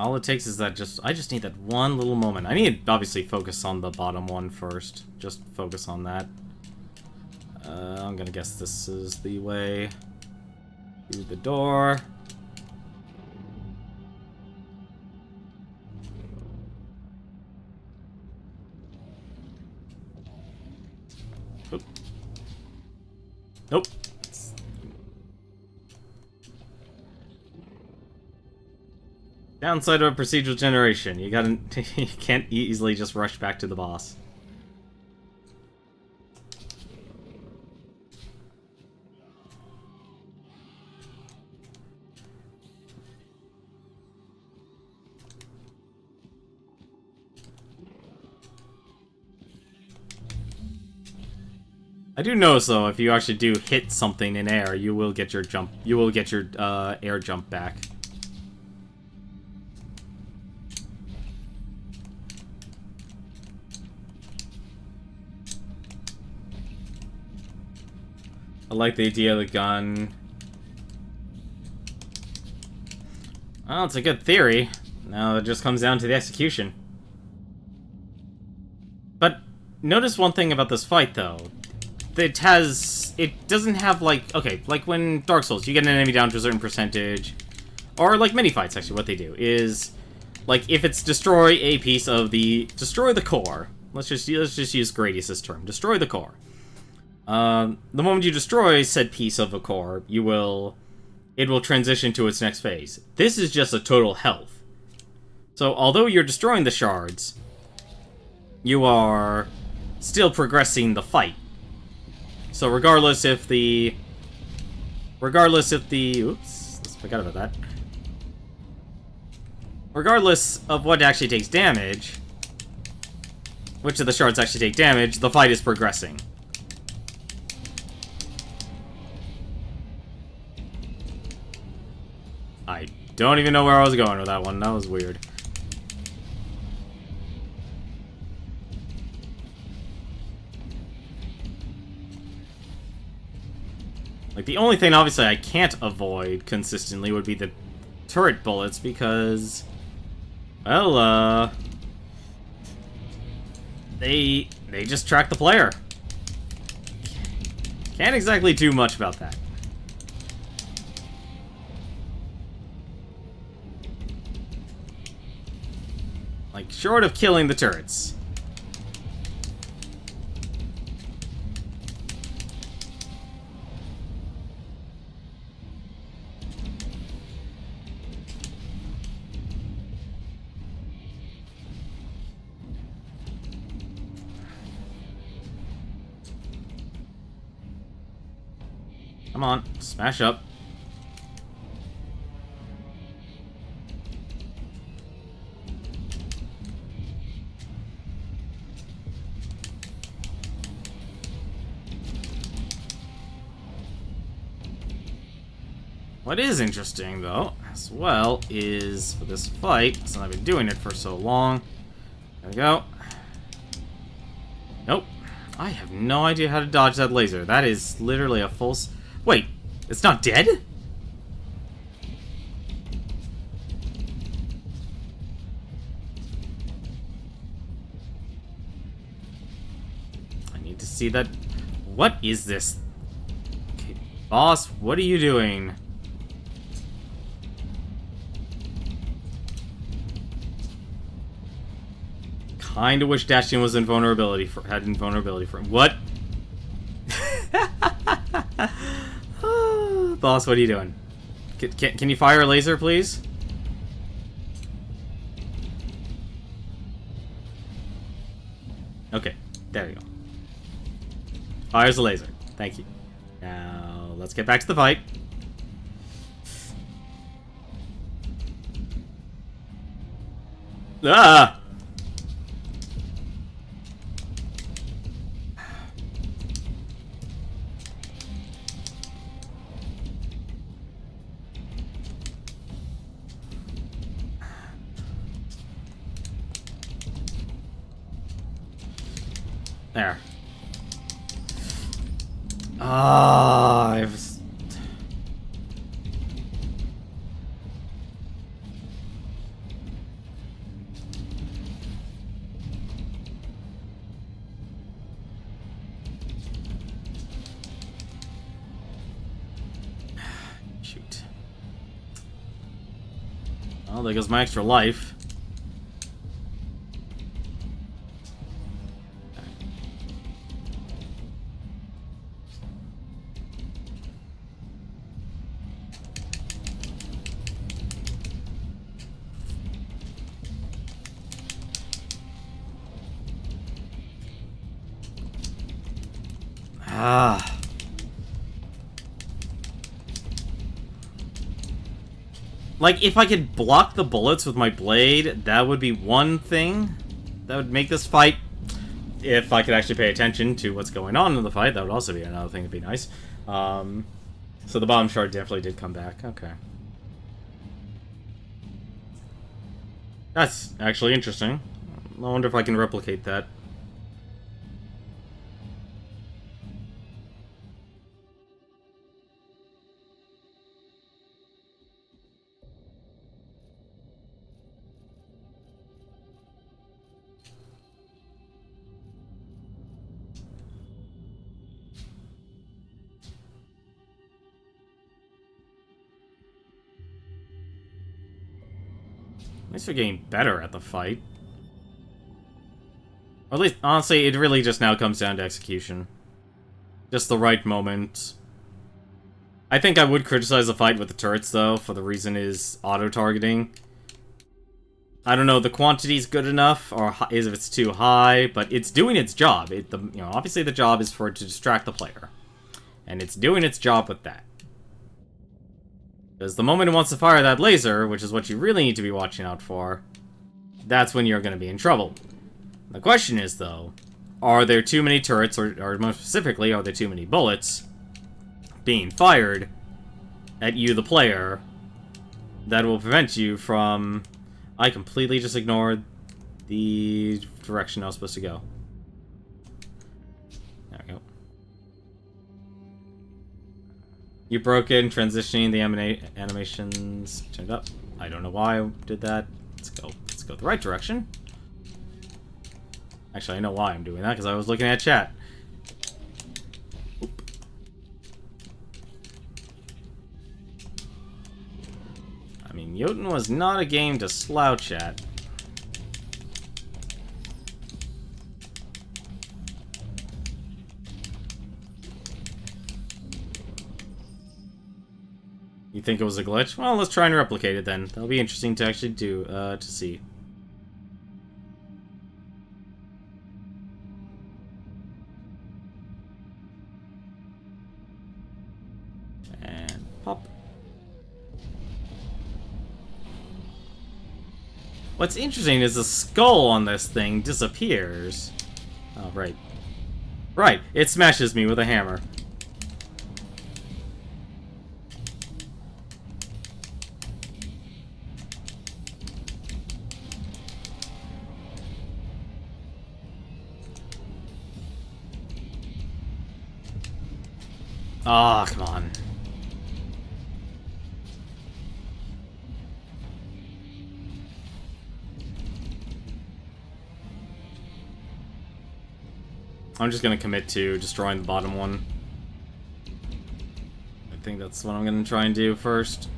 [SPEAKER 1] All it takes is that I just need that one little moment. I need to obviously focus on the bottom one first. Just focus on that. I'm gonna guess this is the way. Through the door. Oop. Nope. Downside of a procedural generation. You can't easily just rush back to the boss. I do notice though, if you actually do hit something in air, you will get your jump. You will get your air jump back. I like the idea of the gun. Well, it's a good theory. Now it just comes down to the execution. But notice one thing about this fight though. It doesn't have, like, okay, like when Dark Souls, you get an enemy down to a certain percentage, or like mini fights, actually, what they do is, like, if it's destroy the core, let's just use Gradius's term, destroy the core. The moment you destroy said piece of a core, it will transition to its next phase. This is just a total health. So, although you're destroying the shards, you are still progressing the fight. So regardless if the... Oops, let's forget about that. Regardless of what actually takes damage, which of the shards actually take damage, the fight is progressing. I don't even know where I was going with that one. That was weird. Like, the only thing, obviously, I can't avoid consistently would be the turret bullets, because... well, they just track the player. Can't exactly do much about that. Like, short of killing the turrets. Come on, smash up. What is interesting, though, as well, is for this fight, since I've been doing it for so long. There we go. Nope. I have no idea how to dodge that laser. That is literally a full... Wait, it's not dead? I need to see that... What is this? Okay, boss, what are you doing? Kinda wish dashing was invulnerability for had invulnerability for him. What? Boss, what are you doing? Can you fire a laser, please? Okay, there you go. Fires a laser. Thank you. Now, let's get back to the fight. Ah! There. Ah, I've... Shoot. Well, there goes my extra life. Ah. Like, if I could block the bullets with my blade, that would be one thing. That would make this fight... If I could actually pay attention to what's going on in the fight, that would also be another thing that'd be nice. So the bottom shard definitely did come back. Okay. That's actually interesting. I wonder if I can replicate that. At least we're getting better at the fight. Or at least, honestly, it really just now comes down to execution. Just the right moment. I think I would criticize the fight with the turrets, though, for the reason is auto-targeting. I don't know, the quantity's good enough, or is if it's too high, but it's doing its job. Obviously the job is for it to distract the player. And it's doing its job with that. Because the moment it wants to fire that laser, which is what you really need to be watching out for, that's when you're going to be in trouble. The question is, though, are there too many turrets, or more specifically, are there too many bullets being fired at you, the player, that will prevent you from... I completely just ignored the direction I was supposed to go. There we go. You broke in, transitioning the animations turned up. I don't know why I did that. Let's go the right direction. Actually, I know why I'm doing that, because I was looking at chat. Oop. I mean, Jotun was not a game to slouch at. You think it was a glitch? Well, let's try and replicate it then. That'll be interesting to actually do, to see. And pop. What's interesting is the skull on this thing disappears. Oh, right. Right, it smashes me with a hammer. Ah, oh, come on. I'm just gonna commit to destroying the bottom one. I think that's what I'm gonna try and do first.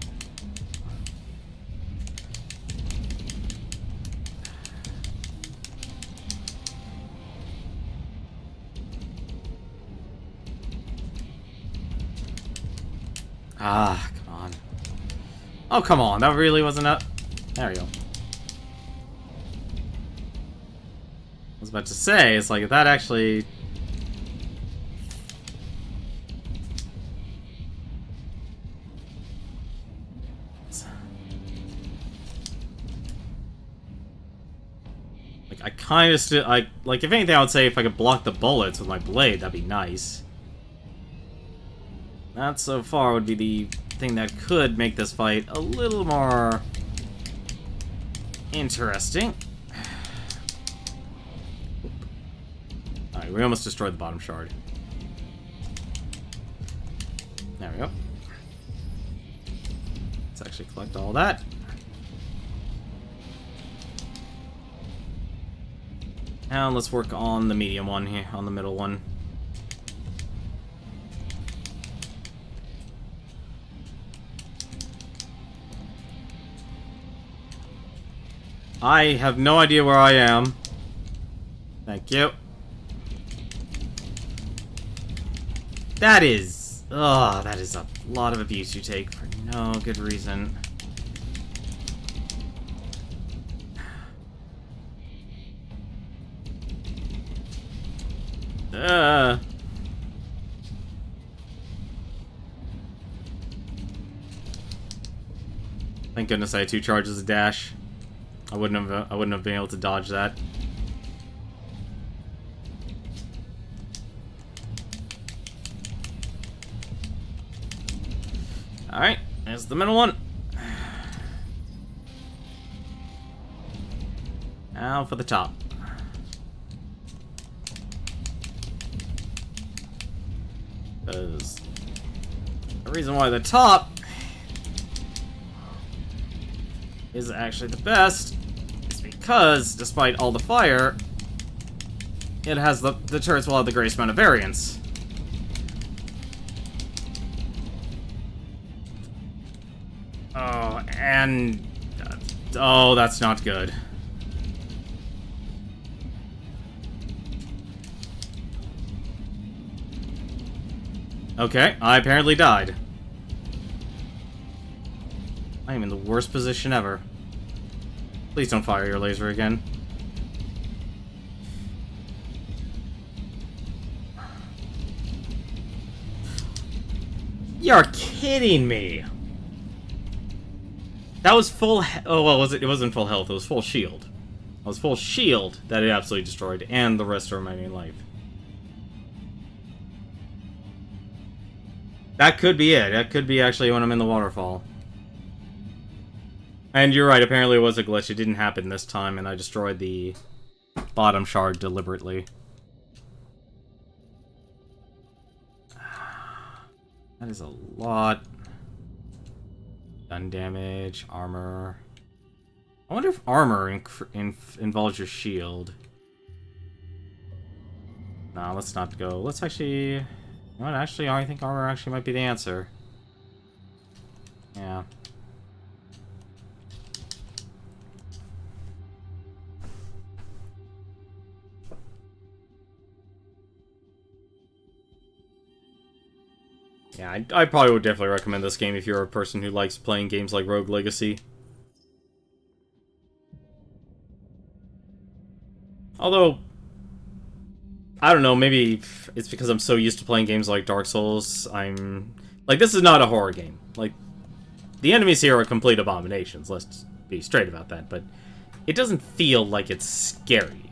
[SPEAKER 1] Ah, come on. Oh, come on. That really wasn't up. There we go. I was about to say, it's like, that actually... Like, I kind of still... like, if anything, I would say if I could block the bullets with my blade, that'd be nice. That, so far, would be the thing that could make this fight a little more... interesting. Alright, we almost destroyed the bottom shard. There we go. Let's actually collect all that. Now let's work on the medium one here, on the middle one. I have no idea where I am. Thank you. That is... ugh, that is a lot of abuse you take for no good reason. Thank goodness I had 2 charges of dash. I wouldn't have been able to dodge that. Alright, there's the middle one. Now for the top. Because the reason why the top is actually the best is because, despite all the fire, it has the turrets will have the greatest amount of variance. Oh, and... oh, that's not good. Okay, I apparently died. I am in the worst position ever. Please don't fire your laser again. You're kidding me! That was full oh, well, was it? It wasn't full health, it was full shield. It was full shield that it absolutely destroyed, and the rest of my main life. That could be it. That could be actually when I'm in the waterfall. And you're right, apparently it was a glitch. It didn't happen this time, and I destroyed the bottom shard deliberately. That is a lot. Gun damage, armor. I wonder if armor involves your shield. No, let's not go. Let's actually... you know what, actually, I think armor actually might be the answer. Yeah. Yeah, I probably would definitely recommend this game if you're a person who likes playing games like Rogue Legacy. Although, I don't know, maybe it's because I'm so used to playing games like Dark Souls, like, this is not a horror game. Like, the enemies here are complete abominations, let's be straight about that, but it doesn't feel like it's scary.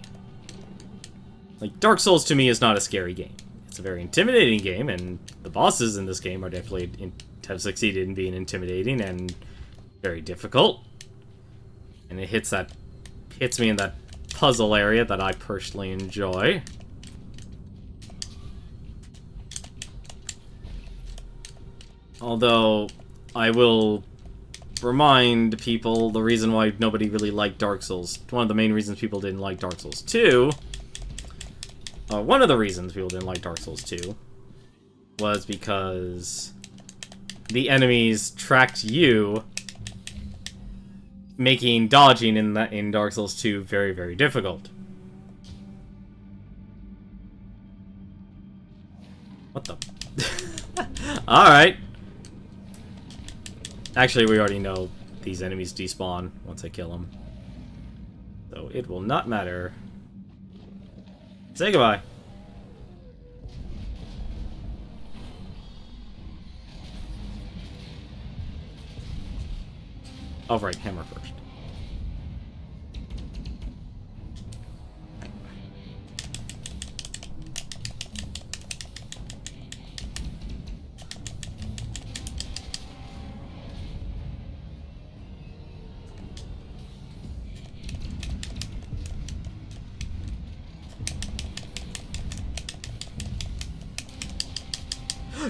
[SPEAKER 1] Like, Dark Souls to me is not a scary game. It's a very intimidating game, and the bosses in this game are definitely have succeeded in being intimidating and very difficult. And it hits me in that puzzle area that I personally enjoy. Although, I will remind people the reason why nobody really liked Dark Souls. One of the main reasons people didn't like Dark Souls 2... one of the reasons people didn't like Dark Souls 2 was because the enemies tracked you, making dodging in Dark Souls 2 very, very difficult. What the? Alright. Actually, we already know these enemies despawn once I kill them. So it will not matter. Say goodbye. Oh, right, hammer first.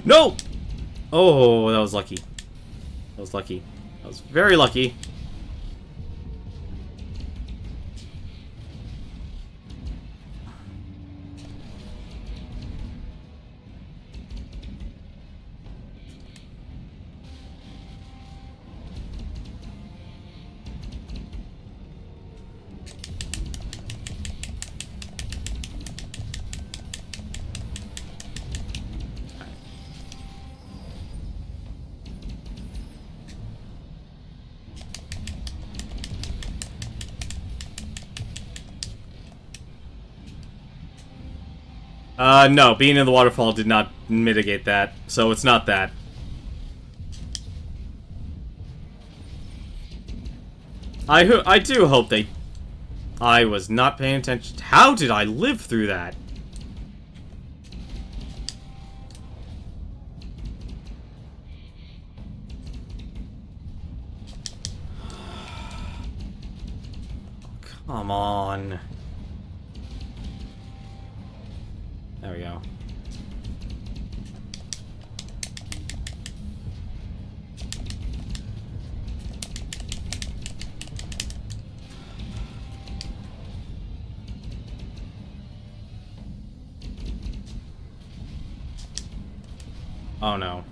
[SPEAKER 1] No! Oh, that was lucky. That was lucky. That was very lucky. No, being in the waterfall did not mitigate that, so it's not that. I do hope they... I was not paying attention. How did I live through that? Come on. There we go. Oh no.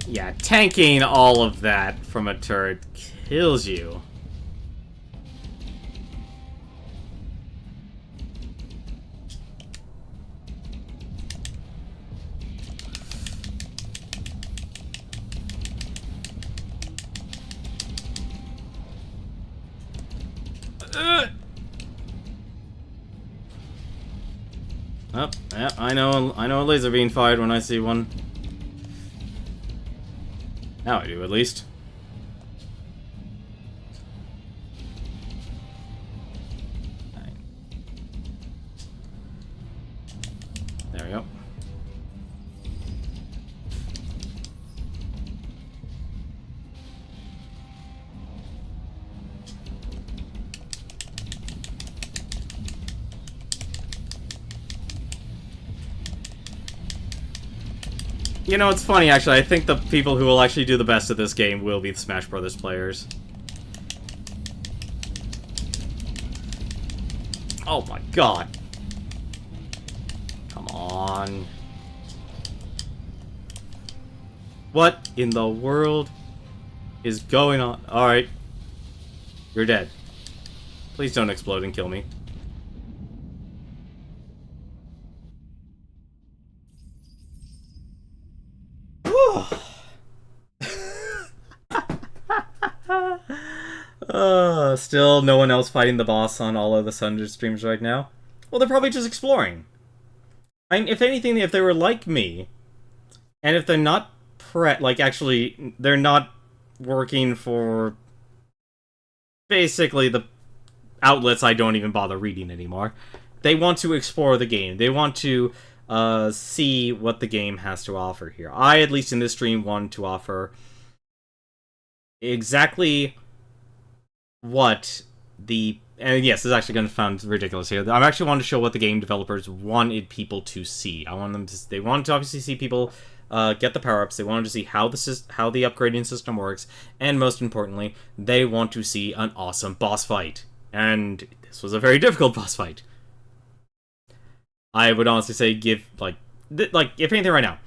[SPEAKER 1] Yeah, tanking all of that from a turret kills you. Oh, yeah, I know a laser being fired when I see one. Now I do, at least. Right. There we go. You know, it's funny, actually. I think the people who will actually do the best at this game will be the Smash Brothers players. Oh my god. Come on. What in the world is going on? Alright. You're dead. Please don't explode and kill me. Still no one else fighting the boss on all of the Sundered streams right now? Well, they're probably just exploring. I mean, if anything, if they were like me, and if they're not actually, they're not working for basically the outlets I don't even bother reading anymore. They want to explore the game. They want to see what the game has to offer here. I, at least in this stream, want to offer exactly what the... And yes, this is actually going to sound ridiculous here. I actually want to show what the game developers wanted people to see. I want them to... They wanted to obviously see people get the power-ups. They wanted to see how the upgrading system works. And most importantly, they want to see an awesome boss fight. And this was a very difficult boss fight. I would honestly say if anything right now,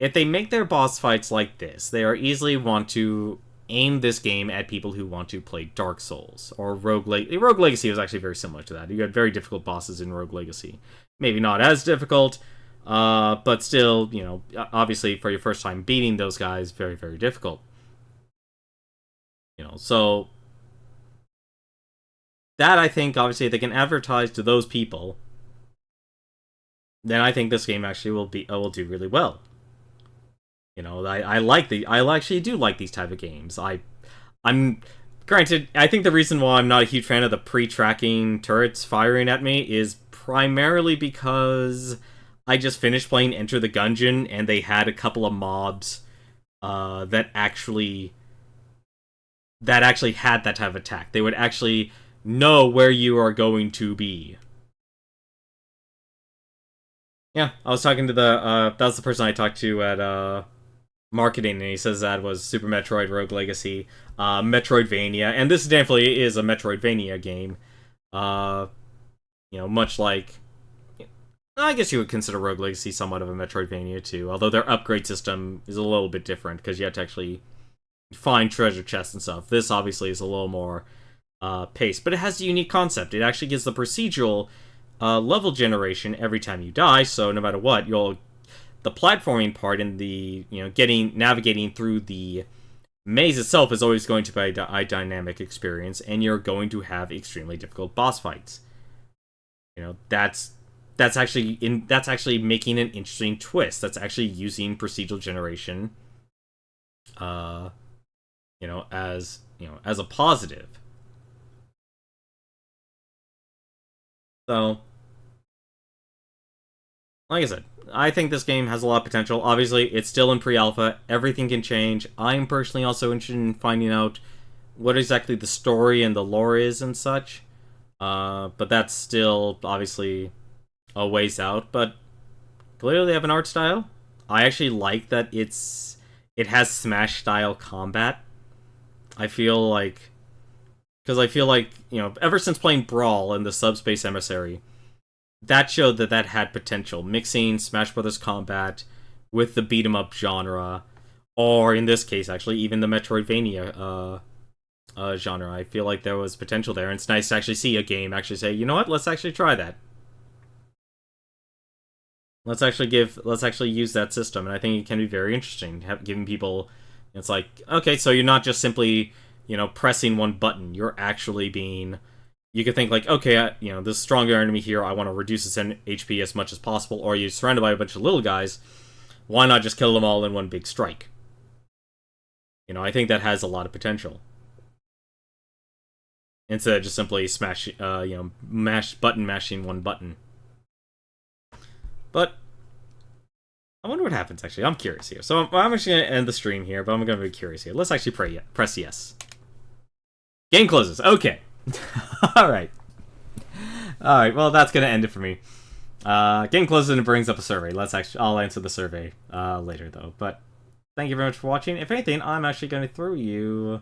[SPEAKER 1] if they make their boss fights like this, they are easily want to aim this game at people who want to play Dark Souls or Rogue Legacy. Rogue Legacy was actually very similar to that. You had very difficult bosses in Rogue Legacy. Maybe not as difficult, but still, you know, obviously for your first time beating those guys, very, very difficult. You know, so that, I think, obviously, if they can advertise to those people, then I think this game actually will do really well. You know, I actually do like these type of games. I'm granted, I think the reason why I'm not a huge fan of the pre-tracking turrets firing at me is primarily because I just finished playing Enter the Gungeon and they had a couple of mobs that actually had that type of attack. They would actually know where you are going to be. Yeah, I was talking to that was the person I talked to at marketing, and he says that was Super Metroid Rogue Legacy, Metroidvania, and this definitely is a Metroidvania game. You know, much like, I guess you would consider Rogue Legacy somewhat of a Metroidvania too, although their upgrade system is a little bit different, because you have to actually find treasure chests and stuff. This obviously is a little more paced, but it has a unique concept. It actually gives the procedural level generation every time you die, so no matter what, the platforming part and the, you know, navigating through the maze itself is always going to be a dynamic experience, and you're going to have extremely difficult boss fights. You know, that's actually making an interesting twist. That's actually using procedural generation, you know, as a positive. So, like I said, I think this game has a lot of potential. Obviously, it's still in pre-alpha. Everything can change. I'm personally also interested in finding out what exactly the story and the lore is and such. But that's still, obviously, a ways out. But clearly they have an art style. I actually like that it has Smash-style combat. I feel like... Because I feel like, you know, ever since playing Brawl and the Subspace Emissary, that showed that had potential. Mixing Smash Brothers combat with the beat-em-up genre, or in this case, actually, even the Metroidvania genre. I feel like there was potential there, and it's nice to actually see a game actually say, you know what, let's actually try that. Let's actually use that system, and I think it can be very interesting, giving people, it's like, okay, so you're not just simply, you know, pressing one button, you're actually being... You could think like, okay, you know, this stronger enemy here, I want to reduce its HP as much as possible, or you're surrounded by a bunch of little guys, why not just kill them all in one big strike? You know, I think that has a lot of potential. Instead of just simply mashing one button. But, I wonder what happens, actually. I'm curious here. So, I'm actually going to end the stream here, but I'm going to be curious here. Let's actually press yes. Game closes. Okay. Alright, well, that's gonna end it for me. Game closes and it brings up a survey. I'll answer the survey later, though. But thank you very much for watching. If anything, I'm actually going to throw you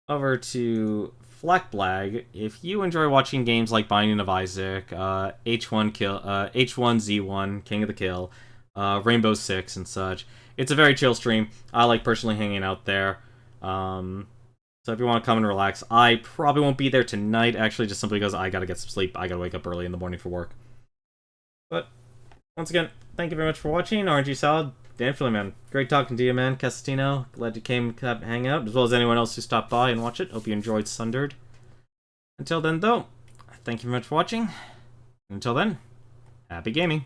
[SPEAKER 1] over to Flackblag. If you enjoy watching games like Binding of Isaac, H1Z1, King of the Kill, Rainbow Six, and such, it's a very chill stream. I like personally hanging out there. So if you want to come and relax, I probably won't be there tonight, actually, just simply because I gotta get some sleep. I gotta wake up early in the morning for work. But, once again, thank you very much for watching. RNG Salad, definitely, man. Great talking to you, man. Castino, glad you came to hang out, as well as anyone else who stopped by and watched it. Hope you enjoyed Sundered. Until then, though, thank you very much for watching. Until then, happy gaming.